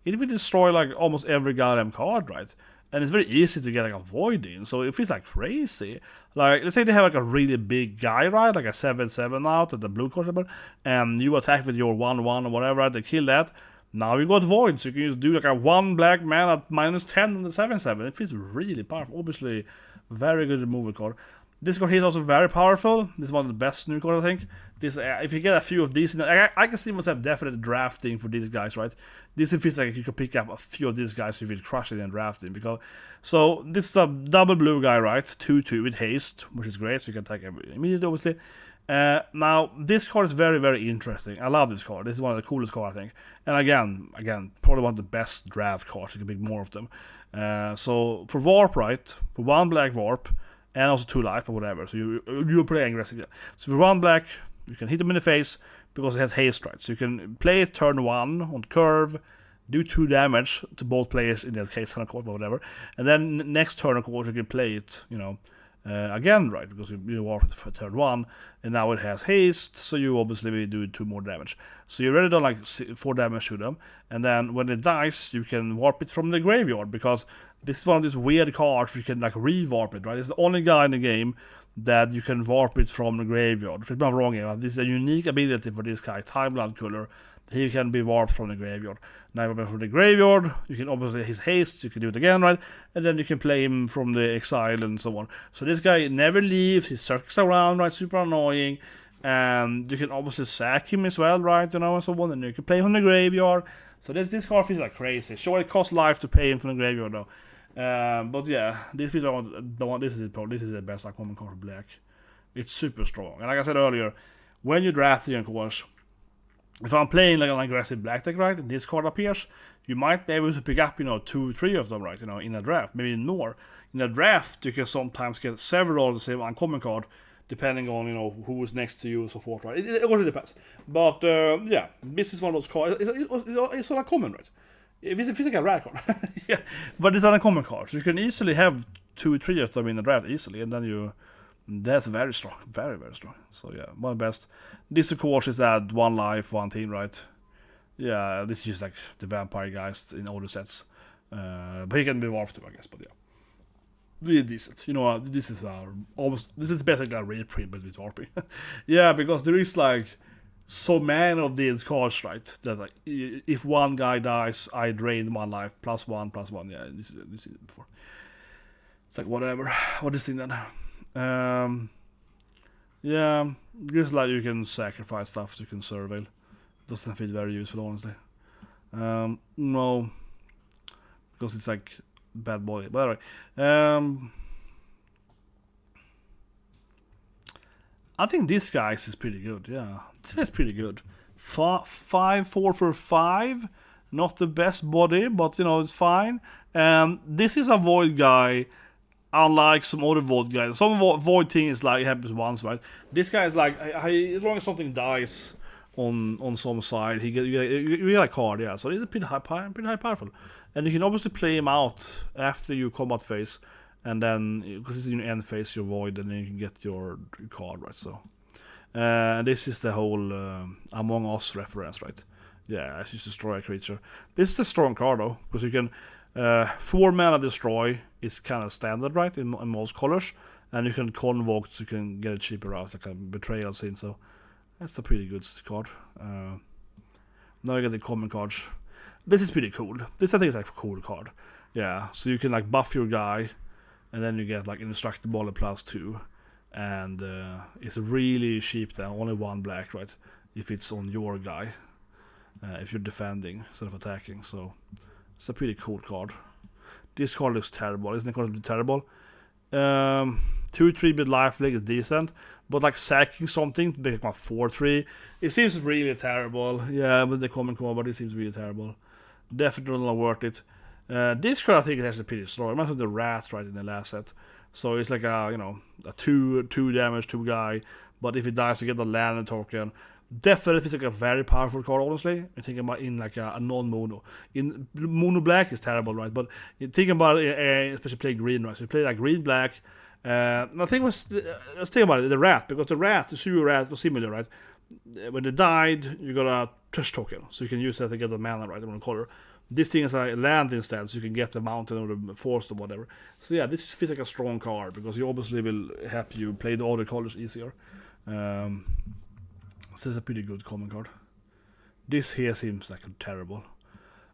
S2: It will destroy like almost every goddamn card, right? And it's very easy to get like a void in. So it feels like crazy. Like let's say they have like a really big guy, right? Like a 7/7 out at the blue card, and you attack with your 1/1 or whatever, right? They kill that. Now you got void, so you can just do like a 1 black man at -10 on the 7/7. It feels really powerful. Obviously, very good removal card. This card here is also very powerful. This is one of the best new cards, I think. This, if you get a few of these, I can see myself definitely drafting for these guys, right? This feels like you could pick up a few of these guys if you crush it and drafting. So this is a double blue guy, right? 2/2 with haste, which is great. So you can attack immediately, obviously. Now this card is very, very interesting. I love this card. This is one of the coolest cards, I think. And again, probably one of the best draft cards. You can pick more of them. So for warp, right? For 1 black warp. And also 2 life or whatever, so you're playing aggressive. So for 1 black, you can hit them in the face because it has haste, right? So you can play it turn 1 on curve, do 2 damage to both players in that case, or whatever. And then next turn, of course, you can play it, again, right? Because you warp it for turn 1, and now it has haste, so you obviously will do 2 more damage. So you already done like 4 damage to them, and then when it dies, you can warp it from the graveyard, because this is one of these weird cards you can like re-warp it, right? It's the only guy in the game that you can warp it from the graveyard. If I'm not wrong here, this is a unique ability for this guy, Timeline Color. He can be warped from the graveyard. Now from the graveyard, you can obviously his haste, you can do it again, right? And then you can play him from the exile and so on. So this guy never leaves, he circles around, right? Super annoying. And you can obviously sack him as well, right? And so on. And you can play him from the graveyard. So this card feels like crazy. Sure, it costs life to pay him from the graveyard though. But yeah, this is the best uncommon card for black. It's super strong. And like I said earlier, when you draft the of course, if I'm playing like an aggressive black deck, right, and this card appears, you might be able to pick up, 2-3 of them, right, in a draft, maybe more. In a draft, you can sometimes get several of the same uncommon card, depending on, who is next to you and so forth, right? It really depends. But, yeah, this is one of those cards. It's not uncommon, right? It feels like a rare card. Yeah, but it's an uncommon card, so you can easily have 2-3 of them in the draft easily, and then that's very strong, very, very strong. So yeah, one of the best. This of course is that 1 life, 1 team, right? Yeah, this is just like the vampire guys in all the sets. But he can be warped too, I guess, but yeah. Really decent. This is basically a reprint but with warping. Yeah, because there is like so many of these cards, right? That like if one guy dies, I drain 1 life, +1/+1. Yeah, this is it before. It's like whatever. What is this thing then? Yeah, just like you can sacrifice stuff so you can surveil. Doesn't feel very useful, honestly. No, because it's like bad body. But anyway, I think this guy's is pretty good. Yeah, this guy's pretty good. 5/4 for 5. Not the best body, but it's fine. This is a void guy. Unlike some other void guys, some void thing is like it happens once, right? This guy is like, as long as something dies on some side, you get a card, yeah. So he's pretty high powerful, and you can obviously play him out after your combat phase, and then because it's in your end phase, your void, and then you can get your card, right? So, this is the whole Among Us reference, right? Yeah, it's just destroy a creature. This is a strong card though, because you can. 4 mana destroy is kind of standard, right, in most colors, and you can convoke so you can get it cheaper out, like a betrayal scene. So that's a pretty good card. Now you get the common cards. This is pretty cool. This I think is like a cool card. Yeah, so you can like buff your guy, and then you get like indestructible and +2, and it's really cheap then, only 1 black, right, if it's on your guy, if you're defending instead of attacking. So it's a pretty cool card. This card looks terrible. Isn't it going to be terrible? 2/3 with lifelink is decent, but like sacking something to make my 4/3, it seems really terrible. Yeah, with the common combo, it seems really terrible. Definitely not worth it. This card I think is actually pretty strong. It must have the rat right in the last set. So it's like a 2 damage 2 guy, but if it dies you get the land token. Definitely feels like a very powerful card, honestly. I'm thinking about in like a non-mono. In mono black is terrible, right? But thinking about especially playing green, right? So you play like green black, I think let's think about it, the rat, because the Zero rat was similar, right? When they died, you got a trash token, so you can use that to get the mana, right, on the color. This thing is like land instead, so you can get the mountain or the forest or whatever. So yeah, this feels like a strong card, because you obviously will help you play the other colors easier. So it's a pretty good common card. This here seems like terrible.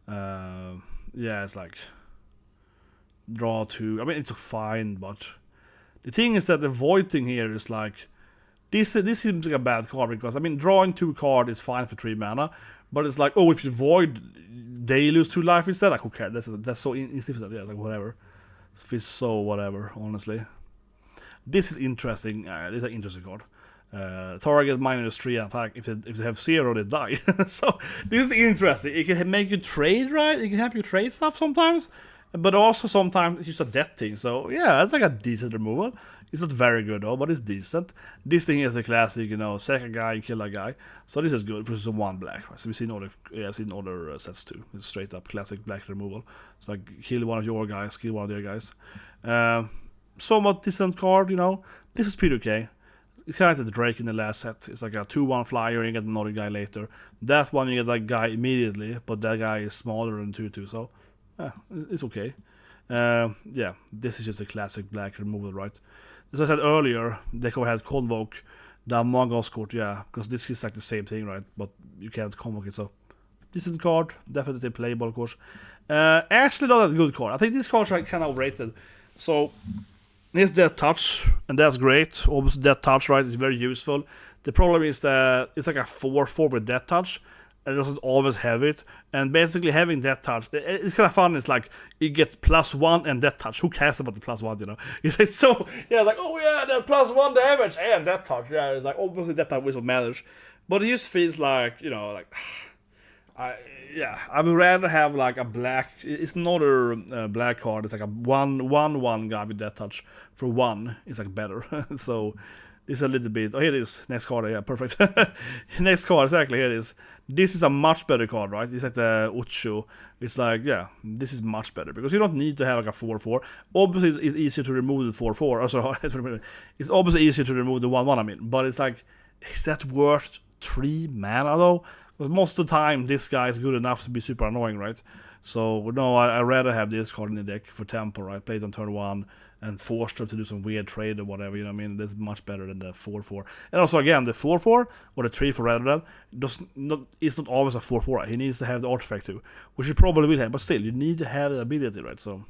S2: Yeah, it's like draw 2. I mean, it's fine, but the thing is that the void thing here is like this seems like a bad card, because I mean, drawing 2 card is fine for 3 mana, but it's like, oh, if you void, they lose 2 life instead. Like, who cares? That's so insignificant. Yeah, like whatever. It feels so whatever, honestly. This is interesting. This is an interesting card. Target -3 attack. If they have 0, they die. So this is interesting. It can make you trade, right? It can help you trade stuff sometimes, but also sometimes it's just a death thing. So yeah, it's like a decent removal. It's not very good though, but it's decent. This thing is a classic, you know, sack a guy, kill a guy. So this is good for just 1 black. Right? So we've seen other sets too. It's straight up classic black removal. It's like kill one of your guys, kill one of their guys. Somewhat decent card, you know. This is pretty okay. It's kind of like the Drake in the last set. It's like a 2/1 flyer, and you get another guy later. That one you get that guy immediately, but that guy is smaller than 2/2, so yeah, it's okay. Yeah, this is just a classic black removal, right? As I said earlier, they could have Convoke, the Among Us card, yeah, because this is like the same thing, right? But you can't Convoke it, so decent card, definitely playable, of course. Actually, not that good card. I think these cards are kind of overrated. So here's Death Touch, and that's great. Obviously, Death Touch, right, is very useful. The problem is that it's like a 4/4 with Death Touch, and it doesn't always have it. And basically, having Death Touch, it's kind of fun. It's like you get +1 and Death Touch. Who cares about the +1, you know? It's like, so, yeah, like, oh yeah, that +1 damage and Death Touch. Yeah, it's like, obviously, Death Touch is what matters. But it just feels like, you know, like, I would rather have like a black. It's another black card. It's like a 1/1 guy with Death Touch for 1. It's like better. So it's a little bit. Oh, here it is. Next card. Yeah, perfect. Next card. Exactly. Here it is. This is a much better card, right? It's like the Ucho. It's like, yeah, this is much better, because you don't need to have like a 4/4. Obviously, it's easier to remove the 4/4. Also, it's obviously easier to remove the 1/1. I mean, but it's like, is that worth 3 mana though? Because most of the time, this guy is good enough to be super annoying, right? So, no, I'd rather have this card in the deck for tempo, right? Play it on turn 1 and force them to do some weird trade or whatever, you know what I mean? That's much better than the 4/4. And also, again, the 4/4, or the 3/4 rather than, it's not always a 4/4. He needs to have the artifact too, which he probably will have, but still, you need to have the ability, right? So,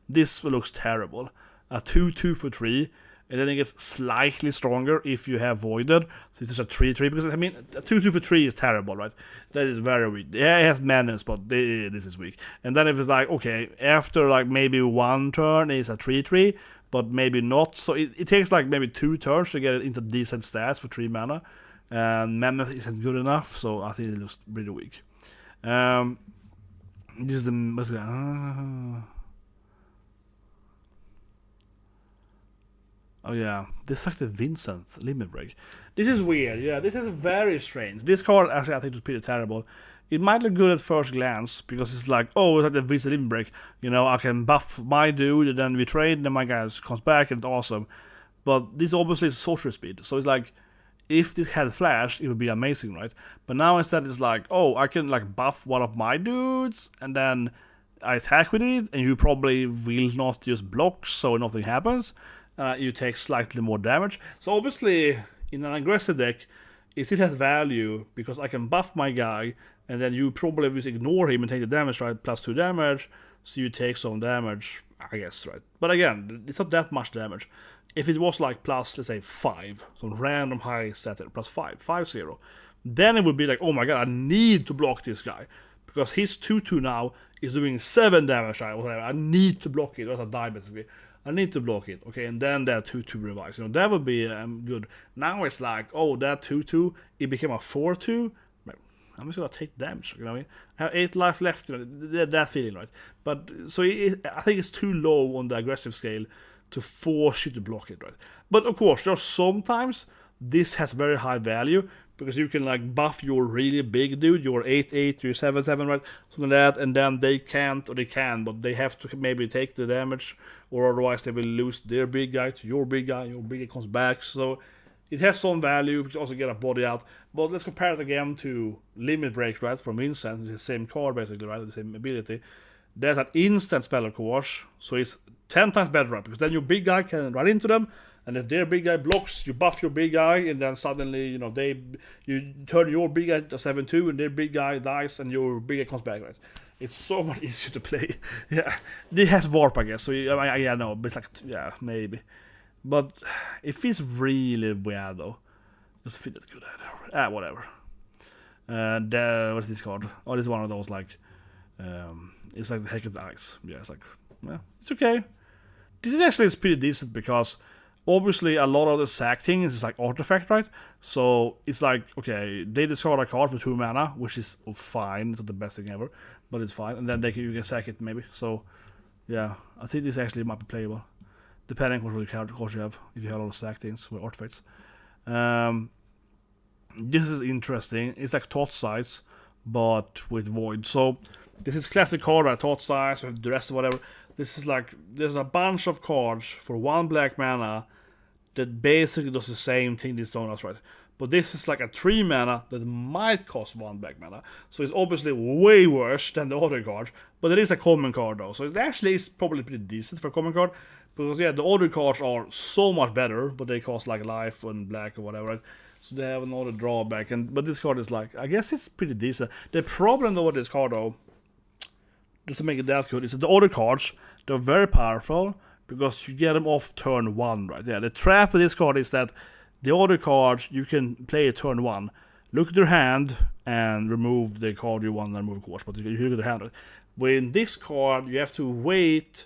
S2: this looks terrible. A 2/2 for 3. And then it gets slightly stronger if you have voided. So it's just a 3/3. Because, I mean, a 2/2 for 3 is terrible, right? That is very weak. Yeah, it has madness, but this is weak. And then if it's like, okay, after like maybe 1 turn, it's a 3/3, but maybe not. So it takes like maybe 2 turns to get it into decent stats for 3 mana. And Mammoth isn't good enough, so I think it looks really weak. This is the... Oh yeah, this is like the Vincent limit break. This is weird, yeah, this is very strange. This card, actually, I think is pretty terrible. It might look good at first glance, because it's like, oh, it's like the Vincent limit break. You know, I can buff my dude, and then we trade, and then my guy comes back, and it's awesome. But this obviously is sorcery speed, so it's like, if this had flash, it would be amazing, right? But now instead it's like, oh, I can like buff one of my dudes, and then I attack with it, and you probably will not just block, so nothing happens. You take slightly more damage. So obviously, in an aggressive deck, it still has value, because I can buff my guy, and then you probably just ignore him and take the damage, right? +2 damage, so you take some damage, I guess, right? But again, it's not that much damage. If it was like plus, let's say, 5, some random high stat, +5, 5/0, then it would be like, oh my god, I need to block this guy, because his 2/2 now is doing 7 damage, right? Whatever. I need to block it, or else I die, basically. I need to block it, okay, and then that 2/2 revives. You know, that would be good. Now it's like, oh, that 2/2, it became a 4/2. I'm just gonna take damage. You know what I mean? I have 8 life left. You know, that feeling, right? But so I think it's too low on the aggressive scale to force you to block it, right? But of course, there are sometimes this has very high value, because you can like buff your really big dude, your 8/8, your 7/7, right? Something like that, and then they can't, or they can, but they have to maybe take the damage, or otherwise they will lose their big guy to your big guy comes back. So it has some value, but you also get a body out. But let's compare it again to Limit Break, right? From Vincent, it's the same card basically, right? The same ability. There's an instant spell, of course, so it's 10 times better, right? Because then your big guy can run into them, and if their big guy blocks, you buff your big guy, and then suddenly, you know, you turn your big guy to 7/2, and their big guy dies, and your big guy comes back, right? It's so much easier to play. Yeah, it has warp, I guess. So yeah, no, but it's like, yeah, maybe. But it feels really weird though. Just feel that good at it. Whatever. And what's this card? Oh, this is one of those like, it's like the Heck of the Ice. Yeah, it's like, yeah, it's okay. This is actually pretty decent because obviously a lot of the sack things is like artifact, right? So it's like, okay, they discard a card for 2 mana, which is fine. It's not the best thing ever, but it's fine. And then you can sack it maybe. So yeah, I think this actually might be playable, depending on what character cards you have. If you have a lot of sack things with artifacts. This is interesting. It's like Thought Size, but with Void. So this is classic card, right? Thought Size with the rest of whatever. This is like, there's a bunch of cards for 1 black mana that basically does the same thing this don't does, right? But this is like a 3 mana that might cost 1 black mana. So it's obviously way worse than the other cards. But it is a common card though. So it actually is probably pretty decent for a common card. Because yeah, the other cards are so much better, but they cost like life and black or whatever, right? So they have another drawback. But this card is like, I guess it's pretty decent. The problem though with this card though, just to make it that good, is that the other cards, they're very powerful because you get them off turn 1, right? Yeah, the trap with this card is that the other cards you can play at turn 1, look at your hand and remove the card you want to remove, of course, but you look at your hand. Right? With this card, you have to wait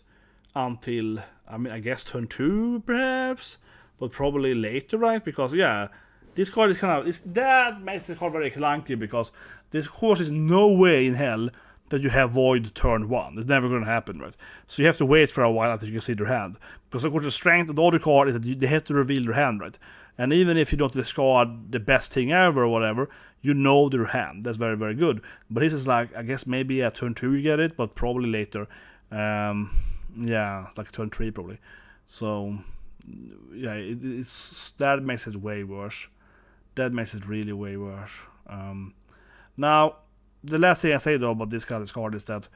S2: until, I mean, I guess turn 2 perhaps, but probably later, right? Because yeah, this card is kind of, that makes the card very clunky because this course is no way in hell that you have Void turn 1. It's never going to happen, right? So you have to wait for a while until you can see their hand. Because of course the strength of the other card is that they have to reveal their hand, right? And even if you don't discard the best thing ever or whatever, you know their hand. That's very, very good. But this is like, I guess maybe at turn 2 you get it, but probably later. Yeah, like turn 3 probably. So yeah, it's that makes it way worse. That makes it really way worse. Now, the last thing I say though about this kind of card is that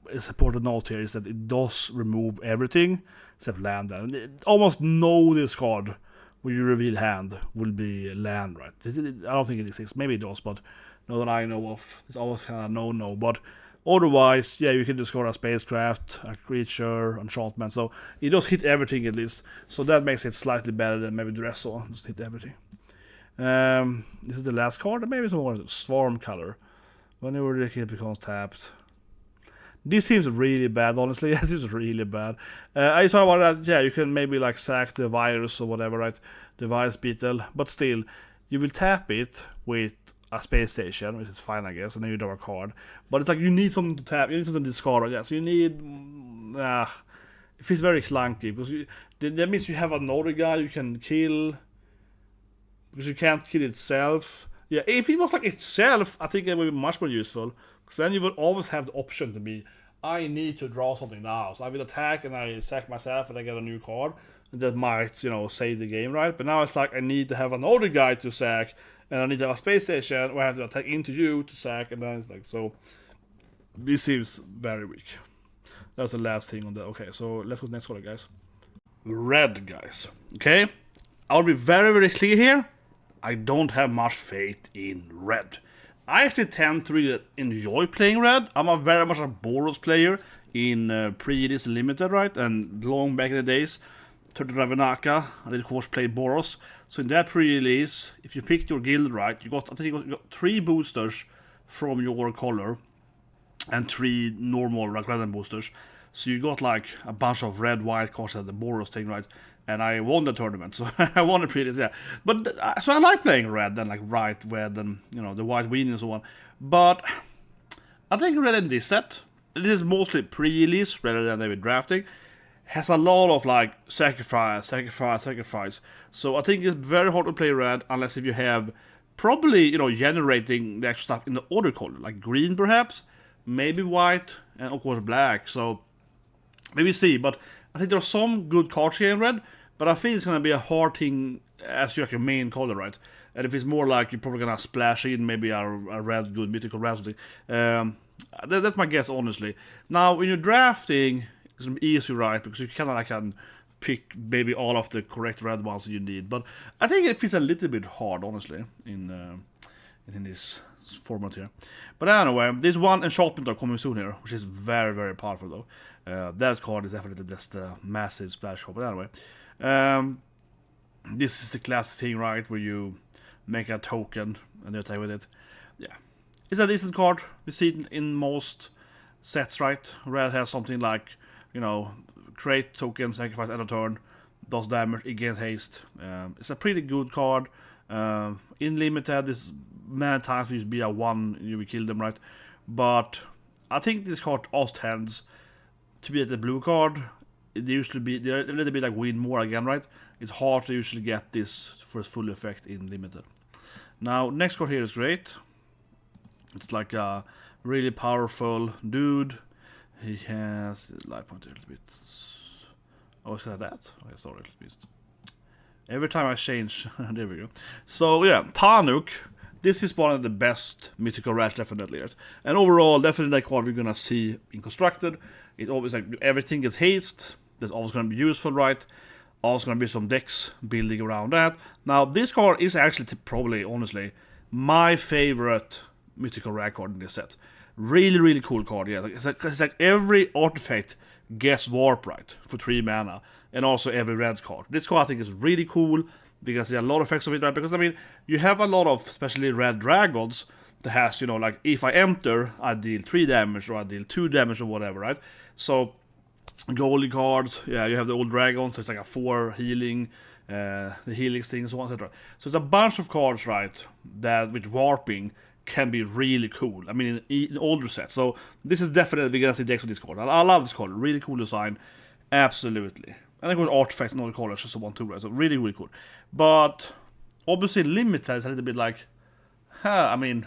S2: it's important note here is that it does remove everything except land. And almost no discard when you reveal hand will be land, right? I don't think it exists. Maybe it does, but not that I know of. It's always kind of no. But otherwise, yeah, you can discard a spacecraft, a creature, enchantment. So it does hit everything at least. So that makes it slightly better than maybe the rest. So just hit everything. This is the last card. Maybe it's more Swarm Color. Whenever the kid becomes tapped. This seems really bad, honestly. This is really bad. I saw about that, yeah, you can maybe like sack the virus or whatever, right? The virus beetle. But still, you will tap it with a space station, which is fine, I guess, and then you draw a card. But it's like you need something to tap, you need something to discard, yeah. So you need. It feels very clunky because that means you have another guy you can kill. Because you can't kill itself. Yeah, if it was like itself, I think it would be much more useful. Because then you would always have the option to be, I need to draw something now. So I will attack and I sack myself and I get a new card. And that might, save the game, right? But now it's like I need to have another guy to sack. And I need to have a space station where I have to attack into you to sack. And then it's like, so. This seems very weak. That was the last thing on that. Okay, so let's go to the next color, guys. Red, guys. Okay? I'll be very, very clear here. I don't have much faith in red. I actually tend to really enjoy playing red. I'm very much a Boros player in Prerelease Limited, right? And long back in the days, Turtle Ravenaka, I did of course play Boros. So in that pre-release, if you picked your guild right, I think you got 3 boosters from your color and 3 normal random boosters. So you got like a bunch of red, white cards at the Boros thing, right? And I won the tournament, so I won the pre-release, yeah. But so I like playing red and like red and the white weenie and so on. But I think red in this set, this is mostly pre-release rather than maybe drafting, has a lot of like sacrifice. So I think it's very hard to play red unless if you have
S1: probably, you know, generating the extra stuff in the other color, like green perhaps, maybe white, and of course black. So maybe see, but I think there are some good cards here in red, but I think it's gonna be a hard thing as your main color, right? And if it's more like you're probably gonna splash in maybe a red good mythical red something. That's my guess, honestly. Now when you're drafting, it's gonna be easy, right? Because you kind of like can pick maybe all of the correct red ones that you need. But I think it feels a little bit hard, honestly, in this format here. But anyway, there's one enchantment though coming soon here, which is very, very powerful though. That card is definitely just a massive splash card. But anyway, this is the classic thing, right, where you make a token and you attack with it. Yeah, it's a decent card. We see it in most sets, right? Red has something like, you know, create token, sacrifice end of turn, does damage, it gains haste. It's a pretty good card. In limited, this many times used to be a 1, you will kill them, right? But I think this card also tends to be at the blue card. They usually be, they're a little bit like win more again, right? It's hard to usually get this for its full effect in limited. Now, next card here is great. It's like a really powerful dude. He has life point a little bit. Oh, it's like that. Okay, sorry, little bit. Every time I change, there we go. So yeah, Tanuk. This is one of the best mythical rats, definitely, right? And overall, definitely like what we're gonna see in constructed. It always like everything gets haste. That's always gonna be useful, right? Also gonna be some decks building around that. Now, this card is actually probably, honestly, my favorite mythical rare card in this set. Really, really cool card. Yeah, it's like every artifact gets warp right for 3 mana, and also every red card. This card I think is really cool because there are a lot of effects of it, right? Because I mean, you have a lot of, especially red dragons, that has, you know, like if I enter, I deal 3 damage or I deal 2 damage or whatever, right? So goalie cards, yeah, you have the old dragons, so it's like a 4 healing, the healing sting, so on, etc. So it's a bunch of cards, right, that with warping can be really cool. I mean, in older sets. So this is definitely we're gonna see decks with this card. I love this card. Really cool design. Absolutely. And of course artifacts and all the colors and so on too, right? So really, really cool. But obviously limited is a little bit like, I mean,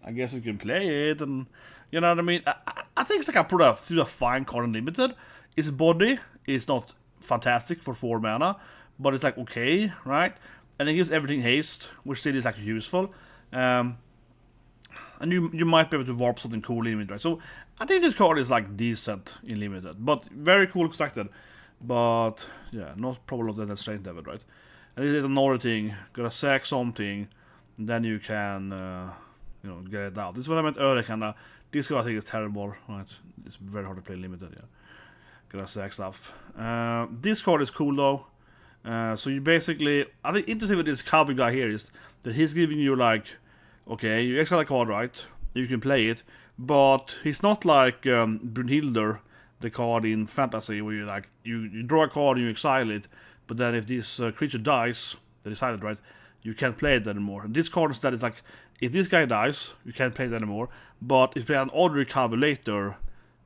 S1: I guess you can play it, and you know what I mean? I think it's like a fine card in limited. Its body is not fantastic for 4 mana, but it's like okay, right? And it gives everything haste, which still is like useful. And you might be able to warp something cool in it, right? So I think this card is like decent in limited, but very cool constructed. But yeah, not probably not that strength of it, right? And this is another thing. Gotta sack something, and then you can you know, get it out. This is what I meant earlier, kinda. This card I think is terrible, right? It's very hard to play limited, yeah. Gotta sack stuff. This card is cool though. So you basically, I think interesting with this cover guy here is that he's giving you like, okay, you exile a card, right? You can play it, but he's not like Brunhilde, the card in Fantasy, where you like you draw a card and you exile it, but then if this creature dies, they decided, right, you can't play it anymore. And this card instead is like, if this guy dies, you can't play it anymore, but if you have an order recover later,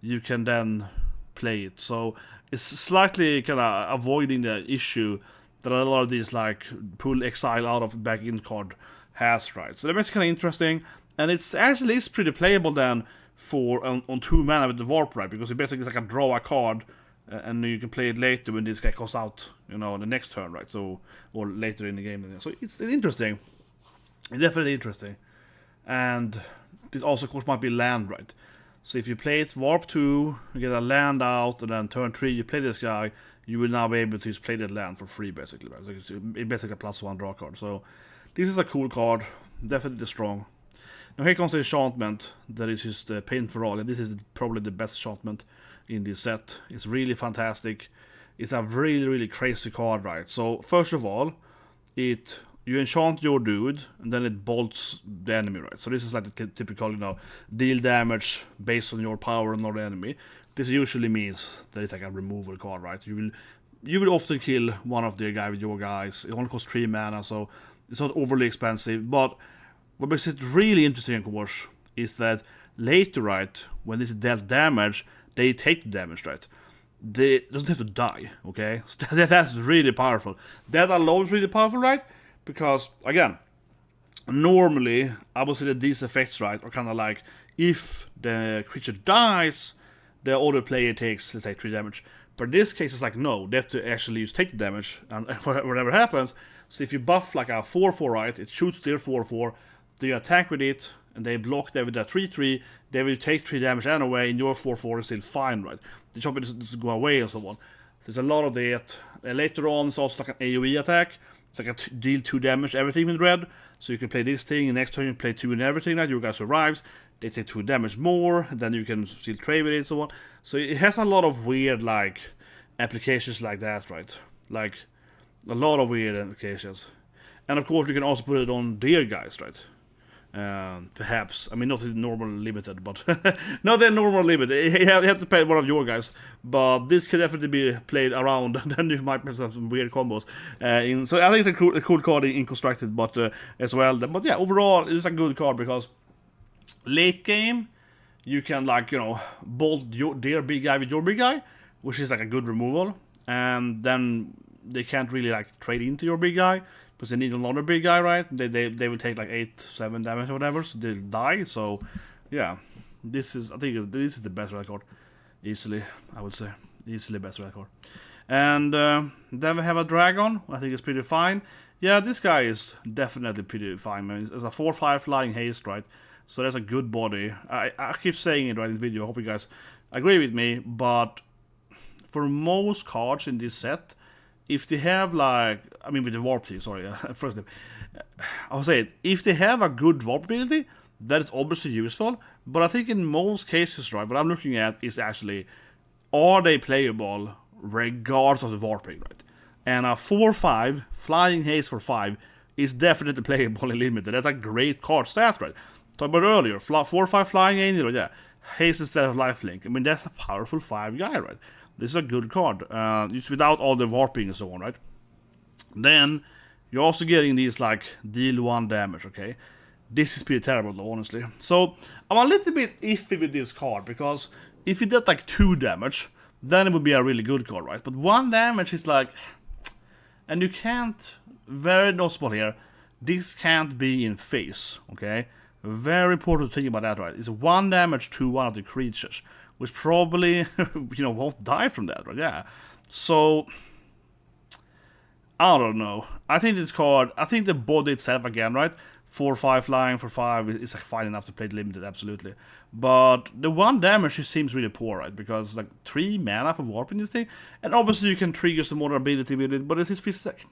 S1: you can then play it. So it's slightly kind of avoiding the issue that a lot of these like pull exile out of back in card has, right? So that makes it kind of interesting, and it's actually is pretty playable then for on 2 mana with the warp, right? Because it basically is like a draw a card, and you can play it later when this guy comes out, you know, the next turn, right? So or later in the game. So it's interesting. It's definitely interesting, and this also of course might be land, right? So if you play it warp 2, you get a land out, and then turn 3 you play this guy, you will now be able to just play that land for free, basically, right? So it's basically a +1 draw card. So this is a cool card, definitely strong. Now here comes the enchantment that is just pain for all, and this is probably the best enchantment in this set. It's really fantastic. It's a really, really crazy card, right? So first of all, you enchant your dude, and then it bolts the enemy, right? So this is like the typical, you know, deal damage based on your power and not the enemy. This usually means that it's like a removal card, right? You will often kill one of the guy with your guys. It only costs 3 mana, so it's not overly expensive. But what makes it really interesting, of course, is that later, right, when this is dealt damage, they take the damage, right? They doesn't have to die, okay? So that's really powerful. That alone is really powerful, right? Because, again,
S2: normally, I would say that these effects, right, are kind of like, if the creature dies, the other player takes, let's say, 3 damage. But in this case, it's like, no, they have to actually take the damage, and whatever happens. So if you buff like a 4/4, right, it shoots their 4/4, they attack with it, and they block that with a 3/3, they will take 3 damage anyway, and your 4/4 is still fine, right? The chop doesn't go away and so on. So there's a lot of that. Later on, it's also like an AoE attack. It's like a deal 2 damage, everything with red. So you can play this thing, and next turn you play 2 and everything, right? Your guy survives, they take 2 damage more, and then you can still trade with it and so on. So it has a lot of weird, like, applications like that, right? Like, a lot of weird applications. And of course, you can also put it on their guys, right? Perhaps, I mean, not the normal limited, but not the normal limited. You have to play one of your guys, but this can definitely be played around. Then you might have some weird combos. So I think it's a cool card in constructed, but as well. But yeah, overall, it's a good card because late game you can, like, you know, bolt their big guy with your big guy, which is like a good removal, and then they can't really like trade into your big guy. Because they need another big guy, right? They will take like 8-7 damage or whatever, so they'll die. So, yeah, I think this is the best red card, easily. I would say easily best red card. And then we have a dragon. I think it's pretty fine. Yeah, this guy is definitely pretty fine. I mean, it's a 4/5 flying haste, right? So that's a good body. I keep saying it right in the video. I hope you guys agree with me. But for most cards in this set, if they have like, I mean with the warp thing, sorry, first I'll say it, if they have a good warp ability, that is obviously useful, but I think in most cases, right, what I'm looking at is actually, are they playable regardless of the warping, right? And a 4/5 flying haste for 5 is definitely playable in limited. That's a great card stat, right? Talked about earlier, 4/5 flying angel, yeah, haste instead of lifelink. I mean, that's a powerful 5 guy, right? This is a good card, just without all the warping and so on, right? Then, you're also getting these, like, deal 1 damage, okay? This is pretty terrible, though, honestly. So, I'm a little bit iffy with this card, because if you did, like, 2 damage, then it would be a really good card, right? But 1 damage is, like... And you can't... Very noticeable here, this can't be in face, okay? Very important to think about that, right? It's 1 damage to one of the creatures, which probably, you know, won't die from that, right? Yeah. So, I don't know. I think this card, I think the body itself, again, right? 4/5 flying for 5 is like fine enough to play it limited, absolutely. But the 1 damage just seems really poor, right? Because, like, 3 mana for warping this thing. And obviously you can trigger some more ability with it, but it just feels like...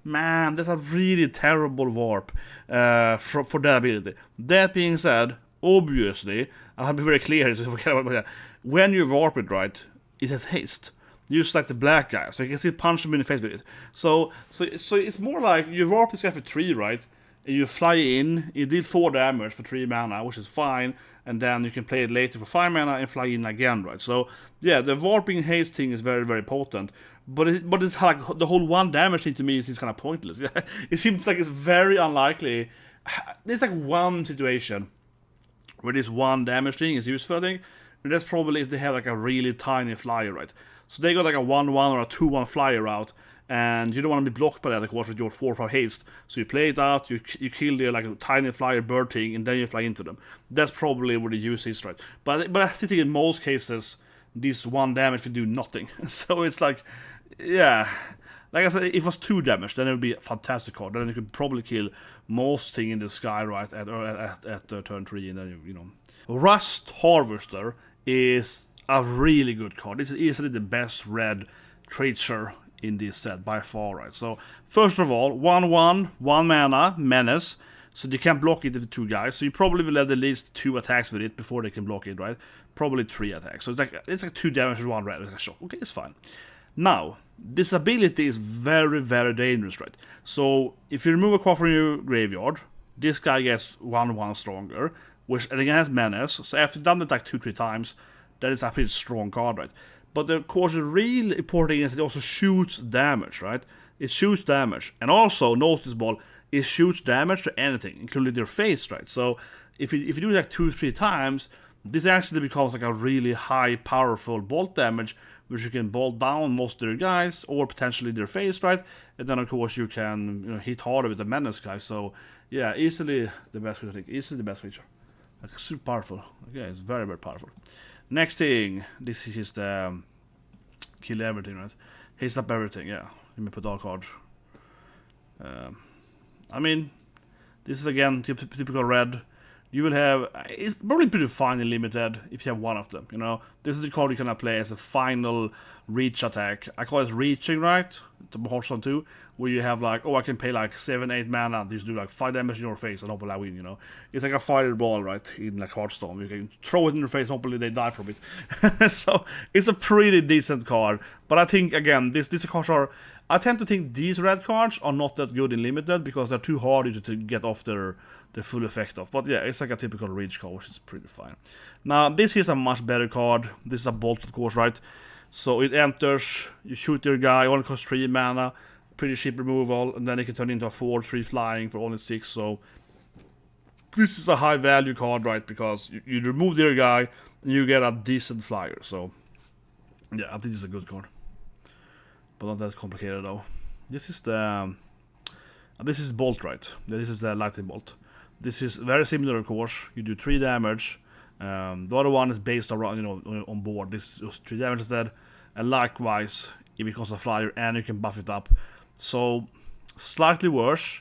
S2: Man, that's a really terrible warp for that ability. That being said, obviously, I'll be very clear here, so forget about that. When you warp it, right, it has haste. Just like the black guy, so you can still punch him in the face with it. So it's more like you warp this guy for 3, right? And you fly in, you did 4 damage for 3 mana, which is fine, and then you can play it later for 5 mana and fly in again, right? So, yeah, the warping haste thing is very, very potent. But it's like the whole 1 damage thing to me is kind of pointless. It seems like it's very unlikely. There's like one situation where this 1 damage thing is useful, I think. And that's probably if they have like a really tiny flyer, right? So they got like a 1/1 or a 2/1 flyer out, and you don't want to be blocked by that, of course, with your 4/5 haste. So you play it out, you kill their like a tiny flyer bird thing, and then you fly into them. That's probably where the use is, right? But I think in most cases, this 1 damage will do nothing. So it's like, yeah, like I said, if it was 2 damage, then it would be a fantastic card. Then you could probably kill most thing in the sky, right, at turn 3, and then, you know. Rust Harvester is a really good card. This is easily the best red creature in this set by far, right? So, first of all, 1/1, 1 mana, menace. So you can't block it with 2 guys. So you probably will have at least 2 attacks with it before they can block it, right? Probably 3 attacks. So it's like 2 damage with 1 red. It's a shock. Okay, it's fine. Now, this ability is very, very dangerous, right? So, if you remove a card from your graveyard, this guy gets 1/1 stronger, which again has menace. So after you've done it like 2-3 times, that is a pretty strong card, right? But of course, the real important thing is it also shoots damage, right? It shoots damage. And also, noticeable, it shoots damage to anything, including their face, right? So, if you do it like 2-3 times, this actually becomes like a really high, powerful bolt damage, which you can bolt down most of their guys, or potentially their face, right? And then of course you can hit harder with the menace guy. So yeah, easily the best creature, I think. Easily the best creature. Like, super powerful. Okay, it's very, very powerful. Next thing, this is just kill everything, right? Haste up everything, yeah. Let me put all cards. I mean, this is again typical red. You will have, it's probably pretty fine in limited if you have one of them, This is the card you can play as a final reach attack. I call it reaching, right? The Hearthstone 2, where you have like, I can pay like 7-8 mana, just do like 5 damage in your face and hopefully I win, It's like a fireball, right? In like Hearthstone. You can throw it in their face, hopefully they die from it. So it's a pretty decent card. But I think, again, these cards are, I tend to think these red cards are not that good in limited because they're too hard to get off the full effect of. But yeah, it's like a typical reach card, which is pretty fine. Now, this is a much better card. This is a bolt, of course, right? So it enters, you shoot your guy, only costs 3 mana, pretty cheap removal, and then it can turn into a 4/3 flying for only 6. So this is a high value card, right? Because you remove your guy, and you get a decent flyer. So yeah, I think this is a good card. But not that complicated though. This is bolt, right? This is the lightning bolt. This is very similar, of course. You do 3 damage. The other one is based around, on board. This is 3 damage instead. And likewise, it becomes a flyer and you can buff it up. So, slightly worse.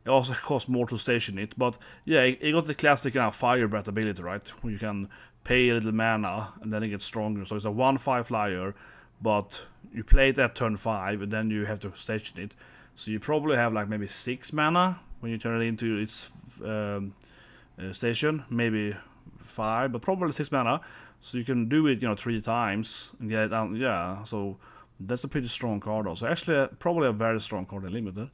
S2: It also costs more to station it. But yeah, it got the classic fire breath ability, right? Where you can pay a little mana and then it gets stronger. So it's a 1/5 flyer, but you play it at turn 5 and then you have to station it. So you probably have like maybe 6 mana when you turn it into its station. Maybe 5, but probably 6 mana. So you can do it, 3 times and get it out. Yeah, so that's a pretty strong card also. Actually, probably a very strong card in limited.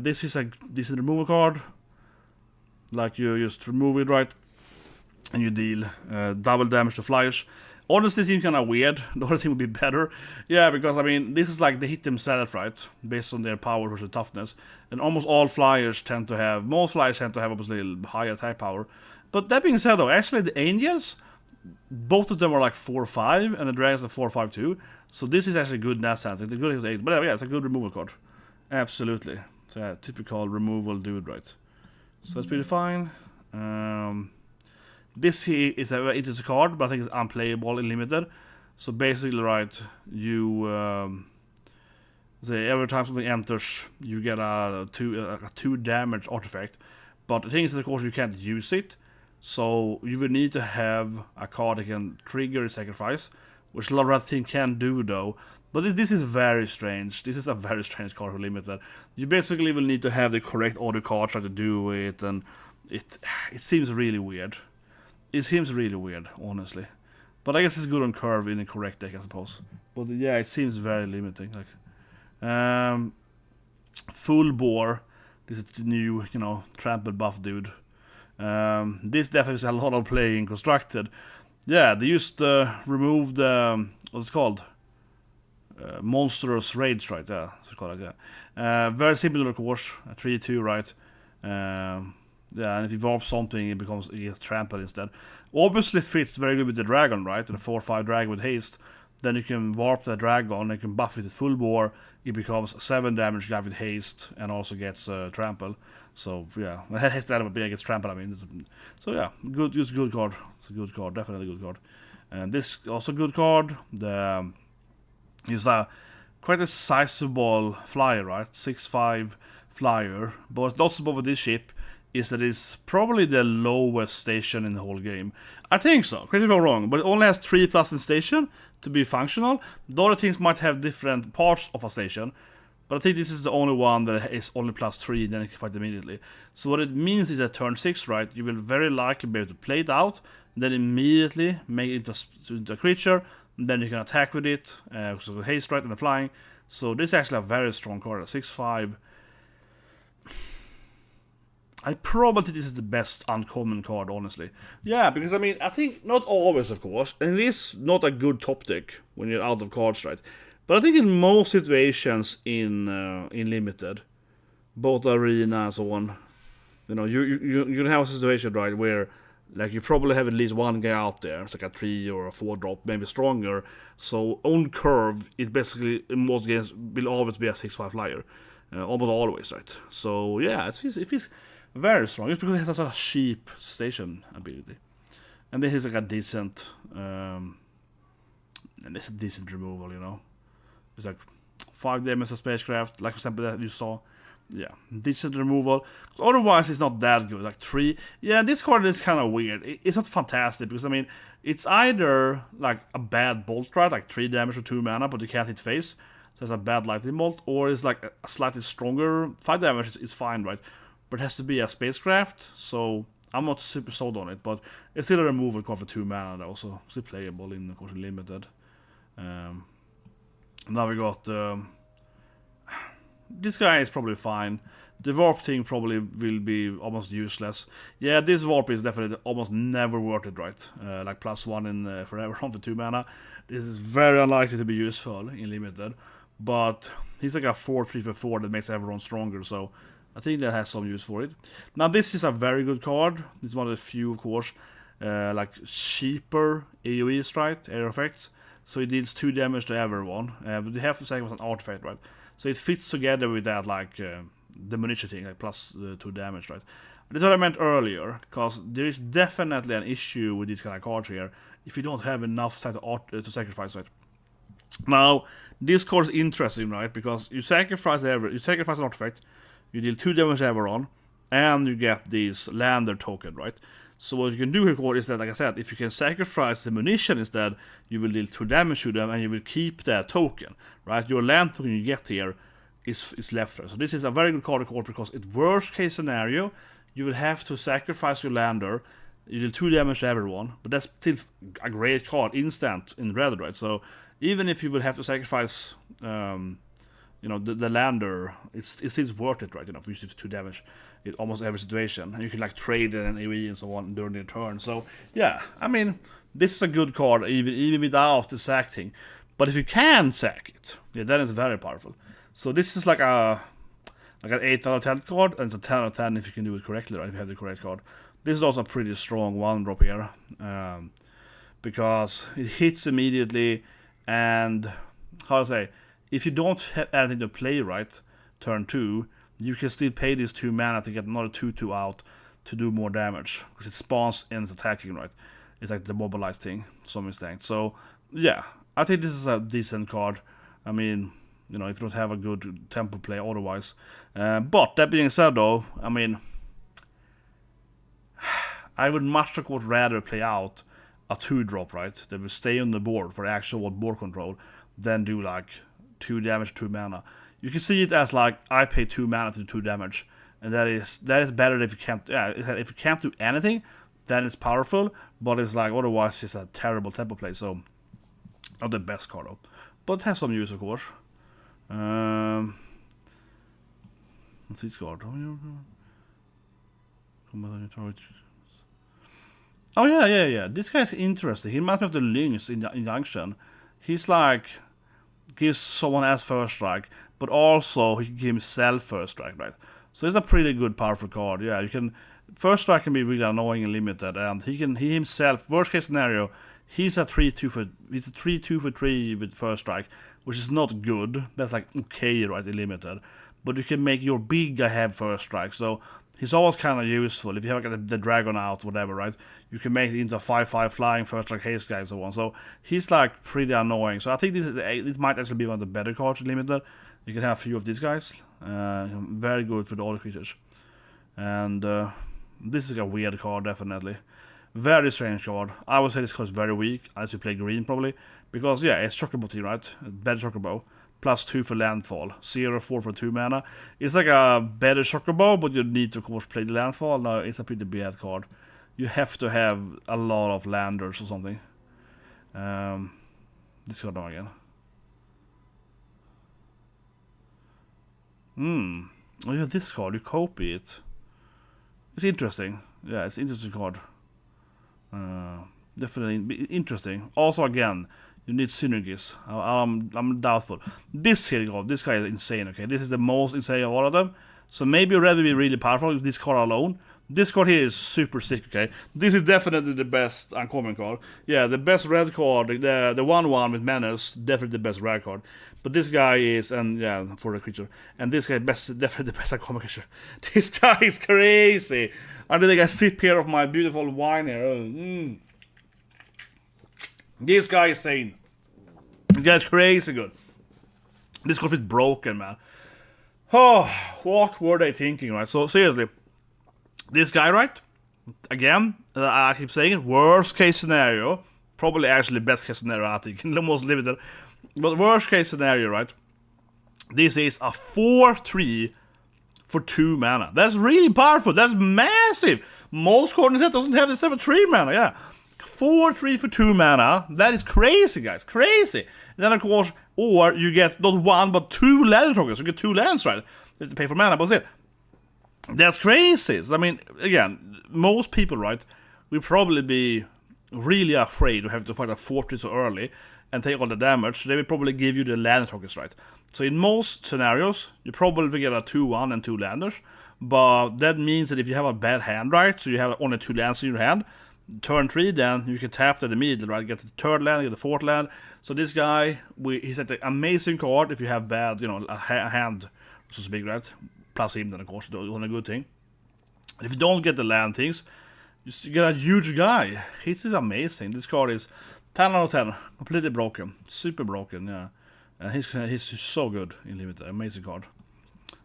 S2: This is a decent removal card. Like you just remove it, right? And you deal double damage to flyers. Honestly, it seems kind of weird. The other thing would be better. Yeah, because, I mean, this is like they hit themselves, right? Based on their power versus toughness. And almost all flyers tend to have, most flyers tend to have obviously higher attack power. But that being said, though, actually the Angels, both of them are like 4/5, and the Dragons are 4/5 too. So this is actually good in that sense. It's good as 8, but yeah, it's a good removal card. Absolutely. It's a typical removal dude, right? So that's pretty fine. This here is a card, but I think it's unplayable in limited. So basically, right, you say every time something enters, you get a 2 damage artifact. But the thing is, of course, you can't use it. So you will need to have a card that can trigger a sacrifice, which a lot of red team can do though. But this is very strange. This is a very strange card for limited. You basically will need to have the correct order card try to do it, and it seems really weird. It seems really weird, honestly. But I guess it's good on curve in the correct deck, I suppose. But yeah, it seems very limiting. Like, full bore. This is the new, trample buff dude. This definitely is a lot of playing constructed. Yeah, they used removed what's it called? Monstrous Rage, right? Yeah, that's what it's called. Yeah. Very similar, of course. 3/2, right? Yeah, and if you warp something, it gets trampled instead. Obviously fits very good with the dragon, right? And a 4/5 dragon with haste. Then you can warp the dragon, and you can buff it at full bore. It becomes 7 damage guy with haste, and also gets trample. So yeah, haste that gets trample. I mean, so yeah, it's a good card. It's a good card, definitely a good card. And this also a good card. It's quite a sizable flyer, right? 6/5 flyer. But what's noticeable with this ship is that it's probably the lowest station in the whole game. I think so, correct me if I'm wrong, but it only has 3+ in station to be functional. The other things might have different parts of a station, but I think this is the only one that is only +3, then you can fight immediately. So what it means is that turn 6, right, you will very likely be able to play it out, then immediately make it into a creature, and then you can attack with it, so the haste, right, and the flying. So this is actually a very strong card, 6/5. I probably think this is the best uncommon card, honestly. Yeah, because I mean, I think not always, of course, and it is not a good top deck when you're out of cards, right? But I think in most situations in limited, both arena and so on, you have a situation, right, where Like you probably have at least one guy out there, it's like a 3 or a 4 drop, maybe stronger. So on curve, it basically in most games will always be a 6/5 flyer, almost always, right? So yeah, it feels very strong. It's because it has a cheap station ability, and this is like a decent, and it's a decent removal, you know. It's like 5 damage to spacecraft, like for example that you saw. Yeah, decent removal. Otherwise, it's not that good. Like 3. Yeah, this card is kind of weird. It's not fantastic because I mean, it's either like a bad bolt strike, like 3 damage or 2 mana, but you can't hit face, so it's a bad lightning bolt, or it's like a slightly stronger 5 damage. Is fine, right? But it has to be a spacecraft, so I'm not super sold on it. But it's still a removal card for 2 mana, though, so still playable in, of course, limited. Now we got. This guy is probably fine. The warp thing probably will be almost useless. Yeah, this warp is definitely almost never worth it, right? Like +1 in forever on for 2 mana. This is very unlikely to be useful in limited. But he's like a 4/3 for 4 that makes everyone stronger, so I think that has some use for it. Now this is a very good card. This is one of the few, of course, like cheaper AoEs, right? Air effects. So it deals 2 damage to everyone. But you have to sacrifice an artifact, right? So it fits together with that, like, the munition thing, like +2 damage, right? That's what I meant earlier, because there is definitely an issue with these kind of cards here, if you don't have enough side to sacrifice, right? Now, this card is interesting, right? Because you sacrifice an artifact, you deal 2 damage to everyone, and you get this lander token, right? So what you can do here is that, like I said, if you can sacrifice the munition instead, you will deal 2 damage to them and you will keep that token, right? Your land token you get here is left there. So this is a very good card because in worst case scenario, you will have to sacrifice your lander, you deal 2 damage to everyone, but that's still a great card, instant in red, right? So even if you will have to sacrifice, you know, the lander, it's still worth it, right? You know, if you use 2 damage in almost every situation, and you can like trade it and AoE and so on during the turn. So yeah, I mean, this is a good card even without the sack thing. But if you can sack it, yeah, then it's very powerful. So this is like an 8 out of 10 card, and it's a 10 out of 10 if you can do it correctly, right? If you have the correct card. This is also a pretty strong 1-drop here, because it hits immediately, and how to say, if you don't have anything to play right, turn 2, you can still pay these 2 mana to get another 2/2 out to do more damage, because it spawns and it's attacking, right? It's like the mobilized thing, some instinct. So yeah, I think this is a decent card. I mean, you know, if you don't have a good tempo play otherwise. But that being said, though, I mean, I would much of course rather play out a 2-drop, right? That will stay on the board for actual board control than do like 2 damage, 2 mana. You can see it as like I pay 2 mana to do 2 damage, and that is better if you can't. Yeah, if you can't do anything, then it's powerful. But it's like otherwise it's a terrible tempo play. So not the best card though, but it has some use, of course. What's this card? Oh yeah. This guy's interesting. He might have the links in the injunction. He's like gives someone else first strike, but also he can give himself first strike, right? So it's a pretty good, powerful card. Yeah, you can. First strike can be really annoying and limited, and he himself. Worst case scenario, he's a 3/2 for 3 with first strike, which is not good. That's like okay, right? In limited, but you can make your big guy have first strike. So he's always kind of useful. If you have like the dragon out, whatever, right? You can make it into a 5/5 flying first strike haste guy and so on. So he's like pretty annoying. So I think this might actually be one of the better cards in limited. You can have a few of these guys. Very good for the other creatures. And this is a weird card, definitely. Very strange card. I would say this card is very weak, unless you play green probably. Because yeah, it's Chocobo T, right? Better Chocobo. +2 for landfall. 0/4 for 2 mana. It's like a better Chocobo, but you need to of course play the landfall. Now it's a pretty bad card. You have to have a lot of landers or something. This card now again. Oh yeah, this card, you copy it. It's interesting. Yeah, it's an interesting card. Definitely interesting. Also, again, you need synergies. I'm doubtful. This guy is insane. Okay, this is the most insane of all of them. So maybe red will be really powerful with this card alone. This card here is super sick, okay? This is definitely the best uncommon card. Yeah, the best red card, the 1/1 with Menace, definitely the best rare card. But this guy is, and yeah, for the creature. And this guy definitely the best uncommon creature. This guy is crazy! I think I sip here of my beautiful wine here. This guy is insane. This guy's crazy good. This card is broken, man. Oh, what were they thinking, right? So, seriously. This guy, right? Again, I keep saying it, worst case scenario. Probably actually best case scenario, I think. The most limited. But worst case scenario, right? This is a 4/3 for 2 mana. That's really powerful. That's massive. Most cards in the set doesn't have this for 3 mana, yeah. 4/3 for 2 mana. That is crazy, guys. Crazy. And then, of course, or you get not 1 but 2 land tokens. You get 2 lands, right? Just to pay for mana, but that's it. That's crazy. I mean, again, most people, right, will probably be really afraid of having to fight a 4/3 so early and take all the damage. They will probably give you the land tokens, right? So in most scenarios, you probably get a 2/1 and 2 landers. But that means that if you have a bad hand, right, so you have only 2 lands in your hand, turn 3, then you can tap that immediately, right? Get the 3rd land, get the 4th land. So this guy, he's an amazing card if you have bad, a hand, so to speak, right? Plus him, then of course, doing a good thing. And if you don't get the land things, you get a huge guy. He's amazing. This card is 10 out of 10. Completely broken. Super broken, yeah. And he's so good in Limited. Amazing card.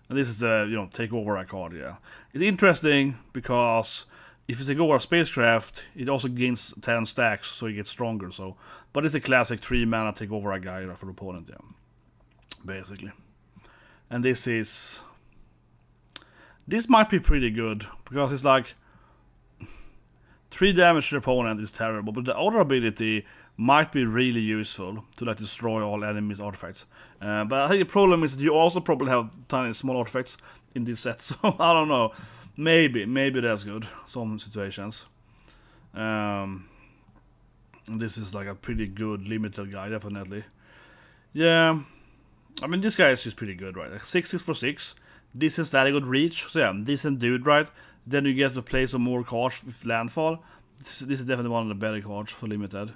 S2: And this is the, take over a card, yeah. It's interesting because if you take over a spacecraft, it also gains 10 stacks, so it gets stronger. So, but it's a classic 3 mana take over a guy for the opponent, yeah. Basically. And this might be pretty good, because it's like 3 damage to the opponent is terrible, but the other ability might be really useful to like destroy all enemies' artifacts. But I think the problem is that you also probably have tiny small artifacts in this set, so I don't know. Maybe that's good, some situations. This is like a pretty good limited guy, definitely. Yeah, I mean, this guy is just pretty good, right? Like 6 for 6. This is that good reach, so yeah, decent dude, right? Then you get to play some more cards with landfall. This is definitely one of the better cards for limited.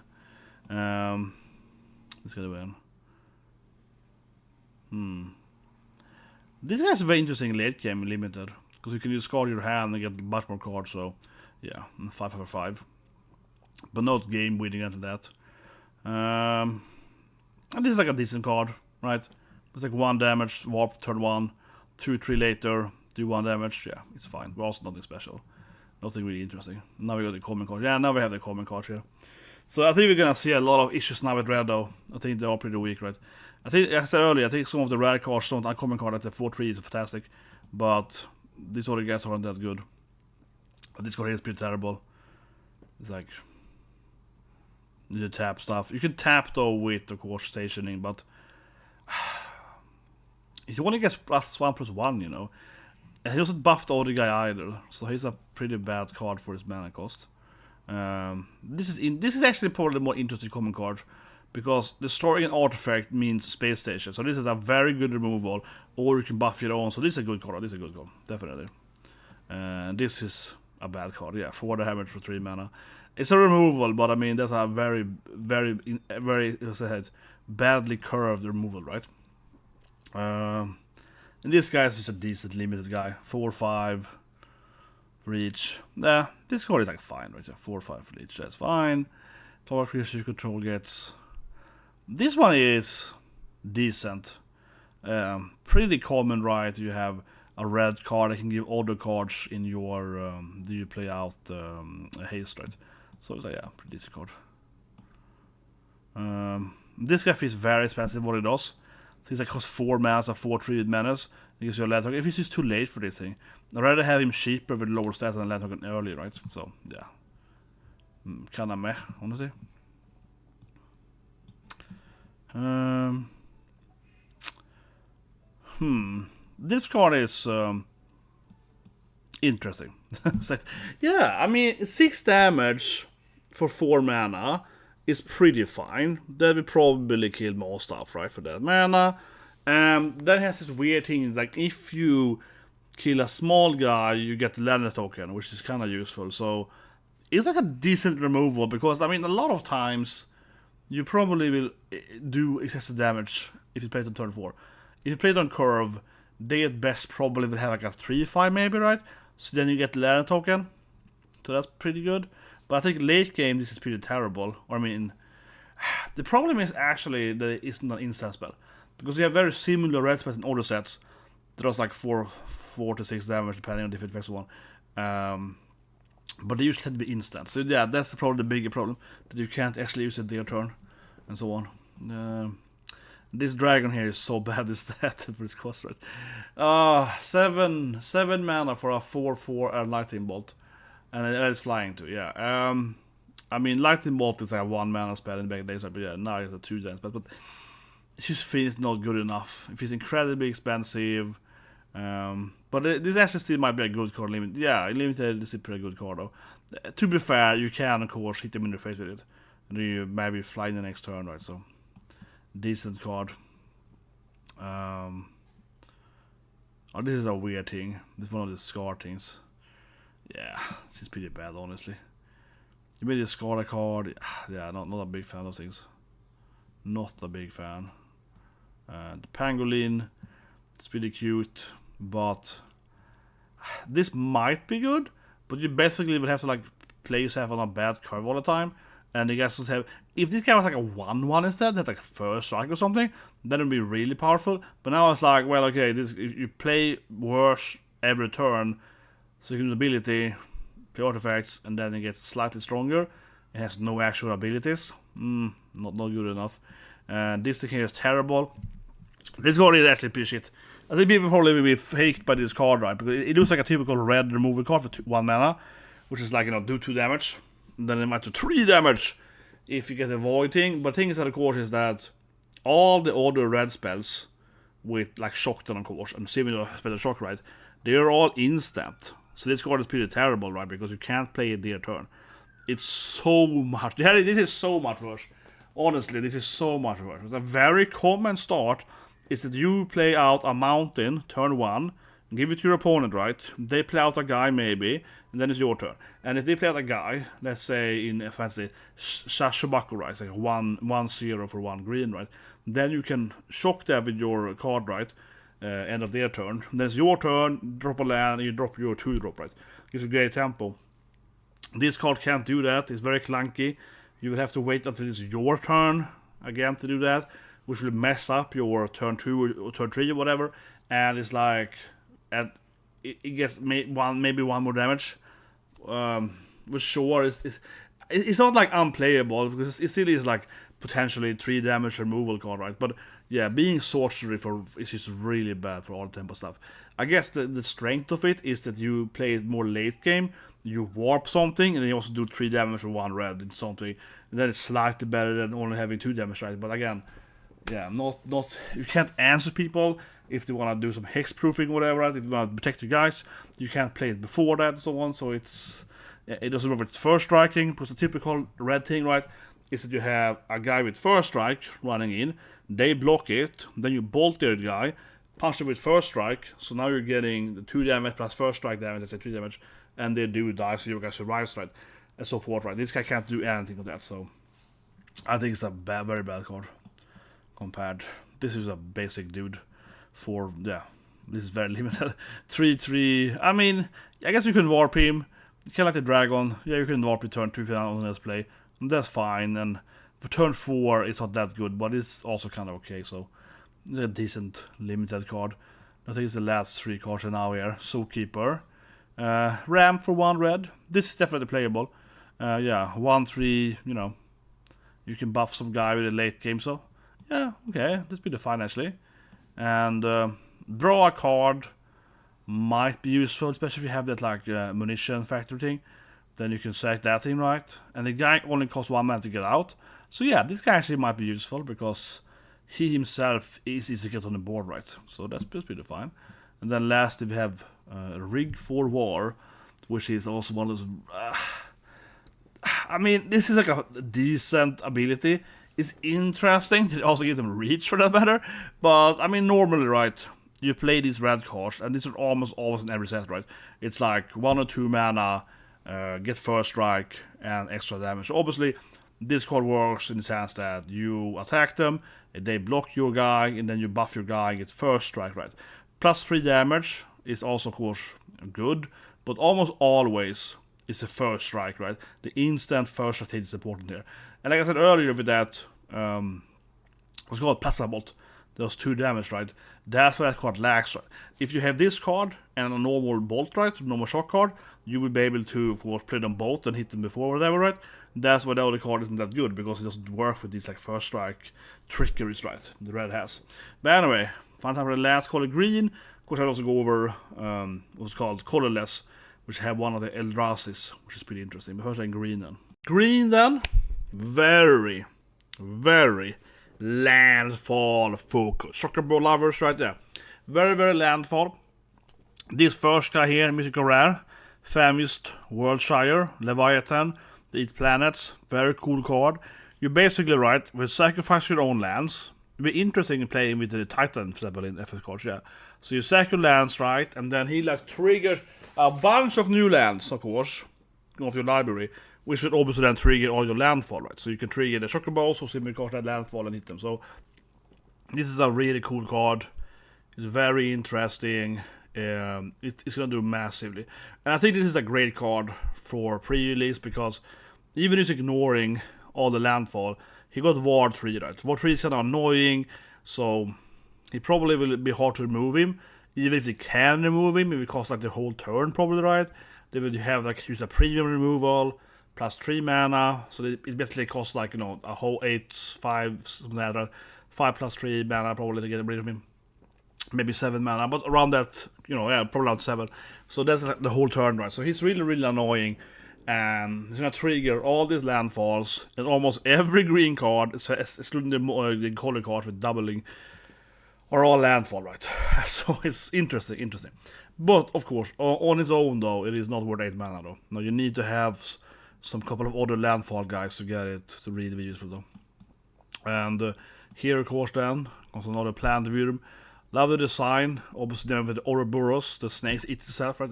S2: Let's get a win. This guy's very interesting late game in limited, because you can discard your hand and get much more cards. So yeah, 5 for 5, but not game winning after that. And this is like a decent card, right? It's like 1 damage, warp turn 1. 2-3 later, do 1 damage. Yeah, it's fine. But also nothing special. Nothing really interesting. Now we got the common cards. Yeah, now we have the common cards here. So I think we're gonna see a lot of issues now with red, though. I think they are pretty weak, right? I think, as I said earlier, I think some of the rare cards, some of the uncommon card at the 4/3 is fantastic. But these other guys aren't that good. But this card here is pretty terrible. It's like, you tap stuff. You can tap, though, with, of course, stationing, but he only gets +1/+1, And he doesn't buff the other guy either, so he's a pretty bad card for his mana cost. This is actually probably the more interesting common card, because destroying an artifact means space station. So this is a very good removal, or you can buff your own. So this is a good card. This is a good card, definitely. This is a bad card. Yeah, 4 damage for 3 mana. It's a removal, but I mean that's a very, very, very, as I said, badly curved removal, right? And this guy is just a decent limited guy. 4/5 for each. Yeah, this card is like fine, right? 4/5 for each. That's fine. Power creature control gets. This one is decent. Pretty common, right? You have a red card that can give other cards in your. Do you play out haste, right? So it's like, yeah, pretty decent card. This guy feels very expensive. What it does. So he's like costs 4 mana, so 4/3 with menace. He gives you a land token. If he's just too late for this thing, I'd rather have him cheaper with lower stats than a land token early, right? So yeah, kinda meh, honestly. This card is interesting. It's like, yeah, I mean 6 damage for 4 mana. Is pretty fine. That will probably kill most stuff, right, for that mana. That has this weird thing, like if you kill a small guy, you get the land token, which is kind of useful. So it's like a decent removal, because I mean, a lot of times you probably will do excessive damage if you play it on turn 4. If you play it on curve, they at best probably will have like a 3-5 maybe, right? So then you get the land token, so that's pretty good. But I think late game this is pretty terrible. Or I mean, the problem is actually that it isn't an instant spell, because you have very similar red spells in other sets that does like 4 to 6 damage depending on different effects of one. But they usually tend to be instant. So yeah, that's probably the bigger problem, that you can't actually use it their turn and so on. This dragon here is so bad, this stat for its cost, right? 7 mana for a 4/4 lightning bolt, and it's flying too. Yeah. I mean, lightning bolt is like a 1 mana spell in the back days, but yeah, now it's a 2 damage spell. But it just feels not good enough. It feels incredibly expensive. But this actually still might be a good card. Limited is a pretty good card though. To be fair, you can of course hit them in the face with it, and then you maybe fly in the next turn, right? So decent card. Oh, this is a weird thing. This is one of the scar things. Yeah, this is pretty bad, honestly. You made a scar card. Yeah, not a big fan of those things. Not a big fan. The pangolin, it's pretty cute, but this might be good. But you basically would have to like play yourself on a bad curve all the time. And you guys would have, if this guy was like a 1/1 instead, that's like a first strike or something, then it would be really powerful. But now it's like, well, okay, this if you play worse every turn, so you can do ability, play artifacts, and then it gets slightly stronger. It has no actual abilities. Not good enough. And this thing here is terrible. This card is actually pretty shit. I think people probably will be faked by this card, right? Because it looks like a typical red removal card for 1 mana, which is like, do 2 damage. Then it might do 3 damage if you get a void thing. But the thing is that, of course, is that all the other red spells with like Shockton, of course, and similar spell shock, right? They are all instant. So this card is pretty terrible, right? Because you can't play it their turn. It's so much. This is so much worse. Honestly, this is so much worse. The very common start is that you play out a mountain turn 1, give it to your opponent, right? They play out a guy maybe, and then it's your turn. And if they play out a guy, let's say in a fancy Shashubaku, right? It's like 1/0 for 1 green, right? Then you can shock them with your card, right? End of their turn. Then it's your turn, drop a land, and you drop your 2-drop, right? Gives a great tempo. This card can't do that. It's very clunky. You will have to wait until it's your turn again to do that, which will mess up your turn 2 or turn 3 or whatever. And it's like, and it gets maybe 1 more damage. Which sure it's not like unplayable, because it still is like potentially 3 damage removal card, right? But yeah, being sorcery is just really bad for all tempo stuff. I guess the strength of it is that you play it more late game. You warp something, and then you also do 3 damage for 1 red in something. And then it's slightly better than only having 2 damage, right? But again, yeah, not you can't answer people if they want to do some hexproofing or whatever, right? If you want to protect your guys, you can't play it before that and so on. So it doesn't work with first striking, because the typical red thing, right, is that you have a guy with first strike running in, they block it, then you bolt their guy, punch them with first strike, so now you're getting the 2 damage plus first strike damage, that's 3 damage, and they do die, so your guy survives, right, and so forth, right? This guy can't do anything of that, so I think it's a very bad card compared. This is a basic dude for, yeah, this is very limited. 3/3, I mean, I guess you can warp him, you can like the dragon, yeah, you can warp it turn 2 if you on this play, and that's fine, and for turn 4 it's not that good, but it's also kind of okay, so it's a decent limited card. I think it's the last 3 cards now here. Zookeeper, ramp for 1 red, this is definitely playable. Yeah, 1/3, you can buff some guy with a late game, so yeah, okay, that's pretty fine actually. And draw a card might be useful, especially if you have that like munition factor thing. Then you can select that thing, right? And the guy only costs 1 mana to get out. So yeah, this guy actually might be useful, because he himself is easy to get on the board, right? So that's pretty fine. And then last we have Rig for War, which is also one of those... I mean, this is like a decent ability. It's interesting to also give them reach for that matter. But, I mean, normally, right, you play these red cards, and these are almost always in every set, right? It's like 1 or 2 mana, get first strike, and extra damage. So obviously, this card works in the sense that you attack them, they block your guy, and then you buff your guy and get first strike, right? Plus 3 damage is also, of course, good, but almost always it's the first strike, right? The instant first strike hit is important here. And like I said earlier with that, what's called Plasma Bolt, those 2 damage, right? That's why that card lacks, right? If you have this card and a normal bolt, right? Normal shock card, you will be able to, of course, play them both and hit them before whatever, right? That's why the other card isn't that good, because it doesn't work with these like first strike trickeries, right? The red has. But anyway, fun time for the last color, green. Of course, I'll also go over what's called Colorless, which have one of the Eldrazi's, which is pretty interesting. But first, green then. Green then, very, very landfall focus. Soccer ball lovers right there. Very, very landfall. This first guy here, mythical rare, Famist, Worldshire, Leviathan, the 8 planets, very cool card. You basically, right, will sacrifice your own lands. It'll be interesting in playing with the Titan, for example, in FS cards, yeah. So you sack your lands, right, and then he like triggers a bunch of new lands, of course, of your library, which would obviously then trigger all your landfall, right? So you can trigger the Chocobo's or simply cast that landfall and hit them. So this is a really cool card. It's very interesting. It's gonna do massively, and I think this is a great card for pre-release, because even if he's ignoring all the landfall, he got Ward 3, right? Ward 3 is kind of annoying, so he probably will be hard to remove him. Even if they can remove him, it will cost like the whole turn, probably, right? They will have like use a premium removal plus 3 mana, so it basically costs like, you know, a whole 8, 5, something like that. 5 plus 3 mana probably to get rid of him. Maybe 7 mana, but around that, you know, yeah, probably around 7. So that's like the whole turn, right? So he's really, really annoying, and he's gonna trigger all these landfalls, and almost every green card, excluding the color cards with doubling, are all landfall, right? So it's interesting. But of course, on its own though, it is not worth 8 mana though. Now you need to have some couple of other landfall guys to get it to really be useful though. And here, of course, then comes another plant worm. Love the design. Obviously, then with the Ouroboros, the snakes eat itself, right?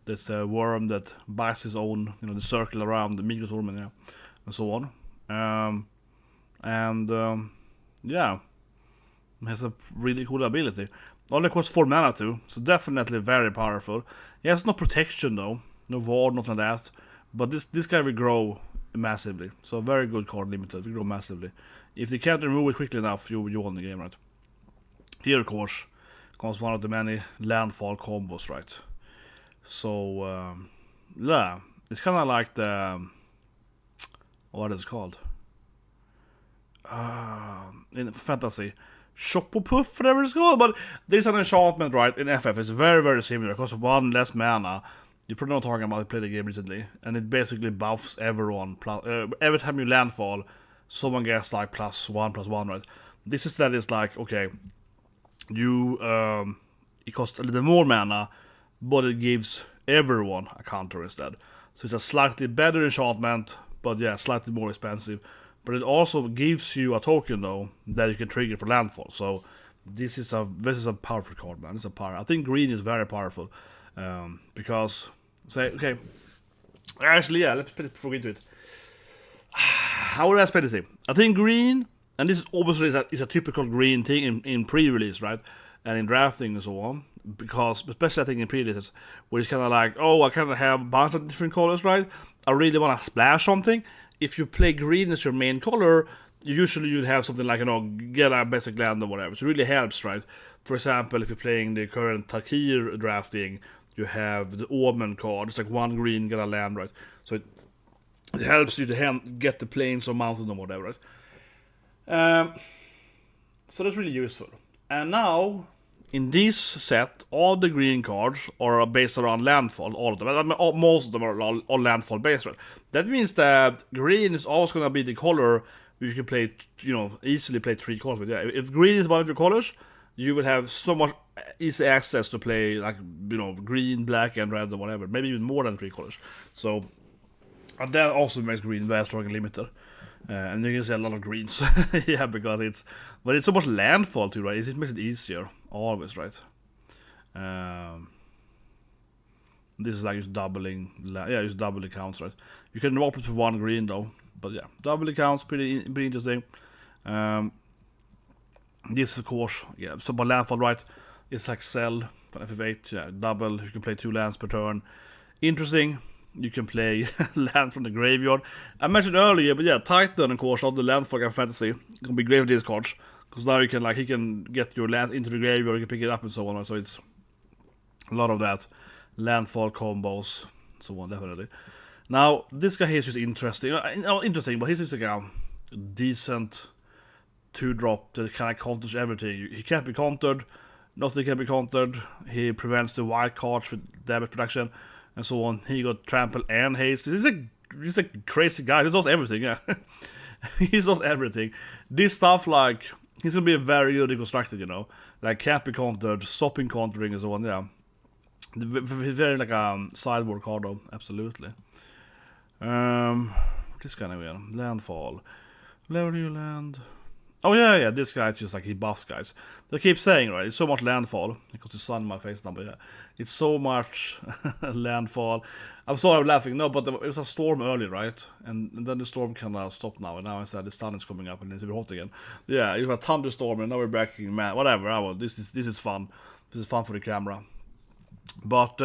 S2: That's the worm that bites his own, you know, the circle around the Mythos, yeah, and so on. Yeah, it has a really cool ability. Only costs 4 mana too, so definitely very powerful. He has no protection though, no ward, nothing like that. But this guy will grow massively. So very good card limited, will grow massively. If they can't remove it quickly enough, you won the game, right? Here, of course, comes one of the many landfall combos, right? So, yeah, it's kind of like the, what is it called? In fantasy, Shopopuff, whatever it's called. But there's an enchantment, right, in FF. It's very, very similar. It costs 1 less mana. You probably know talking about it, played the game recently, and it basically buffs everyone. Every time you landfall, someone gets like +1/+1, right? This instead is like, okay, you it costs a little more mana, but it gives everyone a counter instead. So it's a slightly better enchantment, but yeah, slightly more expensive. But it also gives you a token though that you can trigger for landfall. So this is a powerful card, man. It's a power. I think green is very powerful because say okay. Actually, yeah. Let's before we get into it. How would I explain this thing? I think green. And this is obviously is a typical green thing in pre-release, right? And in drafting and so on. Because, especially I think in pre-releases, where it's kind of like, oh, I kind of have a bunch of different colors, right? I really want to splash something. If you play green as your main color, usually you'd have something like, you know, get a basic land or whatever. So it really helps, right? For example, if you're playing the current Takir drafting, you have the Omen card. It's like 1 green, get a land, right? So it helps you to get the plains or mountain or whatever, right? So that's really useful. And now, in this set, all the green cards are based around landfall, all of them. I mean, most of them are all landfall based, right? That means that green is always going to be the color you can play, you know, easily play 3 colors with. Yeah, if green is one of your colors, you will have so much easy access to play, like, you know, green, black, and red, or whatever. Maybe even more than 3 colors. So, and that also makes green very strong and limited. And you can see a lot of greens, yeah, because it's so much landfall too, right? It makes it easier. always, right? This is like just doubling, just double the counts, right? You can warp it for 1 green though, but yeah, double the counts, pretty interesting. This of course, yeah, so by landfall, right? It's like sell for FF8, yeah, double. You can play 2 lands per turn. Interesting. You can play land from the graveyard. I mentioned earlier, but yeah, Titan, of course, of the landfall and fantasy can be great with these cards, because now you can he can get your land into the graveyard, you can pick it up and so on. So it's a lot of that landfall combos, so on, definitely. Now this guy here is just interesting. Interesting, but he's just like a decent 2-drop that kind of counters everything. He can't be countered. Nothing can be countered. He prevents the white cards with damage protection and so on. He got trample and haste. He's a crazy guy. He does everything. Yeah, he does everything. This stuff, like, he's gonna be a very good constructed. Like can't be countered, stopping countering and so on. Yeah, very like a sideboard card though. Absolutely. This kind of weird. Landfall. Where do you land? Oh yeah, this guy just like he buffs guys. They keep saying, right, it's so much landfall. Because the sun in my face now, but yeah, it's so much landfall. I'm sorry I'm laughing, no, but it was a storm earlier, right? And then the storm kind of stopped now, and now instead the sun is coming up and it's hot again. Yeah, it was a thunderstorm, and now we're back in, man, whatever. This is fun. This is fun for the camera. But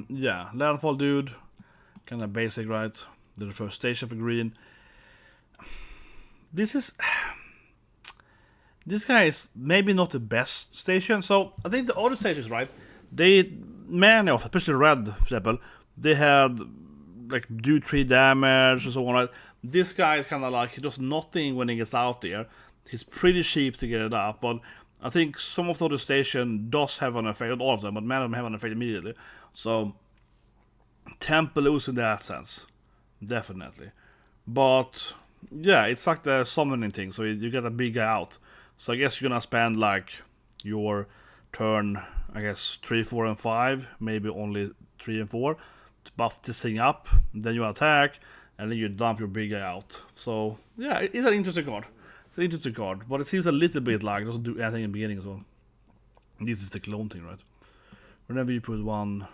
S2: yeah, landfall dude, kind of basic, right? The first station for green. This guy is maybe not the best station, so I think the other stations, right? Many of, especially red, for example, they had like do 3 damage and so on, right? This guy is kind of like, he does nothing when he gets out there. He's pretty cheap to get it up, but I think some of the other station does have an effect, not all of them, but many of them have an effect immediately. So, Temple lose in that sense, definitely. But yeah, it's like the summoning thing, so you get a big guy out. So I guess you're gonna spend like your turn, I guess 3, 4, and 5, maybe only 3 and 4, to buff this thing up. Then you attack, and then you dump your big guy out. So yeah, it's an interesting card. It's an interesting card, but it seems a little bit like it doesn't do anything in the beginning as well. This is the clone thing, right? Whenever you put one.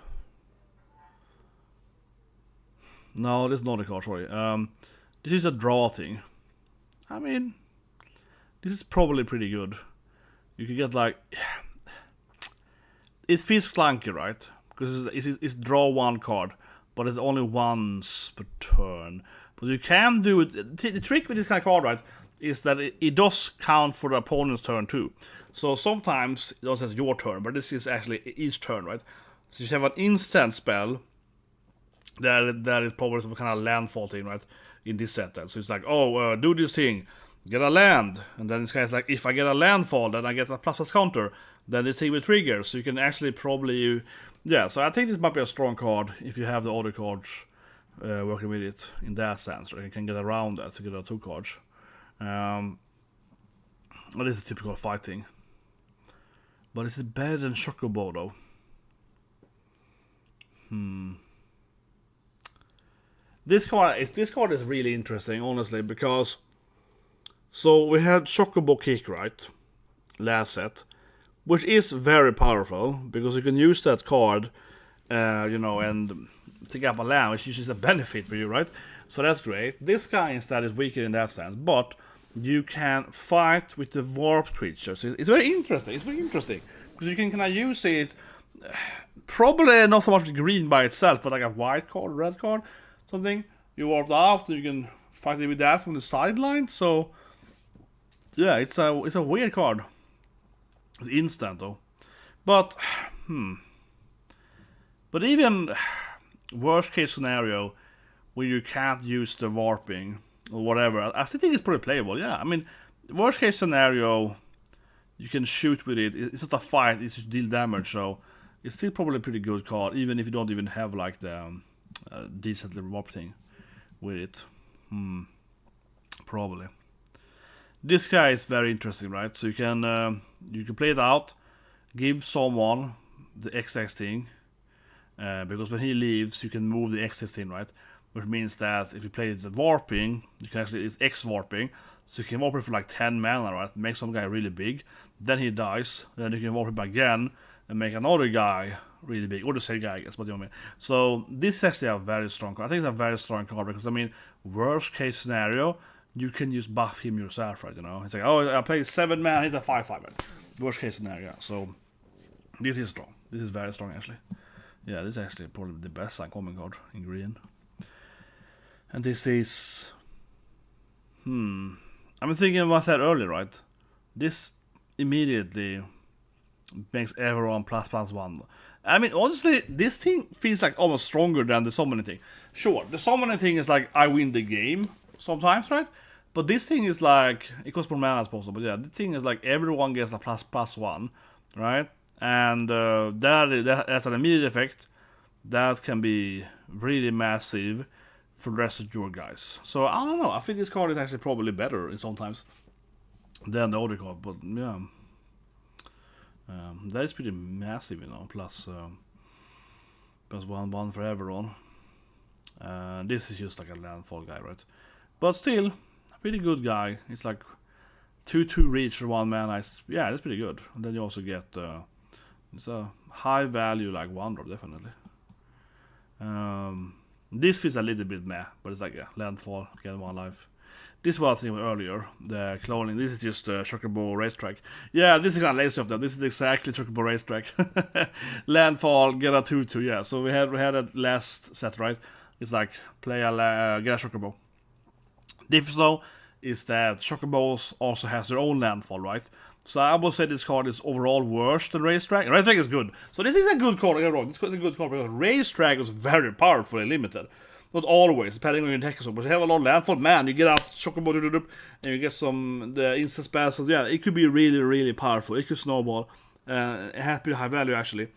S2: No, this is not a card. Sorry. This is a draw thing. I mean, this is probably pretty good. You can get like, it feels clunky, right? Because it's draw 1 card, but it's only once per turn. But you can do it. The trick with this kind of card, right, is that it does count for the opponent's turn too. So sometimes it also has your turn, but this is actually each turn, right? So you have an instant spell that is probably some kind of landfall thing, right? In this set, then. So it's like, do this thing. Get a land, and then this guy's like, if I get a landfall, then I get a plus counter, then this thing will trigger, so you can actually probably, yeah, so I think this might be a strong card if you have the other cards working with it in that sense, right? You can get around that to get out 2 cards. Well, this is a typical fighting. But is it better than Chocobo though? This card is really interesting, honestly, because so we had Chocobo Kick, right? Last set, which is very powerful because you can use that card, and take up a land, which is a benefit for you, right? So that's great. This guy instead is weaker in that sense, but you can fight with the warp creatures. It's very interesting. It's very interesting because you can kind of use it. Probably not so much green by itself, but like a white card, red card, something. You warp out, and you can fight it with that from the sideline. So yeah, it's a weird card. It's instant though, but but even worst case scenario where you can't use the warping or whatever, I still think it's pretty playable. Yeah, I mean, worst case scenario, you can shoot with it. It's not a fight; it's just deal damage. So it's still probably a pretty good card, even if you don't even have like the decent little warp thing with it. Probably. This guy is very interesting, right? So you can play it out, give someone the XX thing, because when he leaves, you can move the XX thing, right? Which means that if you play the warping, you can actually, it's X warping, So you can warp him for like 10 mana, right? Make some guy really big. Then he dies. Then you can warp him again and make another guy really big. Or the same guy, I guess, but you know what I mean. So this is actually a very strong card. I think it's a very strong card because, I mean, worst case scenario, you can just buff him yourself, right? You know, it's like, oh, I play 7 mana, he's a 5/5, right? Worst case scenario. So this is strong. This is very strong, actually. Yeah, this is actually probably the best uncommon card in green. And this is... I'm thinking about that earlier, right? This immediately makes everyone ++1. I mean, honestly, this thing feels like almost stronger than the summoning thing. Sure, the summoning thing is like, I win the game sometimes, right? But this thing is like, it costs more mana as possible, but yeah, the thing is like, everyone gets a ++1, right? And that's an immediate effect that can be really massive for the rest of your guys. So I don't know, I think this card is actually probably better in sometimes than the other card, but yeah. That is pretty massive, you know, plus 1/1 for everyone. This is just like a landfall guy, right? But still, a pretty good guy. It's like 2/2 reach for 1 mana. Yeah, that's pretty good. And then you also get it's a high value like wonder, definitely. This feels a little bit meh, but it's like, yeah, landfall, get 1 life. This was I think earlier, the cloning. This is just Chocobo Racetrack. Yeah, this is not lazy of them. This is exactly Chocobo Racetrack. Landfall, get a 2/2. Yeah, so we had that last set, right? It's like play get a Chocobo. Difference though is that Chocobos also has their own landfall, right? So I would say this card is overall worse than Racetrack. Racetrack is good. So this is a good card. I'm wrong. This is a good card because Racetrack is very powerfully limited. Not always, depending on your deck or so. But you have a lot of landfall, man, you get out Chocobo, and you get some the instant spells. So yeah, it could be really, really powerful. It could snowball. It has pretty high value actually.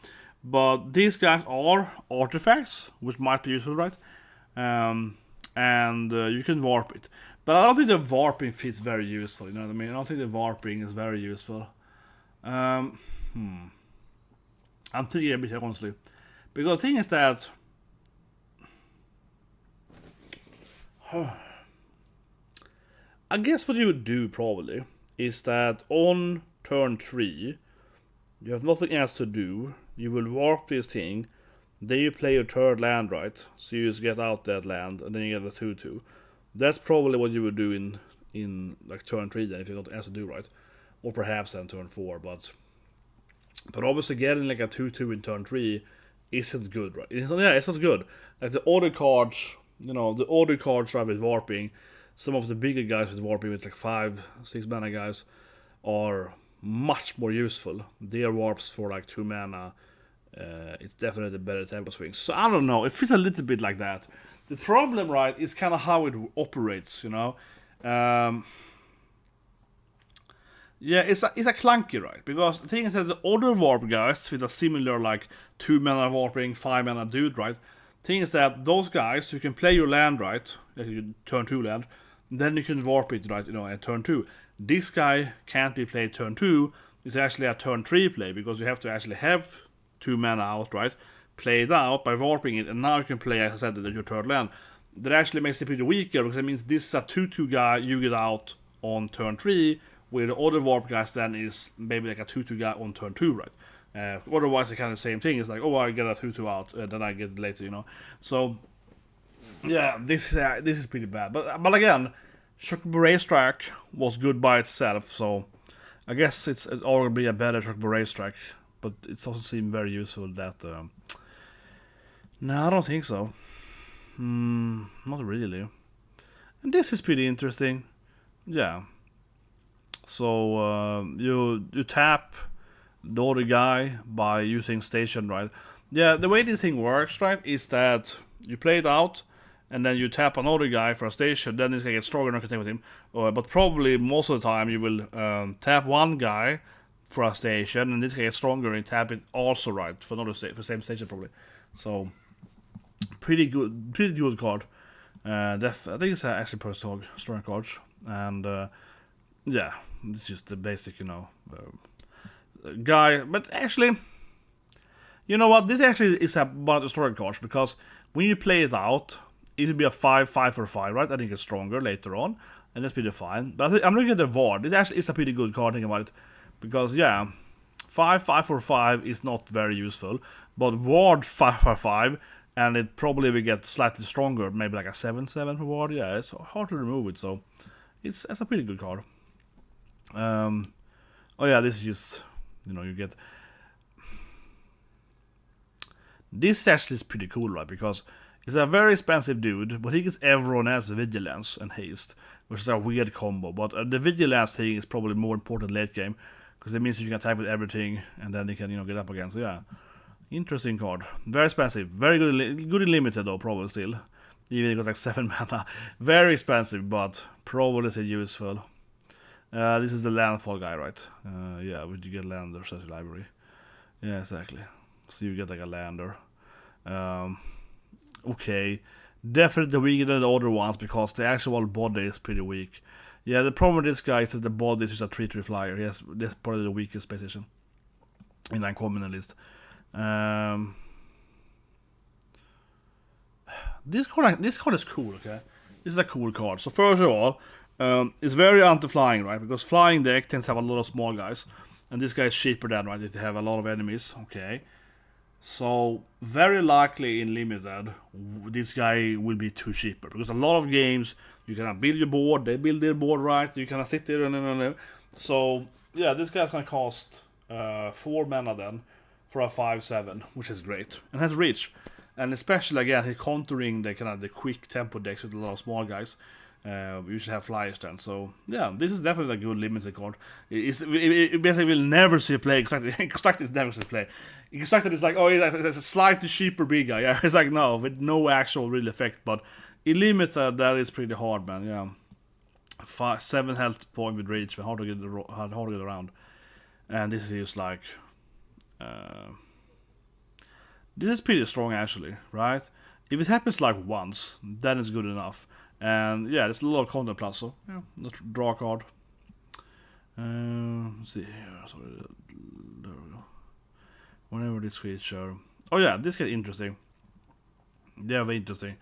S2: But these guys are artifacts, which might be useful, right? And you can warp it. But I don't think the warping fits very useful, you know what I mean? I don't think the warping is very useful. I'm thinking a bit here, honestly. Because the thing is that... I guess what you would do, probably, is that on turn 3, you have nothing else to do. You will warp this thing, then you play your 3rd land, right? So you just get out that land, and then you get a 2/2. That's probably what you would do in like turn 3 then, if you have nothing else to do, right? Or perhaps then turn 4, but obviously getting like a 2/2 in turn 3 isn't good, right? It's not good. Like the other cards, you know, the other cards right with warping, some of the bigger guys with warping with like 5-6 mana guys are much more useful. Their warps for like 2 mana, it's definitely better tempo swings. So I don't know, it feels a little bit like that. The problem, right, is kind of how it operates, you know. Yeah, it's a clunky, right? Because the thing is that the other warp guys with a similar like 2 mana warping, 5 mana dude, right? Thing is that those guys, you can play your land, right? Like you turn 2 land, then you can warp it, right? You know, at turn 2. This guy can't be played turn 2. It's actually a turn 3 play because you have to actually have 2 mana out, right? Play it out by warping it, and now you can play, as I said, your 3rd land. That actually makes it pretty weaker because it means this is a 2/2 guy you get out on turn 3, where the other warp guys then is maybe like a 2/2 guy on turn 2, right? Otherwise, it's kind of the same thing. It's like, oh, I get a 2/2 out, then I get it later, you know. So, yeah, this is pretty bad. But again, Chocobo Racetrack was good by itself, so I guess it's all be a better Chocobo Racetrack. But it doesn't seem very useful that. No, I don't think so. Not really. And this is pretty interesting. Yeah. So you tap the other guy by using station, right? Yeah, the way this thing works, right, is that you play it out, and then you tap another guy for a station, then it's gonna get stronger and you can with him. But probably most of the time you will tap one guy for a station, and this can get stronger and tap it also, right, for another for the same station probably. So pretty good card. I think it's actually pretty strong cards, and yeah, it's just the basic, you know, guy. But actually, you know what? This actually is one of the story cards because when you play it out, it will be a 5/5 for 5, right? I think it's stronger later on. and that's pretty fine. But I think I'm looking at the Ward. It actually is a pretty good card, thinking about it, because yeah, 5/5 for 5 is not very useful, but Ward 5/5, and it probably will get slightly stronger, maybe like a 7/7 for Ward. Yeah, it's hard to remove it, so it's a pretty good card. Oh yeah, this is just, you get. This actually is pretty cool, right? Because he's a very expensive dude, but he gets everyone else Vigilance and Haste, which is a weird combo. But the Vigilance thing is probably more important late game, because it means you can attack with everything, and then you can, get up again. So yeah, interesting card. Very expensive. Very good in limited though, probably still. Even it got like 7 mana. Very expensive, but probably still useful. This is the landfall guy, right? Yeah, would you get landers as your library? Yeah, exactly. So you get like a lander. Okay. Definitely weaker than the other ones because the actual body is pretty weak. Yeah, the problem with this guy is that the body is just a 3/3 flyer. That's probably the weakest position in the uncommon list. This card is cool, okay? This is a cool card. So first of all, it's very anti-flying, right? Because flying deck tends to have a lot of small guys. And this guy is cheaper than, right, if they have a lot of enemies. Okay. So, very likely in Limited, this guy will be too cheaper. Because a lot of games, you can build your board, they build their board, right? You can sit there and. So, yeah, this guy's gonna cost 4 mana then for a 5/7, which is great. And has reach. And especially, again, he's countering the quick tempo decks with a lot of small guys. We usually have flyers then, so yeah, this is definitely a good limited card. It basically will never see play. Constructed is never see play. Constructed is like, oh, it's a slightly cheaper big guy. Yeah, it's like no, with no actual real effect. But in limited, that is pretty hard, man. Yeah, 7 health point with reach, but hard to get around. And this is just like, this is pretty strong actually, right? If it happens like once, then it's good enough. And yeah, there's a lot of content plus, so yeah, let's draw a card. Let's see here. Sorry, there we go. Whenever this creature. Oh yeah, this gets interesting. They're very interesting.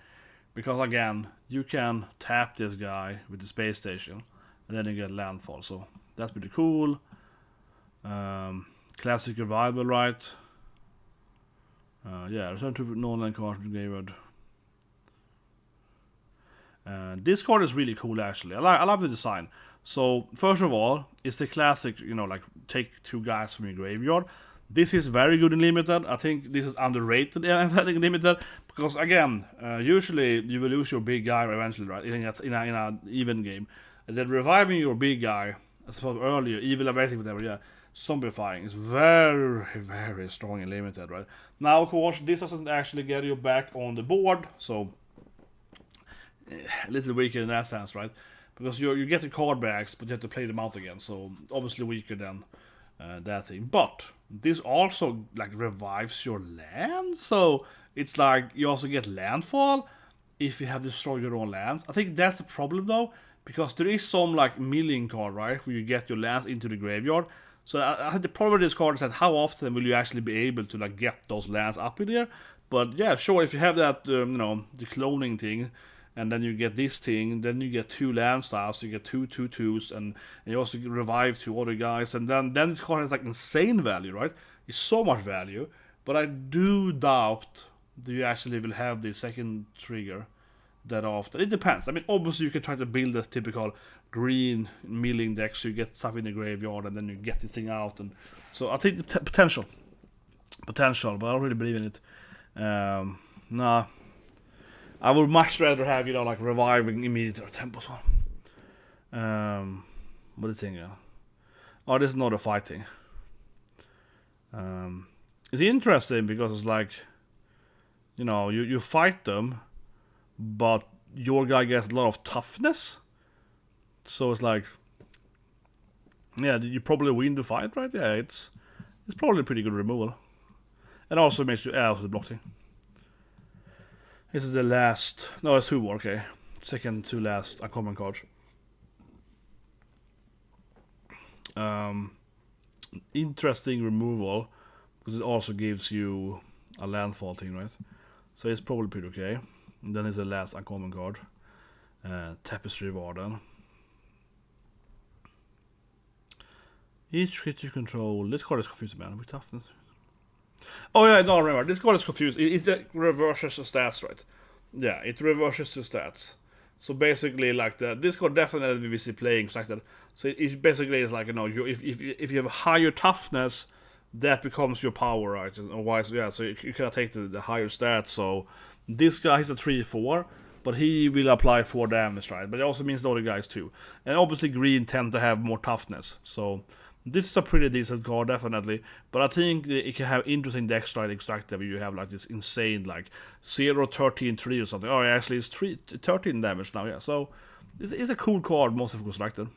S2: Because again, you can tap this guy with the space station, and then you get landfall, so that's pretty cool. Classic revival, right? Yeah, return to non-land cards from the graveyard. This card is really cool actually. I love the design. So first of all, it's the classic, like take 2 guys from your graveyard. This is very good in limited. I think this is underrated in limited because again, usually you will lose your big guy eventually, right? In a even game, and then reviving your big guy, as I thought earlier, evil ability, whatever. Yeah, zombifying is very, very strong in limited, right? Now, of course, this doesn't actually get you back on the board, so. A little weaker in that sense, right? Because you get the card backs, but you have to play them out again. So obviously weaker than that thing. But this also like revives your land, so it's like you also get landfall if you have destroyed your own lands. I think that's the problem though, because there is some like milling card, right, where you get your lands into the graveyard. So I think the problem with this card is that how often will you actually be able to like get those lands up in there? But yeah, sure, if you have that, the cloning thing. And then you get this thing, then you get 2 land styles, you get 2 2/2s, and you also revive 2 other guys, and then this card has like insane value, right? It's so much value, but I do doubt that you actually will have the second trigger that often. It depends. I mean, obviously you can try to build a typical green milling deck, so you get stuff in the graveyard, and then you get this thing out, and so I think the potential, but I don't really believe in it. Nah. I would much rather have, like reviving immediately or tempos one. What do you think? Oh, this is not a fighting. It's interesting because it's like, you fight them, but your guy gets a lot of toughness. So it's like, yeah, you probably win the fight, right? Yeah, it's probably pretty good removal. And also makes you also the blocking. This is the last. No, it's 2 more, okay. Second to last uncommon cards. Interesting removal, because it also gives you a landfall thing, right? So it's probably pretty okay. And then is the last uncommon card. Tapestry Warden. Each creature you control. This card is confusing, man. With toughness. Oh yeah, no, remember. This card is confused. It reverses the stats, right? Yeah, it reverses the stats. So basically, like this card definitely we see playing like that. So it basically is like, you know, if you have higher toughness, that becomes your power, right? Or why? Yeah, so you can take the higher stats. So this guy is a 3/4, but he will apply 4 damage, right? But it also means the other guys too. And obviously green tend to have more toughness. So this is a pretty decent card, definitely. But I think it can have interesting decks, right? Extractive, where you have like this insane, like 0, 13, 3 or something. Oh, actually it's 13 damage now, yeah. So it's a cool card, most of it selected.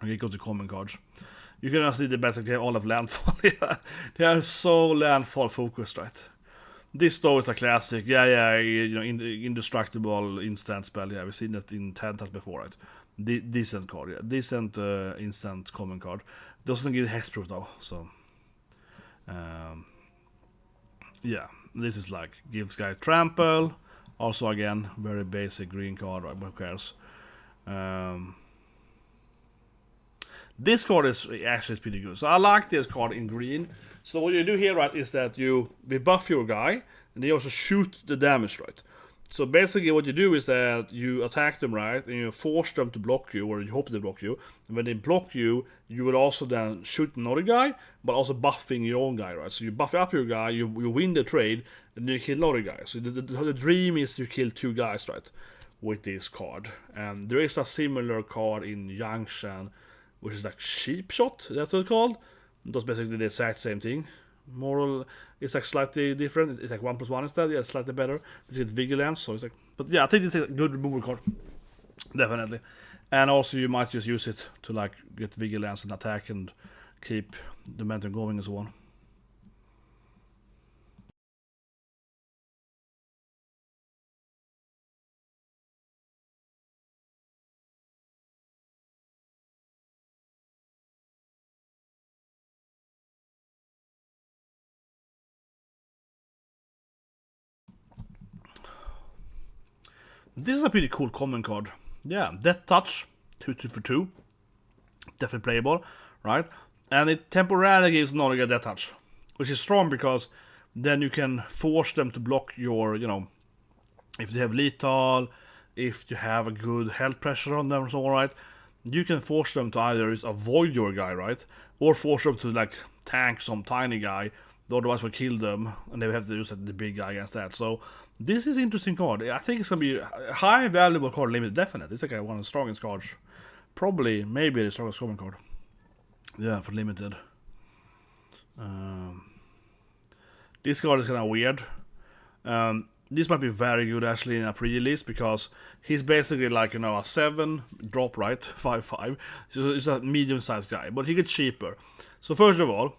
S2: Okay, it goes to common cards. You can see the best all of landfall. Yeah. They are so landfall focused, right? This though is a classic. Yeah, you know, indestructible instant spell. Yeah, we've seen that in 10 times before, right? Decent card, yeah. Decent instant common card. Doesn't get hexproof though, so yeah. This is like gives guy trample. Also again, very basic green card, right? Who cares? This card is actually pretty good. So I like this card in green. So what you do here, right, is that you buff your guy, and they also shoot the damage, right? So basically what you do is that you attack them, right, and you force them to block you, or you hope they block you. And when they block you, you will also then shoot another guy, but also buffing your own guy, right? So you buff up your guy, you win the trade, and then you kill another guy. So the dream is to kill 2 guys, right, with this card. And there is a similar card in Yangshan, which is like Sheep Shot, that's what it's called. It does basically the exact same thing. Moral, it's like slightly different. It's like 1+1 instead. Yeah, it's slightly better. This is Vigilance, so it's like. But yeah, I think it's a good removal card, definitely. And also you might just use it to like get Vigilance and attack and keep the momentum going and so on. This is a pretty cool common card. Yeah, Death Touch, 2/2 for 2. Definitely playable, right? And it temporarily gives another Death Touch, which is strong because then you can force them to block your, you know, if they have lethal, if you have a good health pressure on them, so alright, you can force them to either avoid your guy, right? Or force them to like tank some tiny guy, otherwise will kill them, and they have to use the big guy against that. So this is interesting card. I think it's gonna be a high valuable card limited, definitely. It's like one of the strongest cards. Probably, maybe the strongest common card. Yeah, for limited. This card is kind of weird. This might be very good actually in a pre-release because he's basically like, you know, a 7 drop, right? 5/5. So he's a medium-sized guy, but he gets cheaper. So first of all,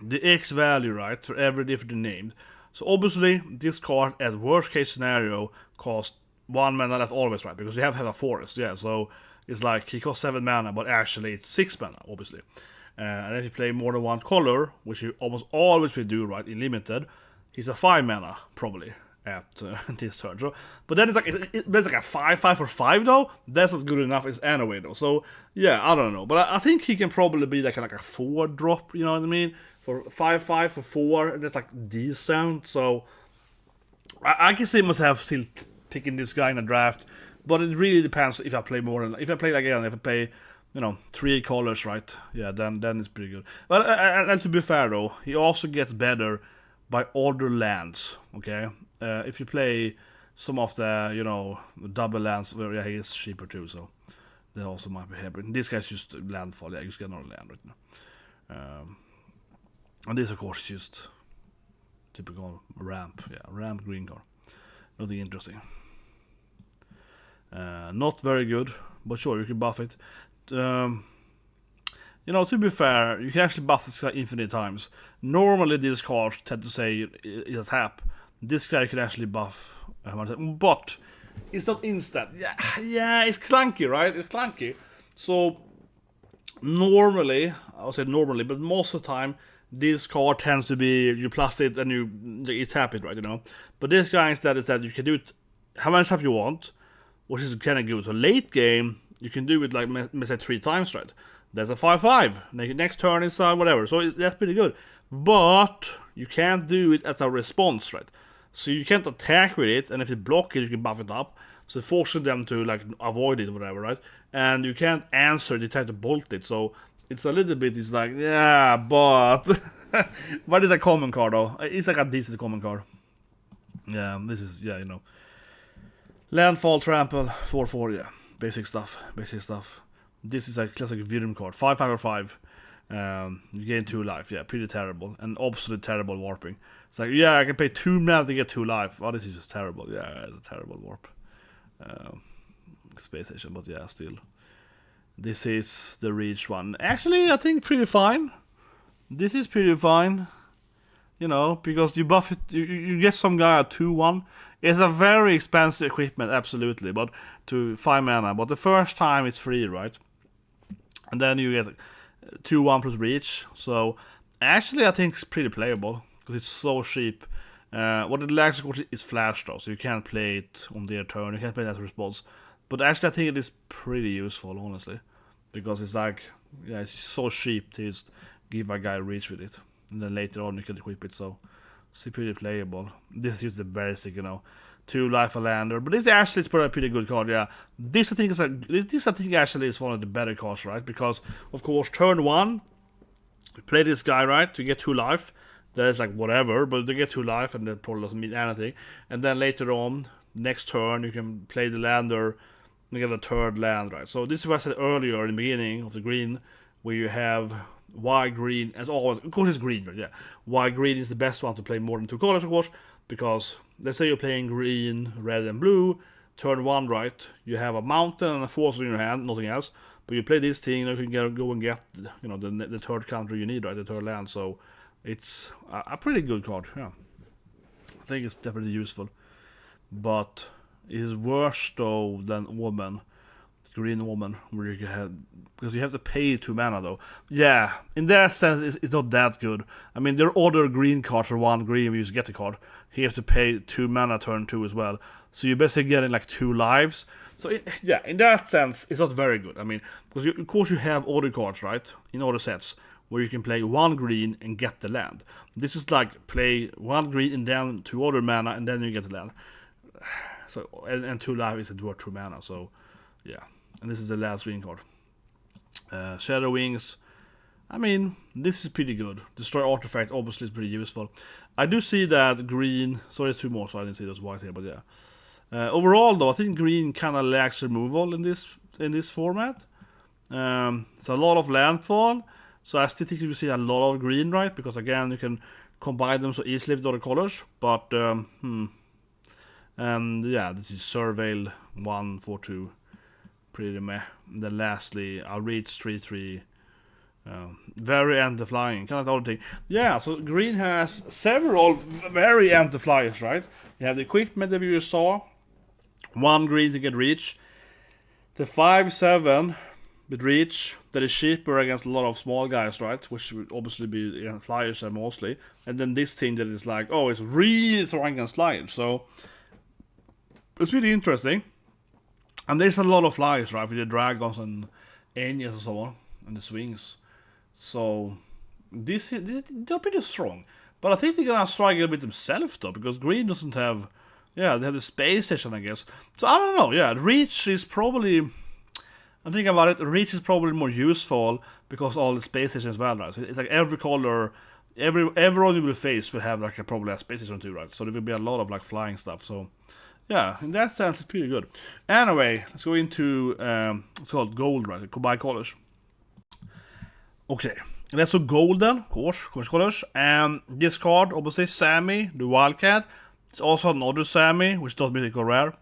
S2: the X value, right, for every different named. So obviously this card at worst case scenario costs 1 mana, that's always right, because you have a forest, yeah. So it's like he costs 7 mana, but actually it's 6 mana, obviously. And if you play more than one color, which you almost always will do, right, in limited, he's a 5 mana probably at this turn. So, but then it's like there's like a 5/5 for 5 though. That's not good enough as anyway though. So yeah, I don't know, but I think he can probably be like a 4 drop. You know what I mean? For 5/5 for 4, and it's like decent. So I can see myself still picking this guy in a draft, but it really depends if I play more than if I play 3 colors, right? Yeah, then it's pretty good. But and to be fair though, he also gets better by other lands. Okay, if you play some of the double lands, well, yeah, he is cheaper too. So they also might be hybrid. This guy's just landfall. Yeah, you just get another land right now. And this of course is just typical ramp. Yeah, ramp green card. Nothing interesting. Not very good, but sure, you can buff it. To be fair, you can actually buff this guy infinite times. Normally these cards tend to say it's a tap. This guy can actually buff, but it's not instant. Yeah, it's clunky, right? It's clunky. So normally, I would say normally, but most of the time, this card tends to be you plus it and you tap it, right? But this guy instead is that you can do it how many times you want, which is kind of good. So late game, you can do it like say 3 times, right? That's a 5/5. Next turn is whatever. So that's pretty good. But you can't do it as a response, right? So you can't attack with it, and if you block it, you can buff it up. So forcing them to like avoid it or whatever, right? And you can't answer, they try to bolt it. So it's a little bit, it's like, yeah, but but it's a common card though. It's like a decent common card. Yeah, this is, yeah, you know. Landfall, trample, 4/4, yeah. Basic stuff. This is a classic Virm card. 5/5. You gain 2 life, yeah, pretty terrible. And absolutely terrible warping. It's like, yeah, I can pay 2 mana to get 2 life. Oh, this is just terrible. Yeah, it's a terrible warp. Space Station, but yeah, still. This is the reach one. Actually, I think pretty fine. This is pretty fine. You know, because you buff it, you get some guy at 2/1. It's a very expensive equipment, absolutely, but to 5 mana. But the first time it's free, right? And then you get 2/1 plus reach. So actually, I think it's pretty playable because it's so cheap. What it lacks, of course, is flash though, so you can't play it on their turn. You can't play it as a response. But actually, I think it is pretty useful, honestly, because it's like, yeah, it's so cheap to just give a guy reach with it, and then later on you can equip it. So it's pretty playable. This is just the basic, you know, 2 life a lander. But this actually is a pretty good card, yeah. This I think actually is one of the better cards, right? Because of course turn 1, you play this guy, right, to get 2 life. That is like whatever, but they get 2 life and that probably doesn't mean anything. And then later on, next turn, you can play the lander and get a 3rd land, right? So this is what I said earlier in the beginning of the green, where you have white green as always. Of course it's green, right? Yeah. White green is the best one to play more than 2 colors, of course, because let's say you're playing green, red, and blue. Turn 1, right? You have a mountain and a force in your hand, nothing else. But you play this thing, you can go and get, you know, the 3rd country you need, right? The 3rd land. So it's a pretty good card, yeah. I think it's definitely useful. But it is worse though than Woman, Green Woman, where you can have, because you have to pay 2 mana though. Yeah, in that sense, it's not that good. I mean, there are other green cards for 1 green when you just get the card. He has to pay 2 mana turn 2 as well. So you're basically getting like 2 lives. So yeah, in that sense, it's not very good. I mean, because of course you have other cards, right, in other sets, where you can play 1 green and get the land. This is like play 1 green and then 2 other mana and then you get the land. So and 2 life is worth 2 mana. So yeah, and this is the last green card. Shadow Wings. I mean, this is pretty good. Destroy Artifact obviously is pretty useful. I do see that green. Sorry, there's 2 more, so I didn't see those white here, but yeah. Overall though, I think green kind of lacks removal in this format. It's a lot of landfall. So I still think you see a lot of green, right? Because again, you can combine them so easily with other colors. But and yeah, this is Surveil 1/4/2, pretty meh. And then lastly, I'll reach 3/3. Very anti-flying, kind of the other thing. Yeah, so green has several very anti-flyers, right? You have the equipment that you saw, 1 green to get reach, the 5/7 with reach that is cheaper against a lot of small guys, right? Which would obviously be flyers mostly. And then this thing that is like, oh, it's really strong against flyers. So it's really interesting. And there's a lot of flyers, right? With the dragons and angels and so on, and the swings. So they're pretty strong. But I think they're gonna struggle with themselves though, because green doesn't have, yeah, they have the space station, I guess. So I don't know, yeah, reach is probably, I'm thinking about it, reach is probably more useful because all the space stations as well, right? So it's like every color, everyone you will face will have like probably a space station too, right? So there will be a lot of like flying stuff. So yeah, in that sense, it's pretty good. Anyway, let's go into it's called gold, right? By colors. Okay, let's go golden, of course, colors. And this card, obviously, Sammy, the Wildcat. It's also another Sammy, which is not mythical rare.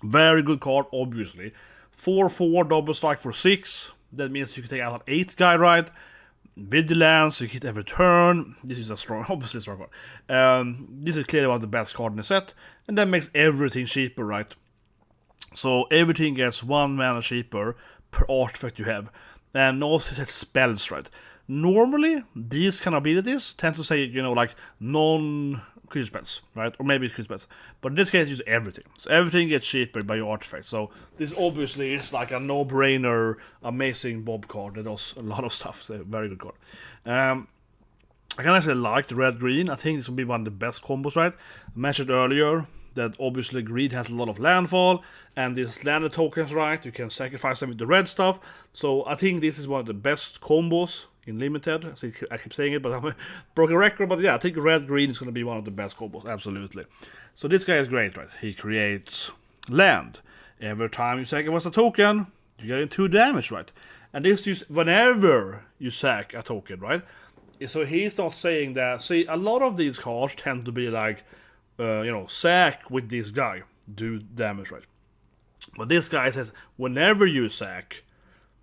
S2: Very good card, obviously. 4/4 double strike for 6. That means you can take out an 8 guy, right? Vigilance, you hit every turn. This is a strong, obviously strong card. This is clearly one of the best cards in the set. And that makes everything cheaper, right? So everything gets 1 mana cheaper per artifact you have. And also it has spells, right? Normally, these kind of abilities tend to say, you know, like creature spells, right? Or maybe it's creature spells. But in this case, use everything. So everything gets cheaper by your artifact. So this obviously is like a no-brainer, amazing Bob card that does a lot of stuff. So very good card. I can actually like the red-green. I think this will be one of the best combos, right? I mentioned earlier that obviously green has a lot of landfall, and these landed tokens, right? You can sacrifice them with the red stuff. So I think this is one of the best combos in Limited. So I keep saying it, but I'm a broken record. But yeah, I think red-green is going to be one of the best combos, absolutely. So this guy is great, right? He creates land. Every time you sacrifice a token, you get 2 damage, right? And this is whenever you sack a token, right? So he's not saying that. See, a lot of these cards tend to be like, sack with this guy, do damage, right? But this guy says, whenever you sack,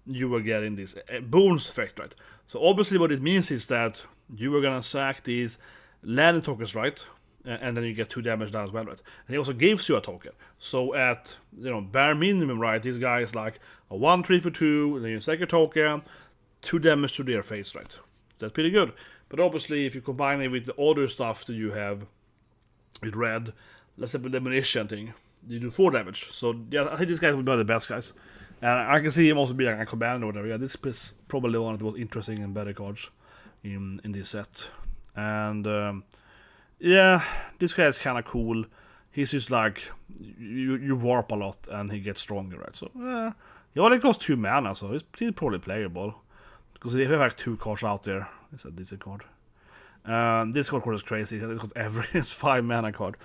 S2: you are getting this boons effect, right? So obviously what it means is that you are gonna sack these landing tokens, right? And then you get 2 damage down as well, right? And he also gives you a token. So at, bare minimum, right, this guy is like a 1/3 for 2, then you sack a token, 2 damage to their face, right? That's pretty good. But obviously, if you combine it with the other stuff that you have with red, let's say with the ammunition thing, you do 4 damage. So yeah, I think this guy will be one of the best guys. And I can see him also be like a commander or whatever. Yeah, this is probably one of the most interesting and better cards in this set. And yeah, this guy is kind of cool. He's just like, you warp a lot and he gets stronger, right? So he only costs 2 mana, so he's probably playable. Because if you have like 2 cards out there, it's a decent card. This card is crazy. It's got it's 5 mana card.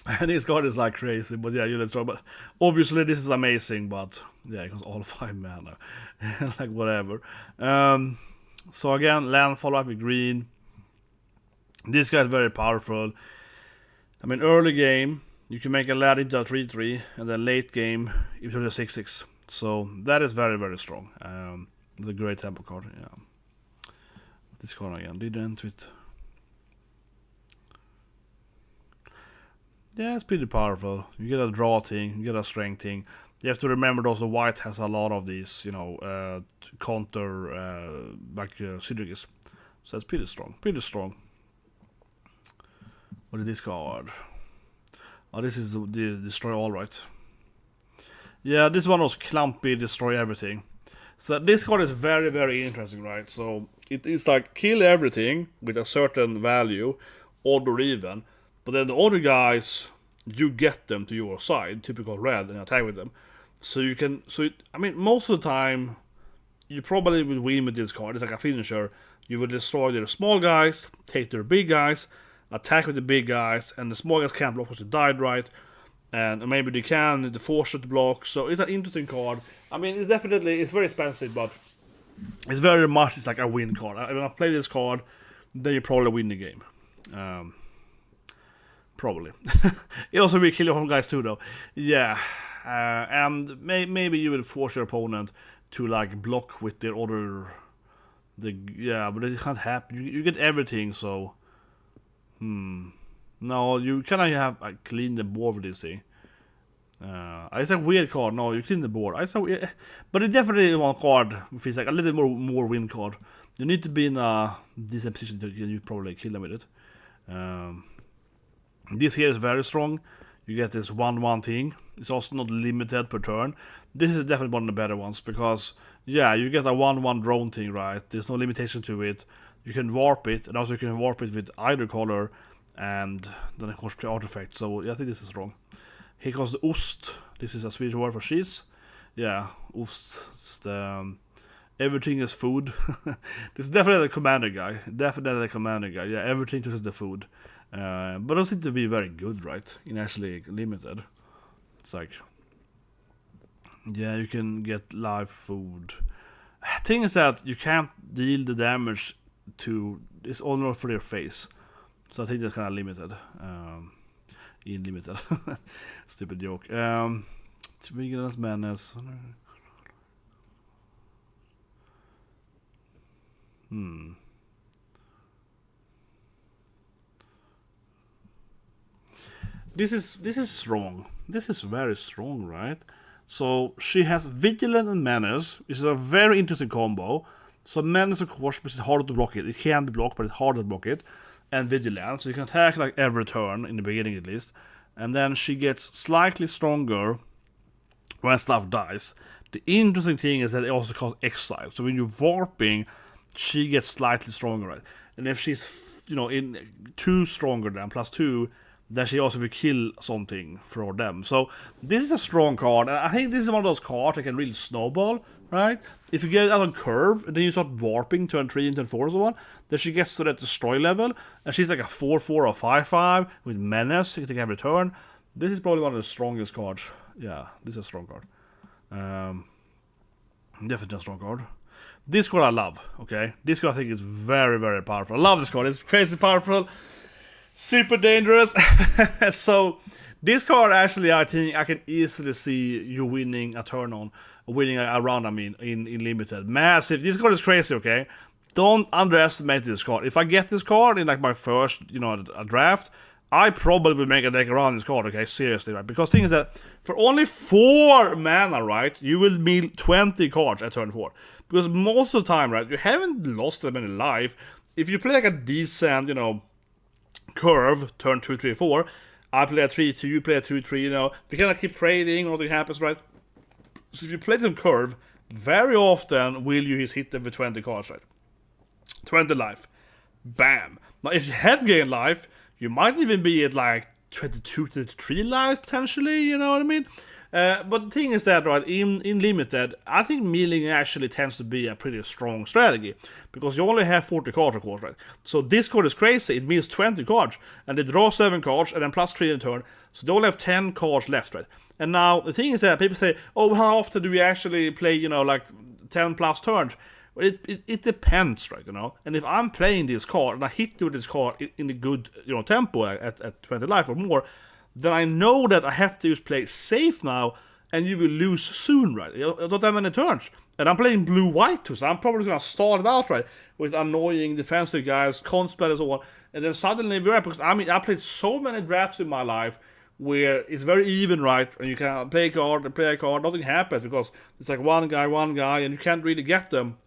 S2: And this card is like crazy, but yeah, let's try. But obviously this is amazing, but yeah, it costs all 5 mana. Like whatever. So again, landfall up with green. This guy is very powerful. I mean, early game, you can make a land into a 3/3, and then late game, you turn a 6/6. So that is very, very strong. It's a great tempo card, yeah. This card again, didn't it? Yeah, it's pretty powerful. You get a draw thing, you get a strength thing. You have to remember also white has a lot of these, counter, synergies. So it's pretty strong, What is this card? Oh, this is the destroy all, right? Yeah, this one was clumpy, destroy everything. So this card is very, very interesting, right? So it is like kill everything with a certain value, odd or even. But then the other guys, you get them to your side, typical red, and attack with them. So you can, most of the time, you probably will win with this card. It's like a finisher. You will destroy their small guys, take their big guys, attack with the big guys, and the small guys can't block because they died, right? And maybe they can, the force to block. So it's an interesting card. I mean, it's very expensive, but it's very much, it's like a win card. When I play this card, then you probably win the game. Probably. It also will kill your own guys too, though. Yeah. And maybe you will force your opponent to like block with their other... but it can't happen. You get everything, so... No, you cannot have clean the board with this thing. It's a weird card. No, you clean the board. But it's definitely one card. Feels like a little more win card. You need to be in a decent position to you probably kill them with it. This here is very strong. You get this 1/1 thing. It's also not limited per turn. This is definitely one of the better ones because you get a 1/1 drone thing, right? There's no limitation to it. You can warp it, and also you can warp it with either color. And then of course play artifact. So I think this is wrong. Here comes the ost. This is a Swedish word for cheese. Yeah, ost. Everything is food. This is definitely the commander guy. Yeah, everything is the food. But it seems to be very good, right? In actually limited. It's like, you can get live food. Thing is that you can't deal the damage to it's only for their face. So I think that's kind of limited. In limited. Stupid joke. Vigilance Madness. This is strong. This is very strong, right? So she has Vigilant and Menace, which is a very interesting combo. So Menace, of course, is harder to block it. It can be blocked, but it's harder to block it. and Vigilance. So you can attack like every turn, in the beginning at least. And then she gets slightly stronger when stuff dies. The interesting thing is that it also costs exile. So when you're warping, she gets slightly stronger, right? And if she's, in 2 stronger than +2, then she also will kill something for them. So this is a strong card. And I think this is one of those cards that can really snowball, right? If you get it out on curve, and then you start warping turn 3 and turn 4 and so on, then she gets to that destroy level, and she's like a 4/4 or 5/5 with menace. You can take every turn. This is probably one of the strongest cards. Yeah, this is a strong card. Definitely a strong card. This card I love, okay? This card I think is very, very powerful. I love this card. It's crazy powerful. Super dangerous. So, this card actually, I think I can easily see you winning a turn on. Winning a round, in Limited. Massive. This card is crazy, okay? Don't underestimate this card. If I get this card in like my first, a draft, I probably will make a deck around this card, okay? Seriously, right? Because the thing is that for only 4 mana, right, you will mill 20 cards at turn 4. Because most of the time, right, you haven't lost that many life. If you play like a decent, curve, turn 2, 3, 4, I play a 3-2, you play a 2-3, we kind of keep trading, nothing happens, right? So if you play them curve, very often will you hit them with 20 cards, right? 20 life. Bam. Now, if you have gained life, you might even be at like 22 to 23 lives potentially, you know what I mean? But the thing is that, right, in Limited, I think milling actually tends to be a pretty strong strategy. Because you only have 40 cards, of course, right? So this card is crazy. It means 20 cards. And they draw 7 cards and then +3 in turn. So they only have 10 cards left, right? And now, the thing is that people say, oh, how often do we actually play, like 10 plus turns? Well, it depends, right, And if I'm playing this card, and I hit you with this card in a good, tempo at 20 life or more, then I know that I have to just play safe now, and you will lose soon, right? You don't have any turns. And I'm playing blue-white too, so I'm probably going to start it out, right, with annoying defensive guys, conspell and so on. And then suddenly, because I played so many drafts in my life where it's very even, right? And you can play a card, nothing happens because it's like one guy, and you can't really get them.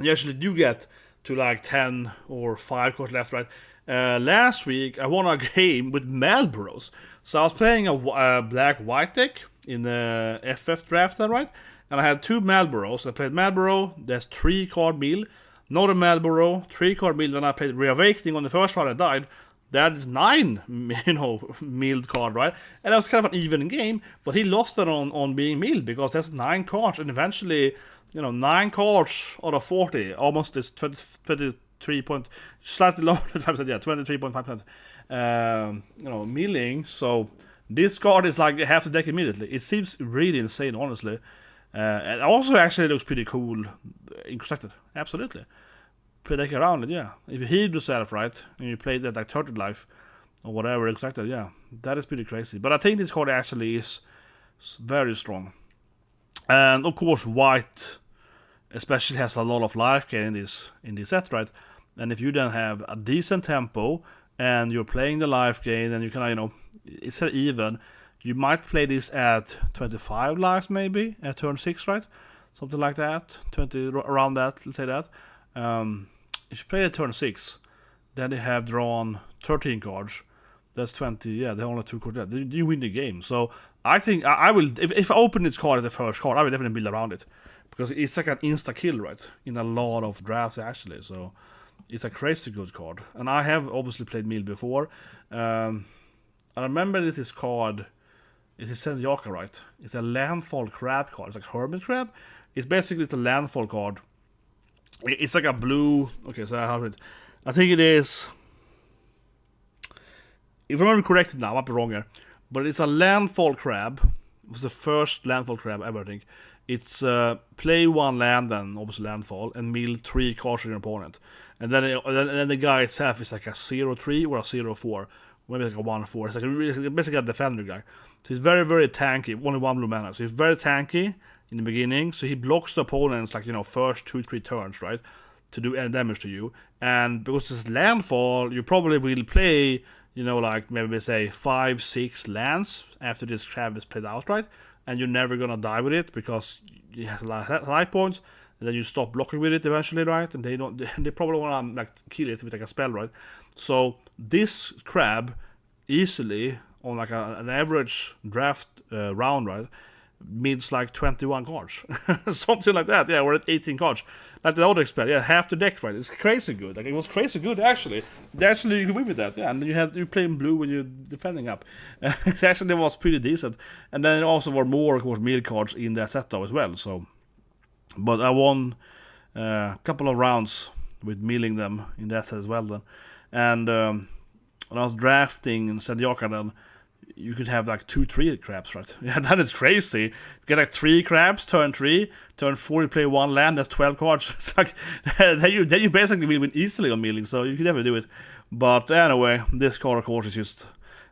S2: You actually do get to like 10 or 5 cards left, right? Last week, I won a game with Malboros. So I was playing a black-white deck in the FF draft, right? And I had 2 Malboros. I played Malboro, that's 3 card mill. Another Malboro, 3 card mill. Then I played Reawakening on the first one I died. That is 9, milled card, right? And that was kind of an even game, but he lost it on being milled because that's 9 cards, and eventually, 9 cards out of 40, almost is 23 point, slightly lower than 5%, yeah, 23.5%, milling. So this card is like half the deck immediately. It seems really insane, honestly. And also actually looks pretty cool in constructed, absolutely. Play deck around it, yeah. If you heal yourself, right, and you play that like 30 life or whatever expected, yeah, that is pretty crazy. But I think this card actually is very strong. And of course, white especially has a lot of life gain in this set, right? And if you then have a decent tempo and you're playing the life gain and you can, it's even, you might play this at 25 lives maybe at turn 6, right? Something like that, 20 around that, let's say that. If you play at turn 6, then they have drawn 13 cards. That's 20, yeah, they only have 2 cards left. You win the game. So I think I will, if I open this card as the first card, I will definitely build around it. Because it's like an insta-kill, right? In a lot of drafts, actually. So it's a crazy good card. And I have obviously played Mill before. I remember this card, it is Senjaka, right? It's a landfall crab card. It's like Hermit Crab. It's basically a landfall card. It's like a blue... Okay, so I have it. I think it is... If I remember correctly now, I might be wrong here. But it's a landfall crab. It was the first landfall crab ever, I think. It's play 1 land, then obviously landfall, and mill 3 cards to your opponent. And then the guy itself is like a 0-3 or a 0-4. Maybe like a 1-4. It's like basically a defender guy. So he's very, very tanky. Only 1 blue mana. So he's very tanky in the beginning. So he blocks the opponent's like, first 2-3 turns, right? To do any damage to you. And because it's landfall, you probably will play, like maybe say 5-6 lands after this crab is played out, right? And you're never gonna die with it because it has a lot of life points. and then you stop blocking with it eventually, right? And they probably want to like kill it with like a spell, right? So this crab easily on like an average draft round, right, means like 21 cards, something like that. Yeah, we're at 18 cards, like the other spell. Yeah, half the deck, right? It's crazy good. Like it was crazy good actually. Actually, you can win with that. Yeah, and you playing blue when you're defending up. It actually was pretty decent. And then it also were more, of course, mill cards in that set though as well. So, but I won a couple of rounds with milling them in that set as well then. And when I was drafting in Sediaka then, you could have like 2-3 crabs, right? Yeah, that is crazy. You get like 3 crabs, turn 3, turn 4, you play 1 land, that's 12 cards. It's like, then you basically will win easily on milling, so you can never do it. But anyway, this card, of course, is just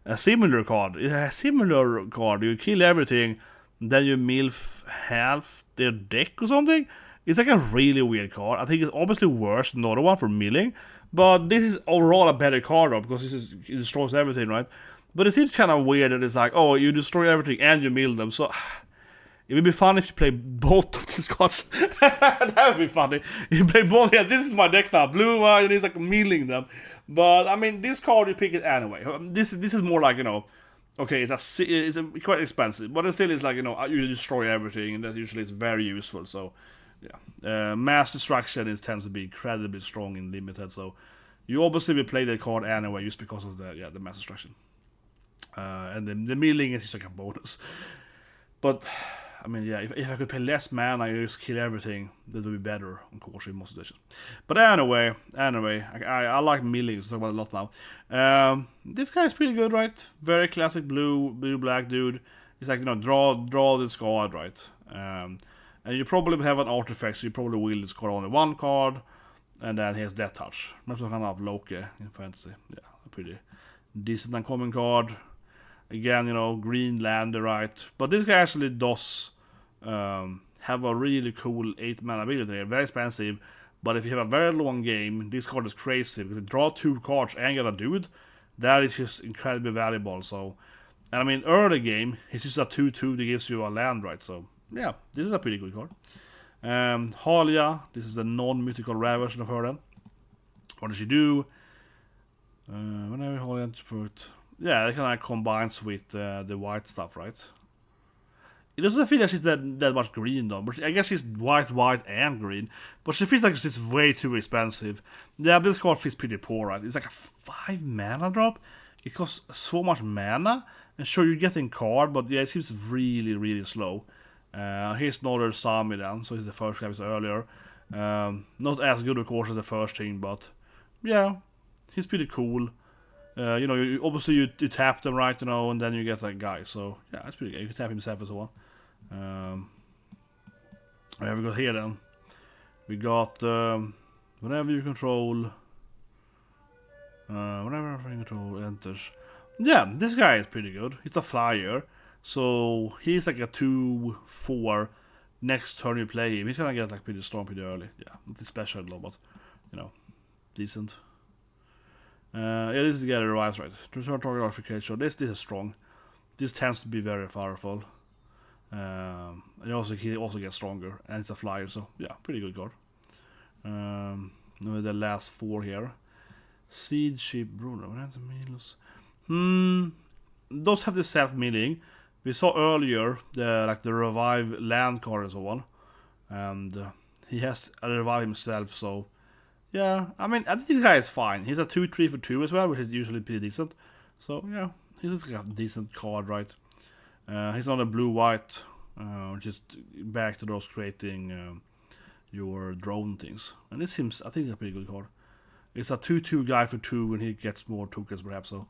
S2: a similar card. It's a similar card. You kill everything, then you mill half their deck or something. It's like a really weird card. I think it's obviously worse than the other one for milling, but this is overall a better card though, because it destroys everything, right? But it seems kind of weird that it's like, oh, you destroy everything and you mill them. So it would be fun if you play both of these cards. That would be funny. You play both. Yeah, this is my deck now, blue one, and it's like milling them. But I mean, this card you pick it anyway. This is more like, you know, okay, it's quite expensive, but it still is like, you know, you destroy everything, and that usually is very useful. So yeah, mass destruction tends to be incredibly strong in limited. So you obviously will play that card anyway, just because of the mass destruction. And then the milling is just like a bonus. But I mean, yeah, if I could play less mana, I just kill everything, that would be better, of course, in most editions. But anyway, I like milling, so I talk about it a lot now. This guy is pretty good, right? Very classic blue-black dude. It's like, you know, draw this card, right? And you probably have an artifact, so you probably will discard only 1 card, and then he has Death Touch. Maybe some kind of Loki in fantasy. Yeah, a pretty decent uncommon card. Again, you know, green lander, right? But this guy actually does have a really cool 8 mana ability here. Very expensive, but if you have a very long game, this card is crazy, because you draw 2 cards and get a dude. That is just incredibly valuable. So, and I mean, early game, it's just a 2/2 that gives you a land, right? So, yeah, this is a pretty good card. Halia, this is the non-mythical rare version of her then. What does she do? Whenever Halia put... Yeah, it kind of combines with the white stuff, right? It doesn't feel like she's that much green though, but I guess she's white, and green. But she feels like she's way too expensive. Yeah, this card feels pretty poor, right? It's like a 5 mana drop. It costs so much mana. And sure, you're getting card, but yeah, it seems really, really slow. Here's another Sami then, so it's the first guy was earlier. Not as good, of course, as the first thing, but yeah, he's pretty cool. You know, obviously you tap them, right, you know, and then you get that guy. So yeah, it's pretty good. You can tap himself as well. What have we got here then? We got whenever you control enters. Yeah, this guy is pretty good. He's a flyer, so he's like a 2/4. Next turn you play him, he's gonna get like pretty strong pretty early. Yeah, nothing special though, but you know, decent. Yeah, this is the guy revives, right? Return target artification. This is strong. This tends to be very powerful. And he also gets stronger, and it's a flyer, so yeah, pretty good card. The last 4 here. Seed Ship Bruno. Those have the self-milling. We saw earlier the revive land card and so on. And he has a revive himself, so yeah, I mean, I think this guy is fine. He's a 2/3 for 2 as well, which is usually pretty decent. So yeah, he's like a decent card, right? He's not a blue-white, just back to those creating your drone things. And this seems, I think, it's a pretty good card. It's a 2/2 guy for 2 when he gets more tokens, perhaps. So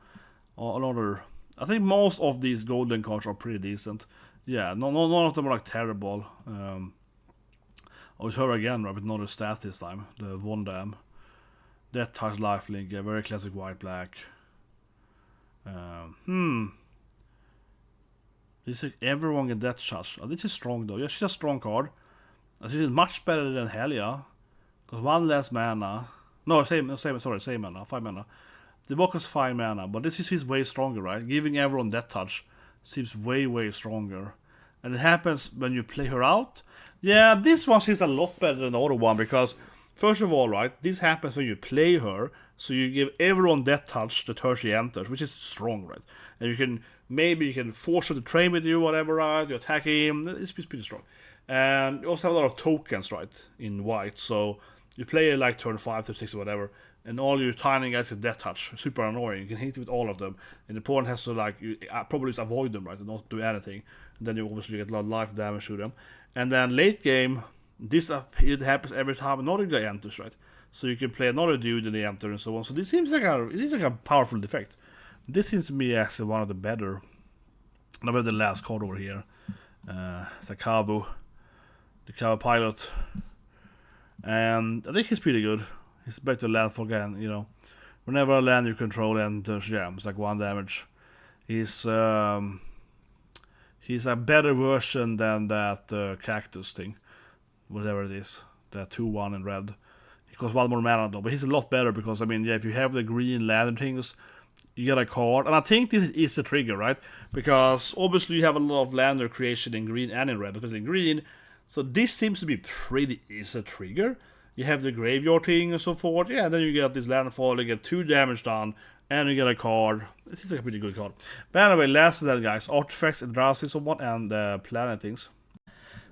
S2: another, I think most of these golden cards are pretty decent. Yeah, none of them are like terrible. Oh, it's her again, right? With another stat this time. The Von Dam. Death Touch Lifelink. Yeah, very classic white-black. This is everyone get Death Touch. Oh, this is strong though. Yeah, she's a strong card. This is much better than Helia. Because 1 less mana. No, same mana. 5 mana. The book has 5 mana, but this is way stronger, right? Giving everyone Death Touch seems way stronger. and it happens when you play her out. Yeah, this one seems a lot better than the other one, because first of all, right, this happens when you play her, so you give everyone death touch the turn she enters, which is strong, right? And you can, maybe you can force her to train with you, whatever, right? You attack him, it's pretty strong. And you also have a lot of tokens, right, in white, so you play it like turn 5 to 6 or whatever, and all your tiny guys get death touch, super annoying. You can hit with all of them, and the opponent has to like, probably just avoid them, right, and not do anything. And then you obviously get a lot of life damage to them. And then late game, this it happens every time another guy enters, right? So you can play another dude in the enter and so on. So this seems like a powerful effect. This seems to me actually one of the better. And I have the last card over here, the Cabo pilot, and I think he's pretty good. He's better landfall again, you know. Whenever a land you control enters, yeah, it's like 1 damage. He's a better version than that cactus thing, whatever it is, that 2/1 in red. He costs 1 more mana though, but he's a lot better because, I mean, yeah, if you have the green land things, you get a card, and I think this is the trigger, right? Because obviously you have a lot of lander creation in green and in red, especially in green. So this seems to be pretty easy to trigger. You have the graveyard thing and so forth. Yeah, then you get this landfall, you get 2 damage done, and you get a card. This is like a pretty good card. But anyway, last of that, guys. Artifacts, Eldrazi, so on, and planet things.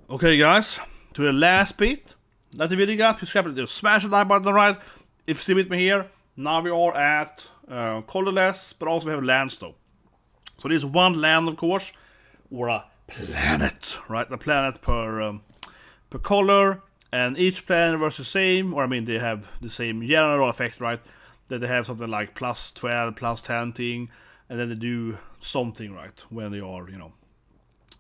S2: Okay, guys. To the last bit. Like the video, guys. Please subscribe, smash the like button, right? If you're still with me here. Now we are at Colorless, but also we have lands though. So there's 1 land, of course, or a planet, right? A planet per color. And each planet versus same, or I mean, they have the same general effect, right? That they have something like plus 12, plus 10 thing, and then they do something, right? When they are, you know,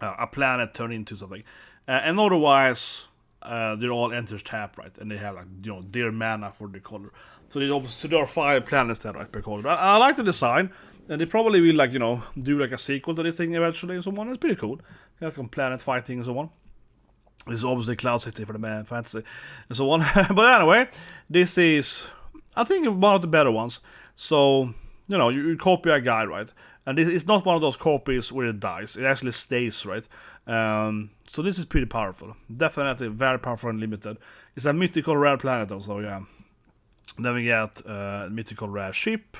S2: a planet turned into something. And otherwise, they're all enters tap, right? And they have, like, you know, their mana for the color. So there are 5 planets there, right, per color. I like the design, and they probably will, like, you know, do like a sequel to this thing eventually and so on. It's pretty cool. Like a planet fighting and so on. This is obviously Cloud City for the man fantasy and so on. But anyway, this is, I think, one of the better ones. So, you know, you copy a guy, right? And this is not one of those copies where it dies. It actually stays, right? So this is pretty powerful. Definitely very powerful and limited. It's a mythical rare planet also, yeah. Then we get mythical rare ship,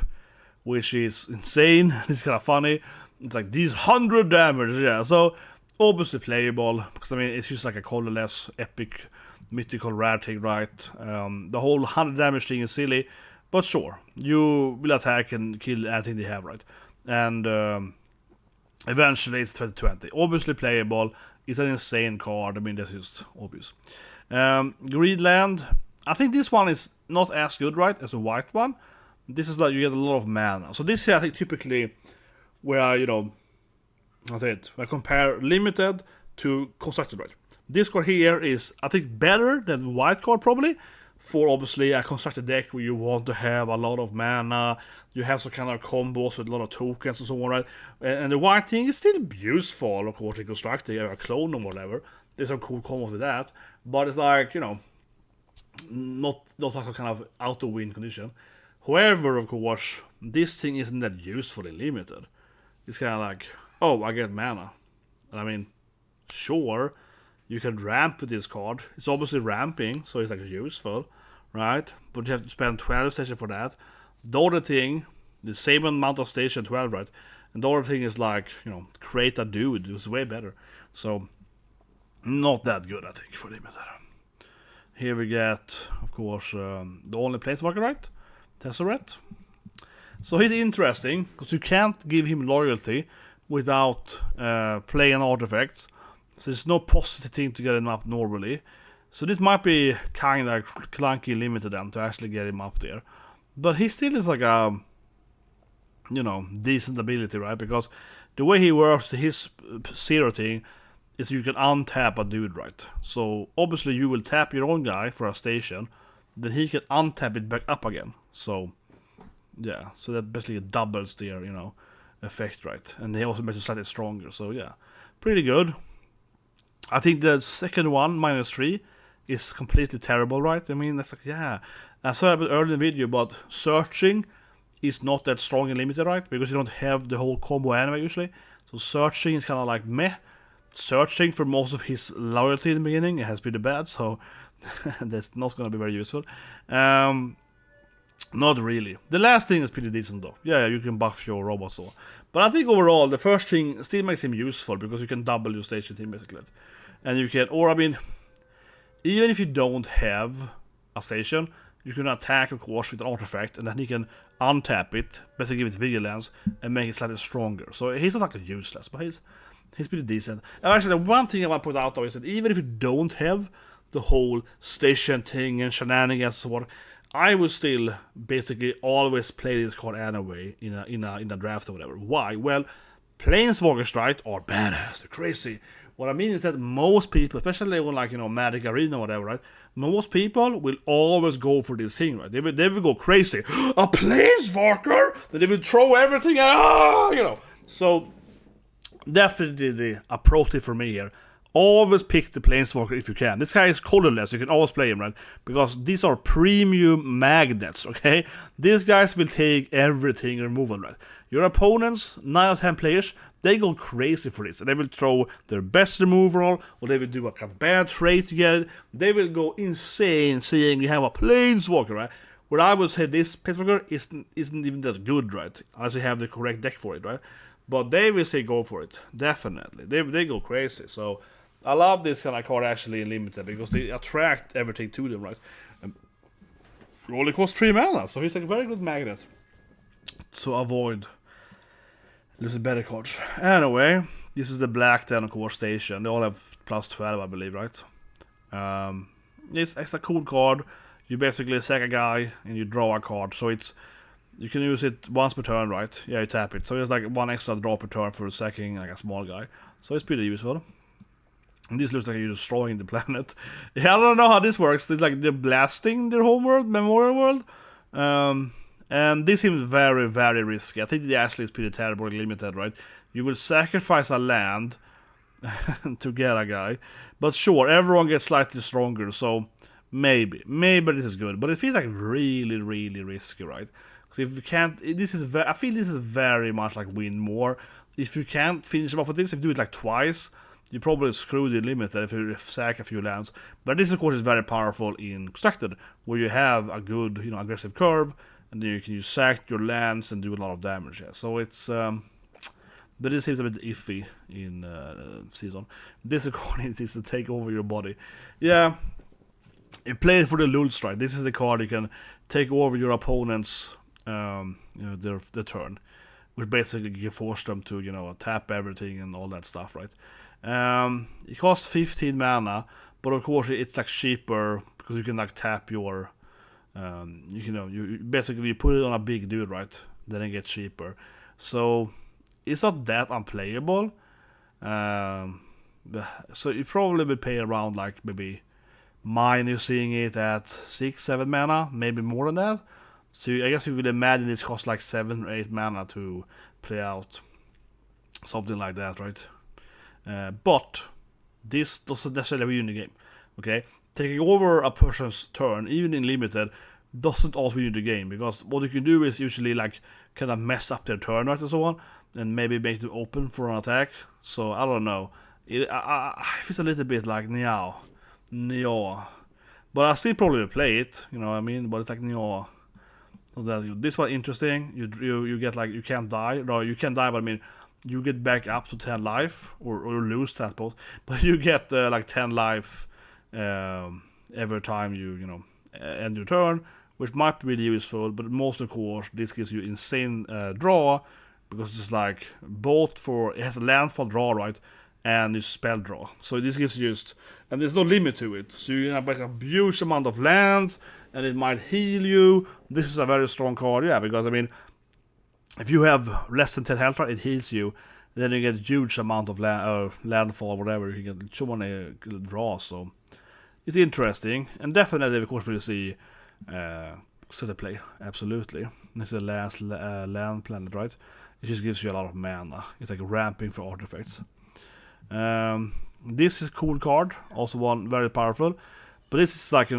S2: which is insane. It's kind of funny. It's like these 100 damage, yeah. So obviously playable, because I mean it's just like a colorless epic mythical rare thing, right? The whole 100 damage thing is silly, but sure, you will attack and kill anything they have, right? And eventually it's 2020. Obviously playable. It's an insane card. I mean, that's just obvious. Greenland. I think this one is not as good, right, as the white one. This is like you get a lot of mana. So this is, I think, typically where, you know, that's it. I compare limited to constructed, right? This card here is, I think, better than the white card probably, for obviously a constructed deck where you want to have a lot of mana, you have some kind of combos with a lot of tokens and so on, right? And the white thing is still useful, of course, in constructed, you have a clone or whatever. There's some cool combos with that, but it's like, you know, not like a kind of auto-win condition. However, of course, this thing isn't that useful in limited. It's kind of like, oh, I get mana. And I mean, sure, you can ramp with this card. It's obviously ramping, so it's like useful, right? But you have to spend 12 station for that. The other thing, the same amount of station, 12, right? And the other thing is like, you know, create a dude. It's way better. So, not that good, I think, for limited. Here we get, of course, the only planeswalker, right? Tezzeret. So he's interesting, because you can't give him loyalty without playing artifacts. So there's no positive thing to get him up normally. So this might be kind of clunky limited then to actually get him up there. But he still is like a, you know, decent ability, right? Because the way he works, his 0 thing, is you can untap a dude, right? So obviously you will tap your own guy for a station, then he can untap it back up again. So yeah, so that basically doubles their, you know, effect, right? And they also makes the slightly stronger. So yeah, pretty good. I think the second one, -3, is completely terrible, right? I mean, that's like, yeah. I saw it earlier in the video, but searching is not that strong and limited, right? Because you don't have the whole combo anyway usually. So searching is kind of like meh. searching for most of his loyalty in the beginning. It has been bad, so that's not going to be very useful. Not really. The last thing is pretty decent though. Yeah, you can buff your robots so. But I think overall, the first thing still makes him useful because you can double your station team basically. And you can, or I mean, even if you don't have a station, you can attack of course with an artifact and then he can untap it, basically give it vigilance and make it slightly stronger. So he's not like useless, but he's pretty decent. And actually, the one thing I want to point out though is that even if you don't have the whole station thing and shenanigans and so on, I would still basically always play this card anyway in a draft or whatever. Why? Well, Planeswalkers, right, are badass. They're crazy. What I mean is that most people, especially on like, Magic Arena or whatever, right, most people will always go for this thing, right? They will go crazy. A Planeswalker? Then they will throw everything out, So, definitely the approach for me here. Always pick the Planeswalker if you can. This guy is colorless, you can always play him, right? Because these are premium magnets, okay? These guys will take everything removal, right? Your opponents, 9 out of 10 players, they go crazy for this. And they will throw their best removal, or they will do a bad trade to get it. They will go insane seeing you have a Planeswalker, right? Where I would say this Planeswalker isn't even that good, right? Unless you have the correct deck for it, right? But they will say go for it, definitely. They go crazy, so I love this kind of card actually in Limited because they attract everything to them, right? And only costs 3 mana, so he's like a very good magnet to avoid losing better cards. Anyway, this is the black 10 core station. They all have plus 12, I believe, right? It's a cool card. You basically sack a guy and you draw a card, so you can use it once per turn, right? Yeah, you tap it. So it's like 1 extra draw per turn for sacking like a small guy. So it's pretty useful. And this looks like you're destroying the planet. Yeah, I don't know how this works. It's like they're blasting their homeworld, Memorial World. And this seems very, very risky. I think the actually is pretty terrible and Limited, right? You will sacrifice a land to get a guy. But sure, everyone gets slightly stronger, so maybe this is good. But it feels like really, really risky, right? Because if you can't, I feel this is very much like win more. If you can't finish off with this, if you do it like twice, you probably screw the Limited if you sack a few lands. But this, of course, is very powerful in Constructed, where you have a good, aggressive curve, and then you can use sack your lands and do a lot of damage. Yeah. So it's, but this seems a bit iffy in Season. This, according to, is to take over your body. Yeah, you play it for the Lulz, right? This is the card you can take over your opponent's, their turn, which basically you force them to, tap everything and all that stuff, right? It costs 15 mana, but of course it's like cheaper because you can like tap your, you basically you put it on a big dude, right? Then it gets cheaper. So it's not that unplayable. So you probably will pay around like maybe mine. You're seeing it at 6-7 mana, maybe more than that. So I guess you would imagine this costs like 7 or 8 mana to play out, something like that, right? But this doesn't necessarily win the game, okay? Taking over a person's turn, even in Limited, doesn't always win the game, because what you can do is usually like kind of mess up their turn, right, and so on, and maybe make them open for an attack. So I don't know. It feels a little bit like Niao. But I still probably play it, you know what I mean? But it's like Niao. So that this was interesting. You get like you can't die. No, you can't die, but I mean you get back up to 10 life or lose that both. But you get like 10 life every time you end your turn, which might be really useful. But most of course this gives you insane draw, because it's like both for it has a landfall draw, right, and it's spell draw. So this gets used, and there's no limit to it. So you have like a huge amount of lands, and it might heal you. This is a very strong card, yeah, because I mean, if you have less than 10 health, right, it heals you. Then you get a huge amount of landfall, whatever. You get so many draws, so it's interesting, and definitely, of course, we'll see set play. Absolutely, this is the last land planet, right? It just gives you a lot of mana. It's like ramping for artifacts. This is a cool card, also one very powerful, but this is like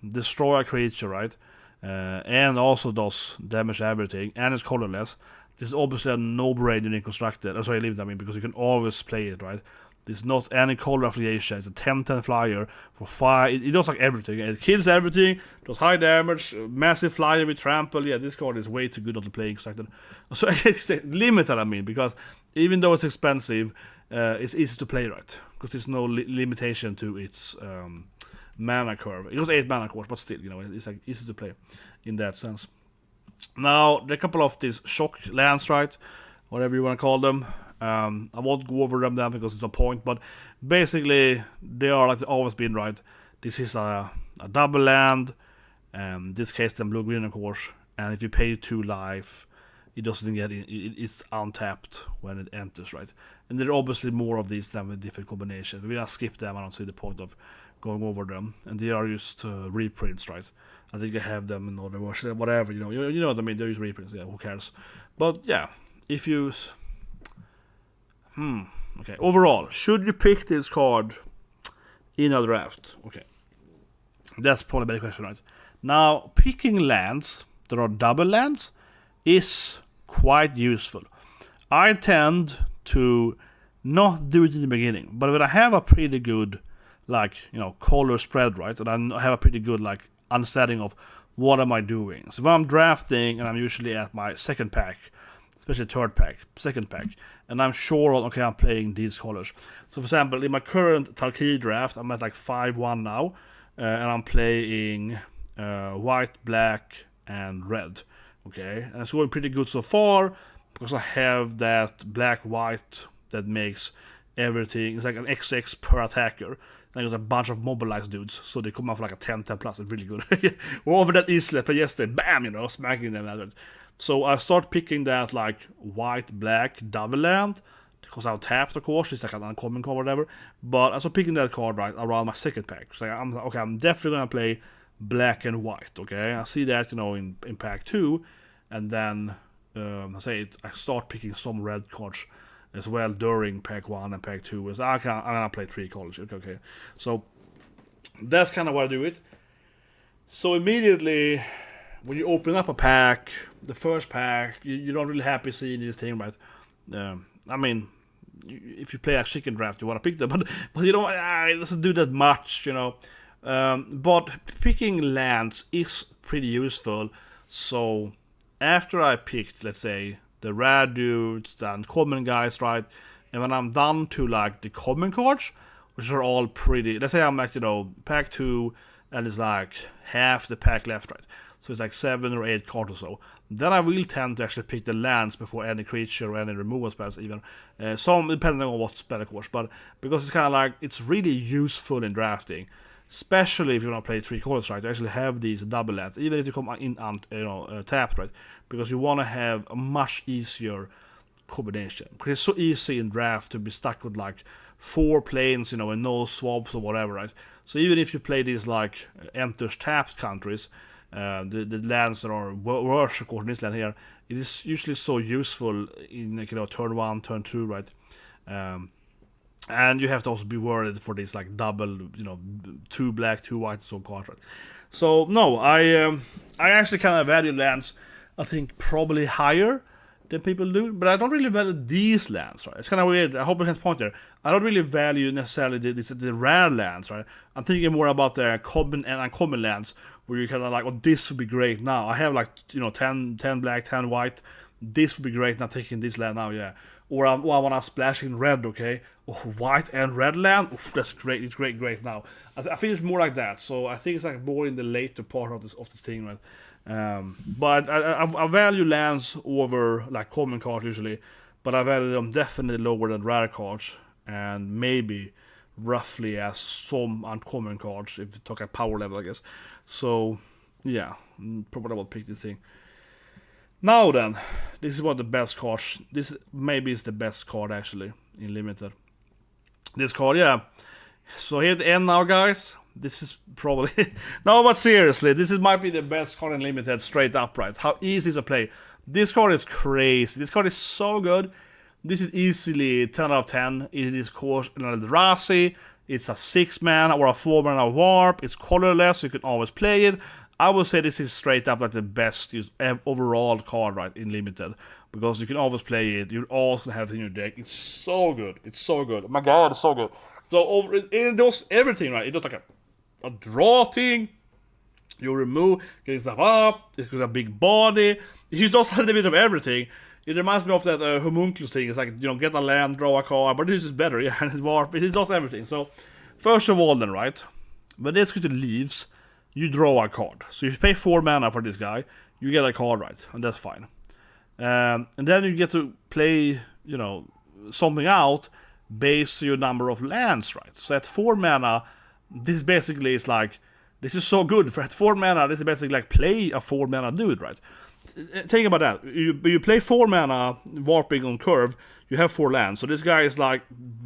S2: destroy a creature, right? And also does damage everything, and it's colorless. This is obviously a no-brainer in Constructed. Sorry, I leave that, because you can always play it, right? There's not any color affiliation. It's a 10/10 flyer for 5. It does like everything. It kills everything. Does high damage. Massive flyer with trample. Yeah, this card is way too good on the playing sector. So I say limited, I mean, because even though it's expensive, it's easy to play, right? Because there's no limitation to its mana curve. It was 8 mana, of course, but still, you know, it's like easy to play in that sense. Now, there are a couple of these shock lands, right? Whatever you want to call them. I won't go over them then because it's no point, but basically they are like they've always been, right? This is a double land, this case then blue green of course, and if you pay 2 life, it doesn't get in, it's untapped when it enters, right? And there are obviously more of these than with different combinations. We'll skip them. I don't see the point of going over them, and they are just reprints, right? I think I have them in other versions, whatever, you know what I mean. They're just reprints, yeah, who cares? But yeah, if you okay, overall, should you pick this card in a draft? Okay, that's probably a better question, right? Now, picking lands that are double lands is quite useful. I tend to not do it in the beginning, but when I have a pretty good, like, you know, color spread, right, and I have a pretty good, like, understanding of what am I doing. So if I'm drafting and I'm usually at my second pack, especially second pack, and I'm sure, okay, I'm playing these colors. So for example, in my current Tarkey draft, I'm at like 5-1 now, and I'm playing white, black, and red. Okay, and it's going pretty good so far because I have that black-white that makes everything. It's like an XX per attacker. And I got a bunch of mobilized dudes, so they come out for like a 10/10 plus. It's really good. Over that easily, but yesterday, bam, you know, smacking them. So I start picking that like white-black double land because I'll tap, of course. It's like an uncommon card or whatever. But I start picking that card right around my second pack. So I'm definitely gonna play black and white. Okay, I see that, you know, in pack 2, and then I start picking some red cards as well during pack 1 and pack 2. So I'm gonna play 3 colors. Okay, so that's kind of why I do it. So immediately when you open up a pack, the first pack, you're not really happy seeing this thing, right? I mean, if you play a chicken draft, you want to pick them, but you don't. It doesn't do that much, you know. But picking lands is pretty useful. So after I picked, let's say, the rare dudes and common guys, right? And when I'm done to like the common cards, which are all pretty. Let's say I'm like, you know, pack 2, and it's like half the pack left, right? So it's like 7 or 8 cards or so. Then I will tend to actually pick the lands before any creature or any removal spells even. Some depending on what spell, of course, but because it's kind of like, it's really useful in drafting. Especially if you want to play 3 colors, right? You actually have these double lands, even if you come in tapped, right? Because you want to have a much easier combination. Because it's so easy in draft to be stuck with like 4 planes, you know, and no swaps or whatever, right? So even if you play these like enters tapped countries, the lands that are worse, of course, in this land here, it is usually so useful in, like, you know, turn 1, turn 2, right? And you have to also be worried for these like double, you know, 2 black, 2 white, and so on. So no, I actually kind of value lands, I think, probably higher than people do, but I don't really value these lands, right? It's kind of weird. I hope I can point there. I don't really value necessarily the rare lands, right? I'm thinking more about the common and uncommon lands, where you kind of like, oh, this would be great now. I have like, you know, 10 black, 10 white. This would be great now, taking this land now, yeah. Or I want to splash in red, okay? Oh, white and red land? Oof, that's great. It's great now. I think it's more like that. So I think it's like more in the later part of this thing, right? But I value lands over like common cards usually, but I value them definitely lower than rare cards, and maybe roughly as some uncommon cards if you talk at power level, I guess. So yeah, probably will pick this thing. Now then, this is one of the best cards. This maybe is the best card actually in limited. This card, yeah. So here at the end now, guys. This is probably no, but seriously, might be the best card in limited, straight up, right? How easy to play. This card is crazy. This card is so good. This is easily 10 out of 10. It is, of course, an Eldrazi. It's a 6-mana or a 4-mana warp. It's colorless, so you can always play it. I would say this is straight up like the best overall card, right, in limited. because you can always play it. You're always gonna have it in your deck. It's so good. It's so good. Oh my god, it's so good. So over it does everything, right? It does like a draw thing. You remove, getting stuff up. It's got a big body. It does a little bit of everything. It reminds me of that homunculus thing. It's like, you know, get a land, draw a card, but this is better. Yeah, and it's warp. It does everything. So first of all, then, right, when this creature leaves, you draw a card. So you pay 4 mana for this guy, you get a card, right, and that's fine. And then you get to play, you know, something out based on your number of lands, right? So at 4 mana, this basically is like, this is so good. For at 4 mana, this is basically like play a 4 mana dude, right? Think about that. You play 4 mana warping on curve, you have 4 lands. So this guy is like,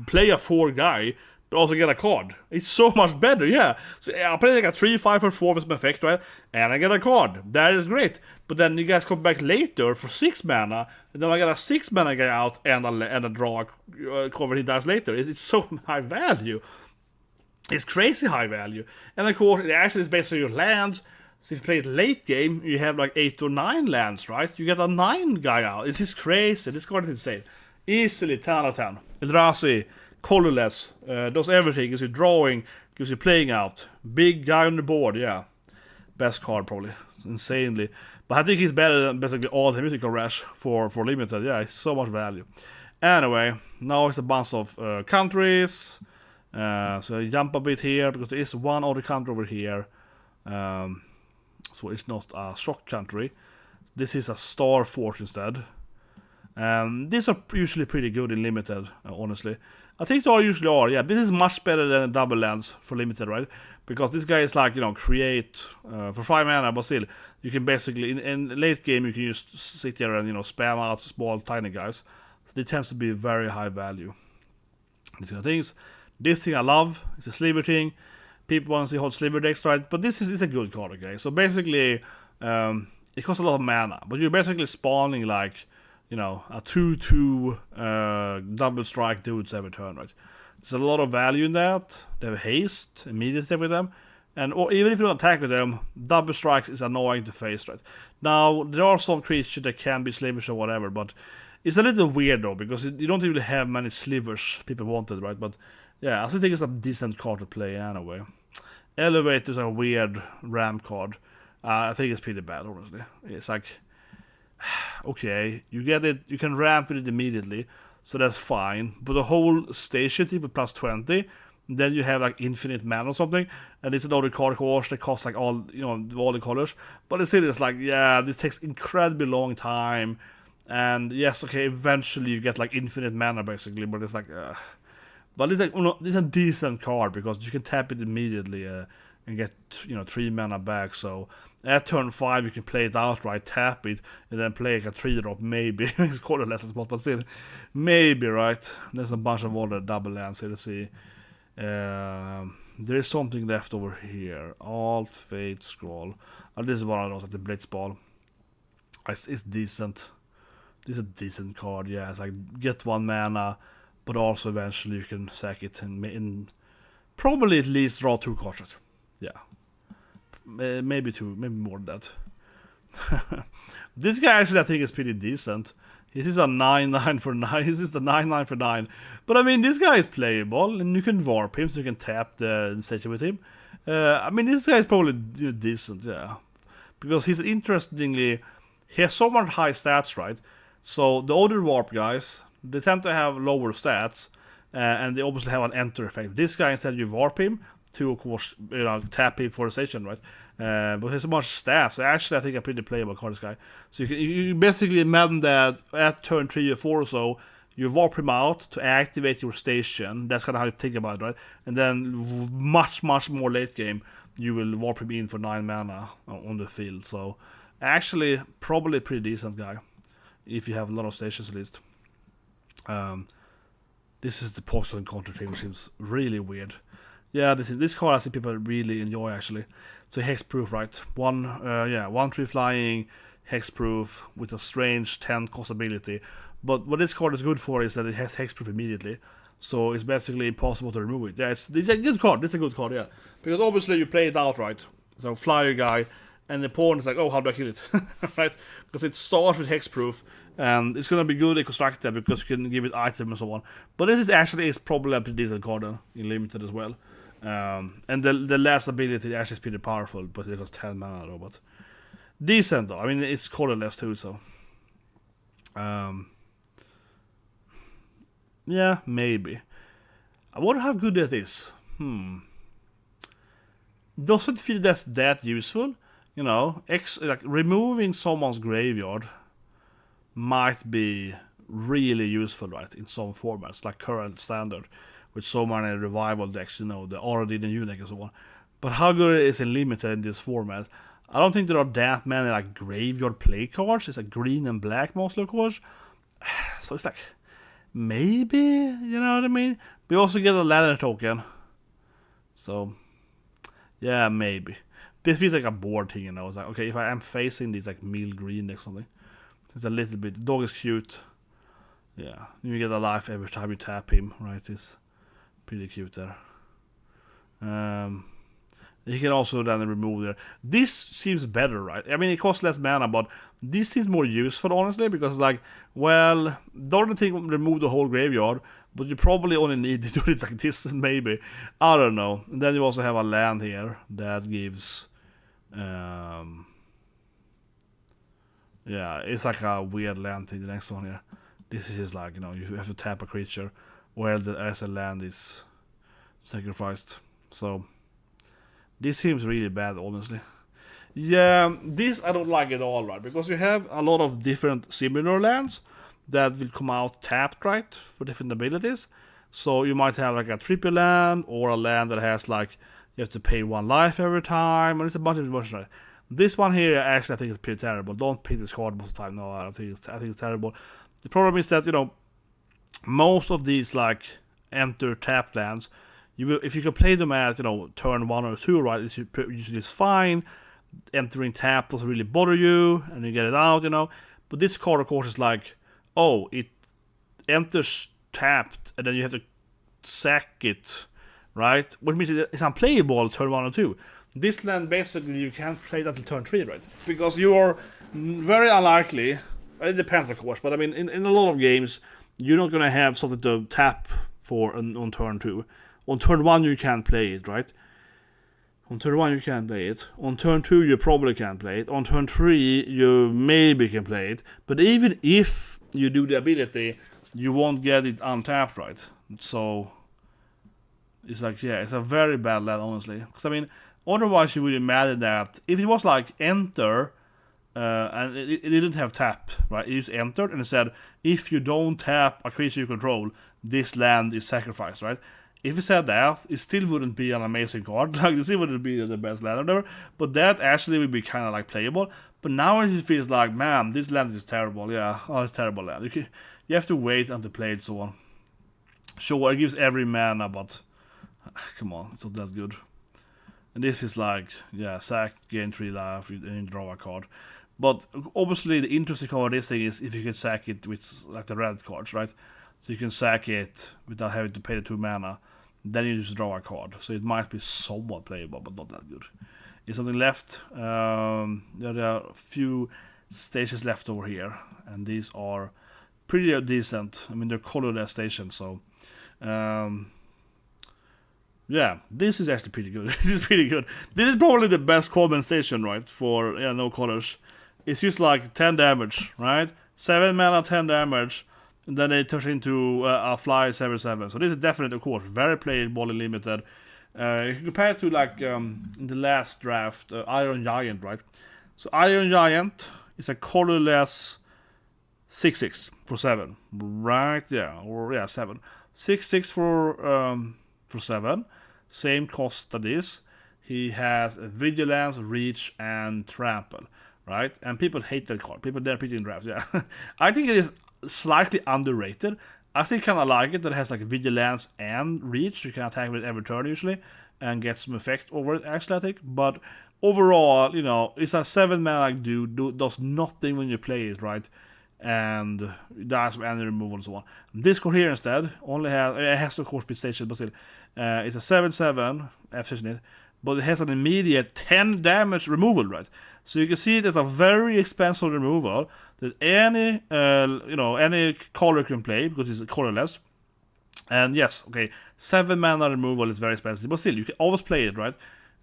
S2: play a 4 guy, but also get a card. It's so much better, yeah. So I play like a 3/5 or 4 with my effect, right? And I get a card. That is great. But then you guys come back later for 6 mana, and then I get a 6 mana guy out and a draw cover he dies later. It's so high value. It's crazy high value. And of course, it actually is based on your lands. So if you play it late game, you have like 8 or 9 lands, right? You get a 9 guy out. It's just crazy. This card is insane. Easily 10 out of 10. Eldrazi, Colorless, does everything. Gives you drawing, gives you playing out. Big guy on the board, yeah. Best card probably. Insanely. But I think he's better than basically all the mythical rash for limited. Yeah, it's so much value. Anyway, now it's a bunch of countries. So I jump a bit here because there is one other country over here. So it's not a shock country. This is a star fort instead. These are usually pretty good in limited, honestly. I think they usually are, yeah. This is much better than double lands for limited, right? Because this guy is like, you know, create for 5 mana, but still, you can basically, in late game, you can just sit here and, you know, spam out small, tiny guys. So it tends to be very high value. These kind of things. This thing I love. It's a sliver thing. People want to see hot sliver decks, right? But this is a good card, okay? So basically, it costs a lot of mana, but you're basically spawning like, you know, a 2/2 double strike dudes every turn, right? There's a lot of value in that. They have haste, immediate with them, and or even if you don't attack with them, double strikes is annoying to face, right? Now there are some creatures that can be slivers or whatever, but it's a little weird though because you don't really have many slivers people wanted, right? But yeah, I still think it's a decent card to play anyway. Elevator is a weird ram card. I think it's pretty bad, honestly. It's like, okay, you get it, you can ramp with it immediately, so that's fine. But the whole station with plus 20, then you have like infinite mana or something, and it's another card course that costs like all, you know, all the colors. But it's still, it's like, yeah, this takes incredibly long time. And yes, okay, eventually you get like infinite mana basically, but it's like, but it's like, you know, it's a decent card because you can tap it immediately and get, you know, 3 mana back. So at turn 5 you can play it outright, tap it, and then play like a 3-drop maybe. It's Colorless spot, but still, maybe, right? There's a bunch of other double lands here to see. There is something left over here. Alt, Fate, Scroll. This is one of those, like the Blitzball. It's decent. This is a decent card, yeah. It's like get 1 mana, but also eventually you can sack it and probably at least draw 2 cards. Yeah. Maybe 2, maybe more than that. This guy actually I think is pretty decent. This is a 9/9 for 9. This is the 9/9 for 9. But I mean, this guy is playable, and you can warp him, so you can tap the station with him. I mean, this guy is probably decent, yeah. Because he's interestingly, he has so much high stats, right? So the older warp guys, they tend to have lower stats, and they obviously have an enter effect. This guy, instead you warp him to, of course, you know, tap him for a station, right? But he has so much stats. So actually, I think a pretty playable card, this guy. So you basically imagine that at turn 3 or 4 or so, you warp him out to activate your station. That's kind of how you think about it, right? And then much more late game, you will warp him in for 9 mana on the field. So actually, probably a pretty decent guy, if you have a lot of stations at least. This is the poison counter thing, which seems really weird. Yeah, this card I think people really enjoy actually. So hexproof, right? 1/3 flying, hexproof with a strange 10 cost ability. But what this card is good for is that it has hexproof immediately. So it's basically impossible to remove it. Yeah, it's a good card. It's a good card, yeah. Because obviously you play it outright. So flyer guy, and the opponent is like, oh, how do I kill it? Right? Because it starts with hexproof, And it's gonna be good constructed because you can give it items and so on. But this is actually probably a pretty decent card in limited as well. And the last ability actually is pretty powerful, but it costs 10 mana though. But decent though. I mean, it's colorless too, so yeah, maybe. I wonder how good that is. Doesn't feel that's that useful, you know. Like removing someone's graveyard might be really useful, right? In some formats, like current standard, with so many revival decks, you know, the already the new deck and so on. But how good it is in limited in this format? I don't think there are that many like graveyard play cards. It's like green and black mostly, of course. So it's like maybe, you know what I mean? We also get a ladder token. So yeah, maybe. This feels like a board thing, you know. It's like, okay, if I am facing this like meal green deck or something, it's a little bit. The dog is cute. Yeah, you get a life every time you tap him, right? It's pretty cute there. You can also then remove there. This seems better, right? I mean, it costs less mana, but this seems more useful, honestly, because like, well, don't think remove the whole graveyard, but you probably only need to do it like this, maybe. I don't know. And then you also have a land here that gives, yeah, it's like a weird land thing. The next one here, this is just like, you know, you have to tap a creature where as a land is sacrificed. So this seems really bad, honestly. Yeah, this I don't like at all, right? Because you have a lot of different similar lands that will come out tapped, right? For different abilities. So you might have like a triple land or a land that has like, you have to pay 1 life every time, and it's a bunch of versions, right? This one here, actually, I think is pretty terrible. Don't pick this card most of the time. No, I think it's terrible. The problem is that, you know, most of these like enter tap lands, you will, if you can play them at, you know, turn 1 or 2, right, it's usually it's fine. Entering tap doesn't really bother you, and you get it out, you know. But this card, of course, is like, oh, it enters tapped, and then you have to sack it, right? Which means it's unplayable turn 1 or 2. This land, basically, you can't play that until turn 3, right? Because you are very unlikely, it depends, of course, but I mean, in a lot of games, you're not going to have something to tap for on turn 2. On turn 1, you can't play it, right? On turn 1, you can play it. On turn 2, you probably can't play it. On turn 3, you maybe can play it. But even if you do the ability, you won't get it untapped, right? So it's like, yeah, it's a very bad land, honestly. Because, I mean, otherwise you would imagine that if it was like enter, and it didn't have tap, right? It just entered and it said, if you don't tap a creature you control, this land is sacrificed, right? If it said that, it still wouldn't be an amazing card. Like, it still wouldn't be the best land or whatever. But that actually would be kind of like playable. But now it just feels like, man, this land is terrible. Yeah, oh, it's terrible land. You have to wait until play it, so on. Sure, it gives every mana, but come on, it's not that good. And this is like, yeah, sack, gain 3 life, and you draw a card. But obviously, the interesting card of this thing is if you can sack it with like the red cards, right? So you can sack it without having to pay the 2 mana. Then you just draw a card. So it might be somewhat playable, but not that good. Is something left? There are a few stations left over here. And these are pretty decent. I mean, they're colorless stations, so yeah, this is actually pretty good. This is pretty good. This is probably the best common station, right? For no colors. It's just like 10 damage, right? 7 mana, 10 damage. And then it turns into a fly 7/7. So this is definitely, of course, very playable and limited. Compared to like in the last draft, Iron Giant, right? So Iron Giant is a colorless 6/6 for 7, right? Yeah, or yeah, 7. 6/6 for 7. Same cost that this. He has Vigilance, Reach, and Trample, right? And people hate that card. People they're picking drafts. Yeah, I think it is slightly underrated. I still kind of like it that it has like Vigilance and Reach. You can attack with it every turn usually and get some effect over it, actually, I think. But overall, you know, it's a 7 mana like dude, does nothing when you play it, right? And does some energy removal and so on. This card here instead only has, it has to of course be stationed, but still, it's a 7/7 F-Station. but it has an immediate 10 damage removal, right? So you can see it as a very expensive removal that any any color can play because it's colorless. And yes, okay, 7 mana removal is very expensive, but still you can always play it, right?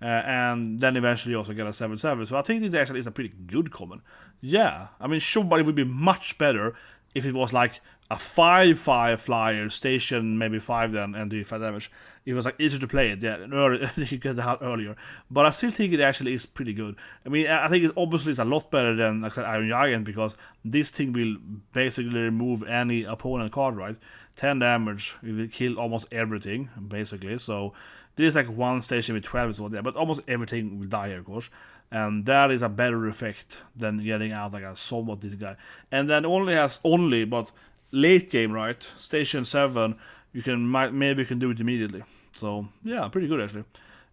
S2: And then eventually you also get a 7/7. So I think this actually is a pretty good common. Yeah, I mean, sure, but it would be much better if it was like a 5/5 flyer, station maybe 5 then, and do 5 damage. It was like easier to play it, yeah, early, you could get it out earlier. But I still think it actually is pretty good. I mean, I think it obviously is a lot better than, like I said, Iron Giant, because this thing will basically remove any opponent card, right? 10 damage, it will kill almost everything, basically. So this is like one station with 12 is what there, but almost everything will die, of course. And that is a better effect than getting out like a somewhat this guy. And then but late game, right? Station 7, maybe you can do it immediately. So yeah, pretty good actually.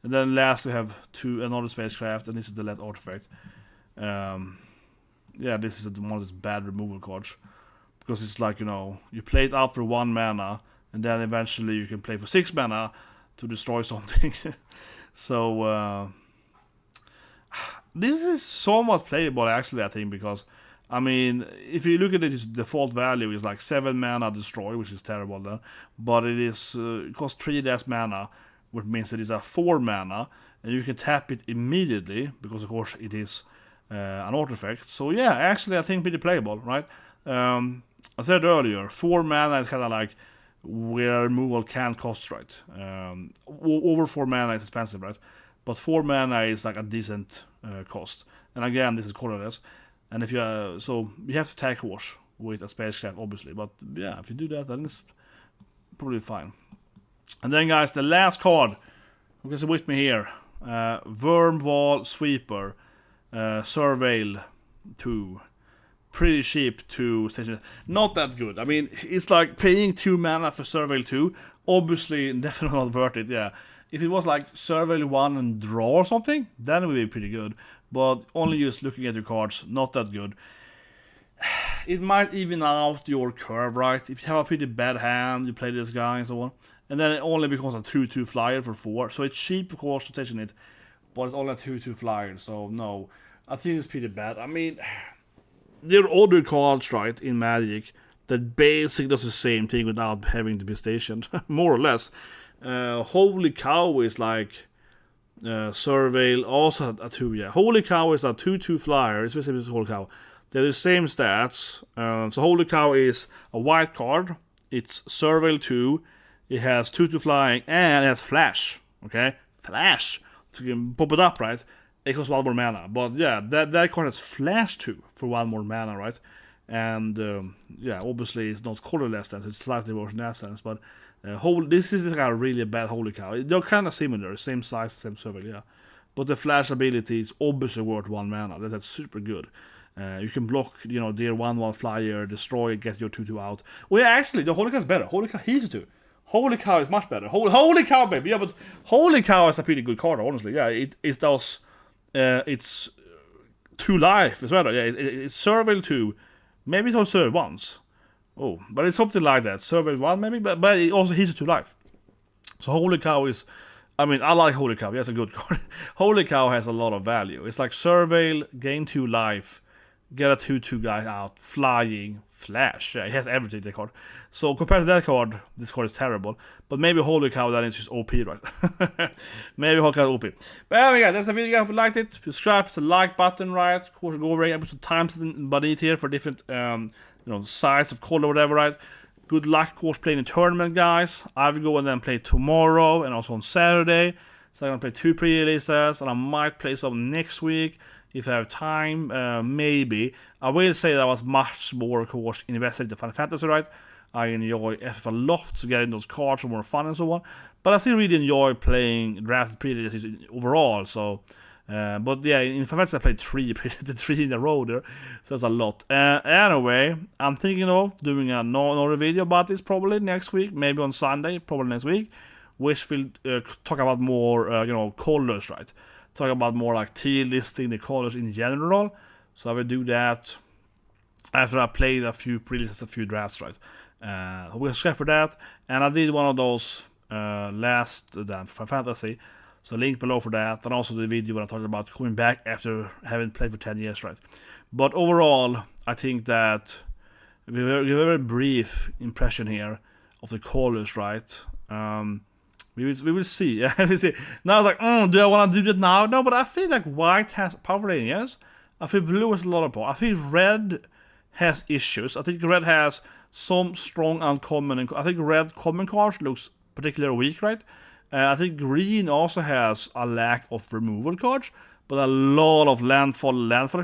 S2: And then last we have another spacecraft, and this is the last artifact. Yeah, this is one of those bad removal cards, because it's like, you play it out for 1 mana, and then eventually you can play for 6 mana to destroy something. So this is somewhat playable actually, I think, because I mean, if you look at its default value, is like 7 mana destroy, which is terrible then, but it costs 3 less mana, which means it is a 4 mana, and you can tap it immediately, because of course it is an artifact. So yeah, actually I think pretty playable, right? I said earlier, 4 mana is kind of like where removal can cost, right? Over 4 mana is expensive, right? But 4 mana is like a decent cost. And again, this is colorless. And if so you have to tag wash with a spacecraft, obviously. But yeah, if you do that, then it's probably fine. And then, guys, the last card, who is with me here? Wormwall Sweeper, Surveil 2. Pretty cheap to station. Not that good. I mean, it's like paying 2 mana for Surveil 2. Obviously, definitely not worth it, yeah. If it was like Surveil 1 and draw or something, then it would be pretty good. But only just looking at your cards, not that good. It might even out your curve, right? If you have a pretty bad hand, you play this guy and so on. And then it only becomes a 2/2 flyer for 4. So it's cheap, of course, to station it. But it's only a 2/2 flyer, so no. I think it's pretty bad. I mean, there are other cards, right, in Magic that basically does the same thing without having to be stationed, more or less. Holy Cow is like Surveil, also a 2, yeah. Holy Cow is a 2/2 flyer, it's basically Holy Cow. They're the same stats. So Holy Cow is a white card, it's Surveil 2, it has 2/2 flying, and it has Flash, okay? Flash! So you can pop it up, right? It costs 1 more mana, but yeah, that card has Flash 2 for 1 more mana, right? And yeah, obviously it's not colorless, then, so it's slightly worse in that sense, but this is like a really bad Holy Cow. They're kind of similar, same size, same Surveil, yeah. But the Flash ability is obviously worth 1 mana. That's super good. You can block, their 1/1 flyer, destroy, get your 2/2 out. Well, yeah, actually, the Holy Cow is better. Holy Cow heals 2. Holy Cow is much better. Holy Cow, baby. Yeah, but Holy Cow is a pretty good card, honestly. Yeah, it does. It's 2 life as well. Yeah, it's Surveil 2. Maybe it's on Surveil once. Oh, but it's something like that. Surveil 1 maybe, but it also hits 2 life. So Holy Cow is, I mean, I like Holy Cow. Yeah, it's a good card. Holy Cow has a lot of value. It's like Surveil, gain 2 life, get a 2/2 guy out, flying, Flash. Yeah, it has everything, that card. So compared to that card, this card is terrible. But maybe Holy Cow, then it's just OP, right? Maybe Holy Cow is OP. But anyway, that's the video. If you liked it, subscribe, hit the like button, right? Of course, go over able to times beneath here for different size of color or whatever, right? Good luck, of course, playing the tournament, guys. I will go and then play tomorrow and also on Saturday. So I'm gonna play 2 pre-releases, and I might play some next week if I have time. Maybe I will say that I was much more, of course, invested in Final Fantasy, right? I enjoy FF a lot, so getting those cards are more fun and so on. But I still really enjoy playing drafted pre-releases overall. So, but yeah, in Final Fantasy I played 3 in a row there, so that's a lot. Anyway, I'm thinking of doing another video about this probably next week, maybe on Sunday, probably next week, which will talk about more, colors, right? Talk about more like tier listing the colors in general. So I will do that after I played a few pre-releases, a few drafts, right? We'll subscribe for that. And I did one of those last for Fantasy. So link below for that, and also the video when I talked about coming back after having played for 10 years, right? But overall, I think that we have a very brief impression here of the colors, right? We will see. Yeah, we see. Now I was like, do I want to do that now? No, but I feel like white has power in, yes. I feel blue has a lot of power. I think red has issues. I think red has some strong uncommon, and I think red common cards looks particularly weak, right? I think green also has a lack of removal cards, but a lot of landfall cards.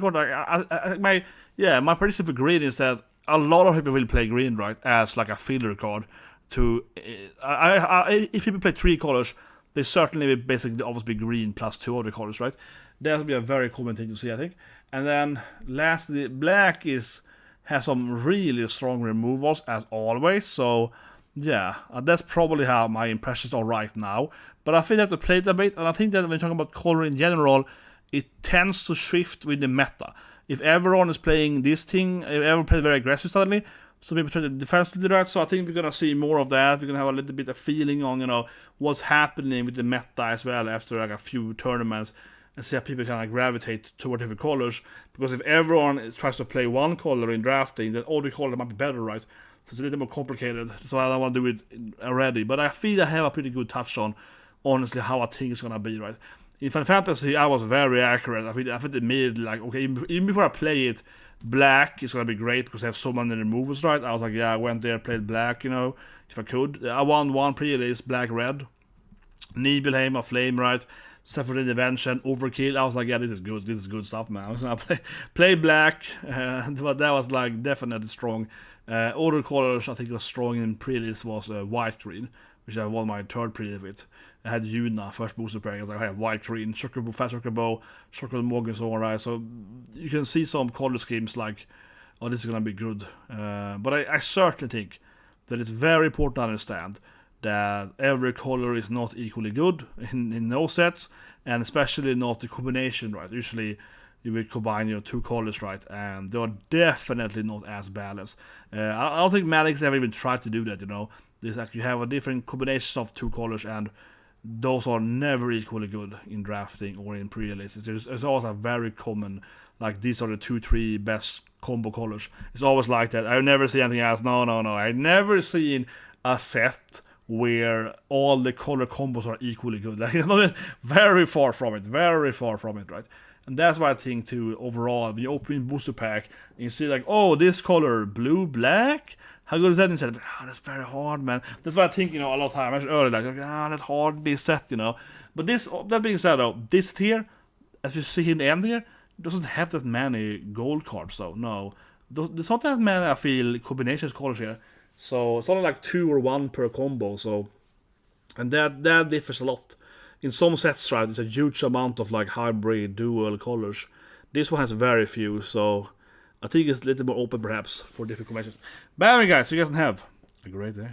S2: My prediction for green is that a lot of people will play green, right, as like a filler card. If people play 3 colors, they certainly will basically always be green plus 2 other colors, right? That would be a very common thing to see, I think. And then lastly, black has some really strong removals as always. So yeah, that's probably how my impressions are right now. But I think I have to play it a bit, and I think that when you're talking about color in general, it tends to shift with the meta. If everyone is playing this thing, if everyone plays very aggressive suddenly, so people try to defensively, right? So I think we're gonna see more of that. We're gonna have a little bit of feeling on, what's happening with the meta as well after like a few tournaments, and see how people kind of gravitate toward different colors. Because if everyone tries to play one color in drafting, then other color might be better, right? So it's a little more complicated. So I don't want to do it already, but I feel I have a pretty good touch on, honestly, how I think it's gonna be, right? In Final Fantasy, I was very accurate. I think they made like, okay, even before I play it, black is gonna be great because they have so many removals, right? I was like, yeah, I went there, played black, if I could. I won one pre-release, black red, Nibelheim, a flame, right? Separate Intervention, Overkill. I was like, yeah, this is good stuff, man. I was gonna play black, but that was like definitely strong. Other colors I think was strong in pre-release was white green, which I won my third pre-release with. I had Yuna, first booster pairing. I was like, I have white green, Chocobo, fast Chocobo, Chocobo Morgan, so on, right? So you can see some color schemes like, oh, this is gonna be good. But I certainly think that it's very important to understand that every color is not equally good in no sets, and especially not the combination, right? Usually you will combine 2 colors, right? And they are definitely not as balanced. I don't think Magic's ever even tried to do that, There's like you have a different combination of 2 colors, and those are never equally good in drafting or in pre-releases. There's always a very common, like these are the 2-3 best combo colors. It's always like that. I've never seen anything else. No. I've never seen a set where all the color combos are equally good. Like, very far from it, right? And that's why I think too, overall, when you open booster pack and you see like, oh, this color, blue, black, how good is that instead? That's very hard, man. That's why I think, a lot of time, I mentioned earlier, like, that's hard, this set, But that being said, though, this here, as you see in the end here, doesn't have that many gold cards, though. No. There's not that many, I feel, combinations colors here. So it's only like 2 or 1 per combo, so... And that differs a lot. In some sets, right, there's a huge amount of, like, hybrid, dual colors. This one has very few, so... I think it's a little more open, perhaps, for different combinations. But anyway, guys, so you guys can have a great day.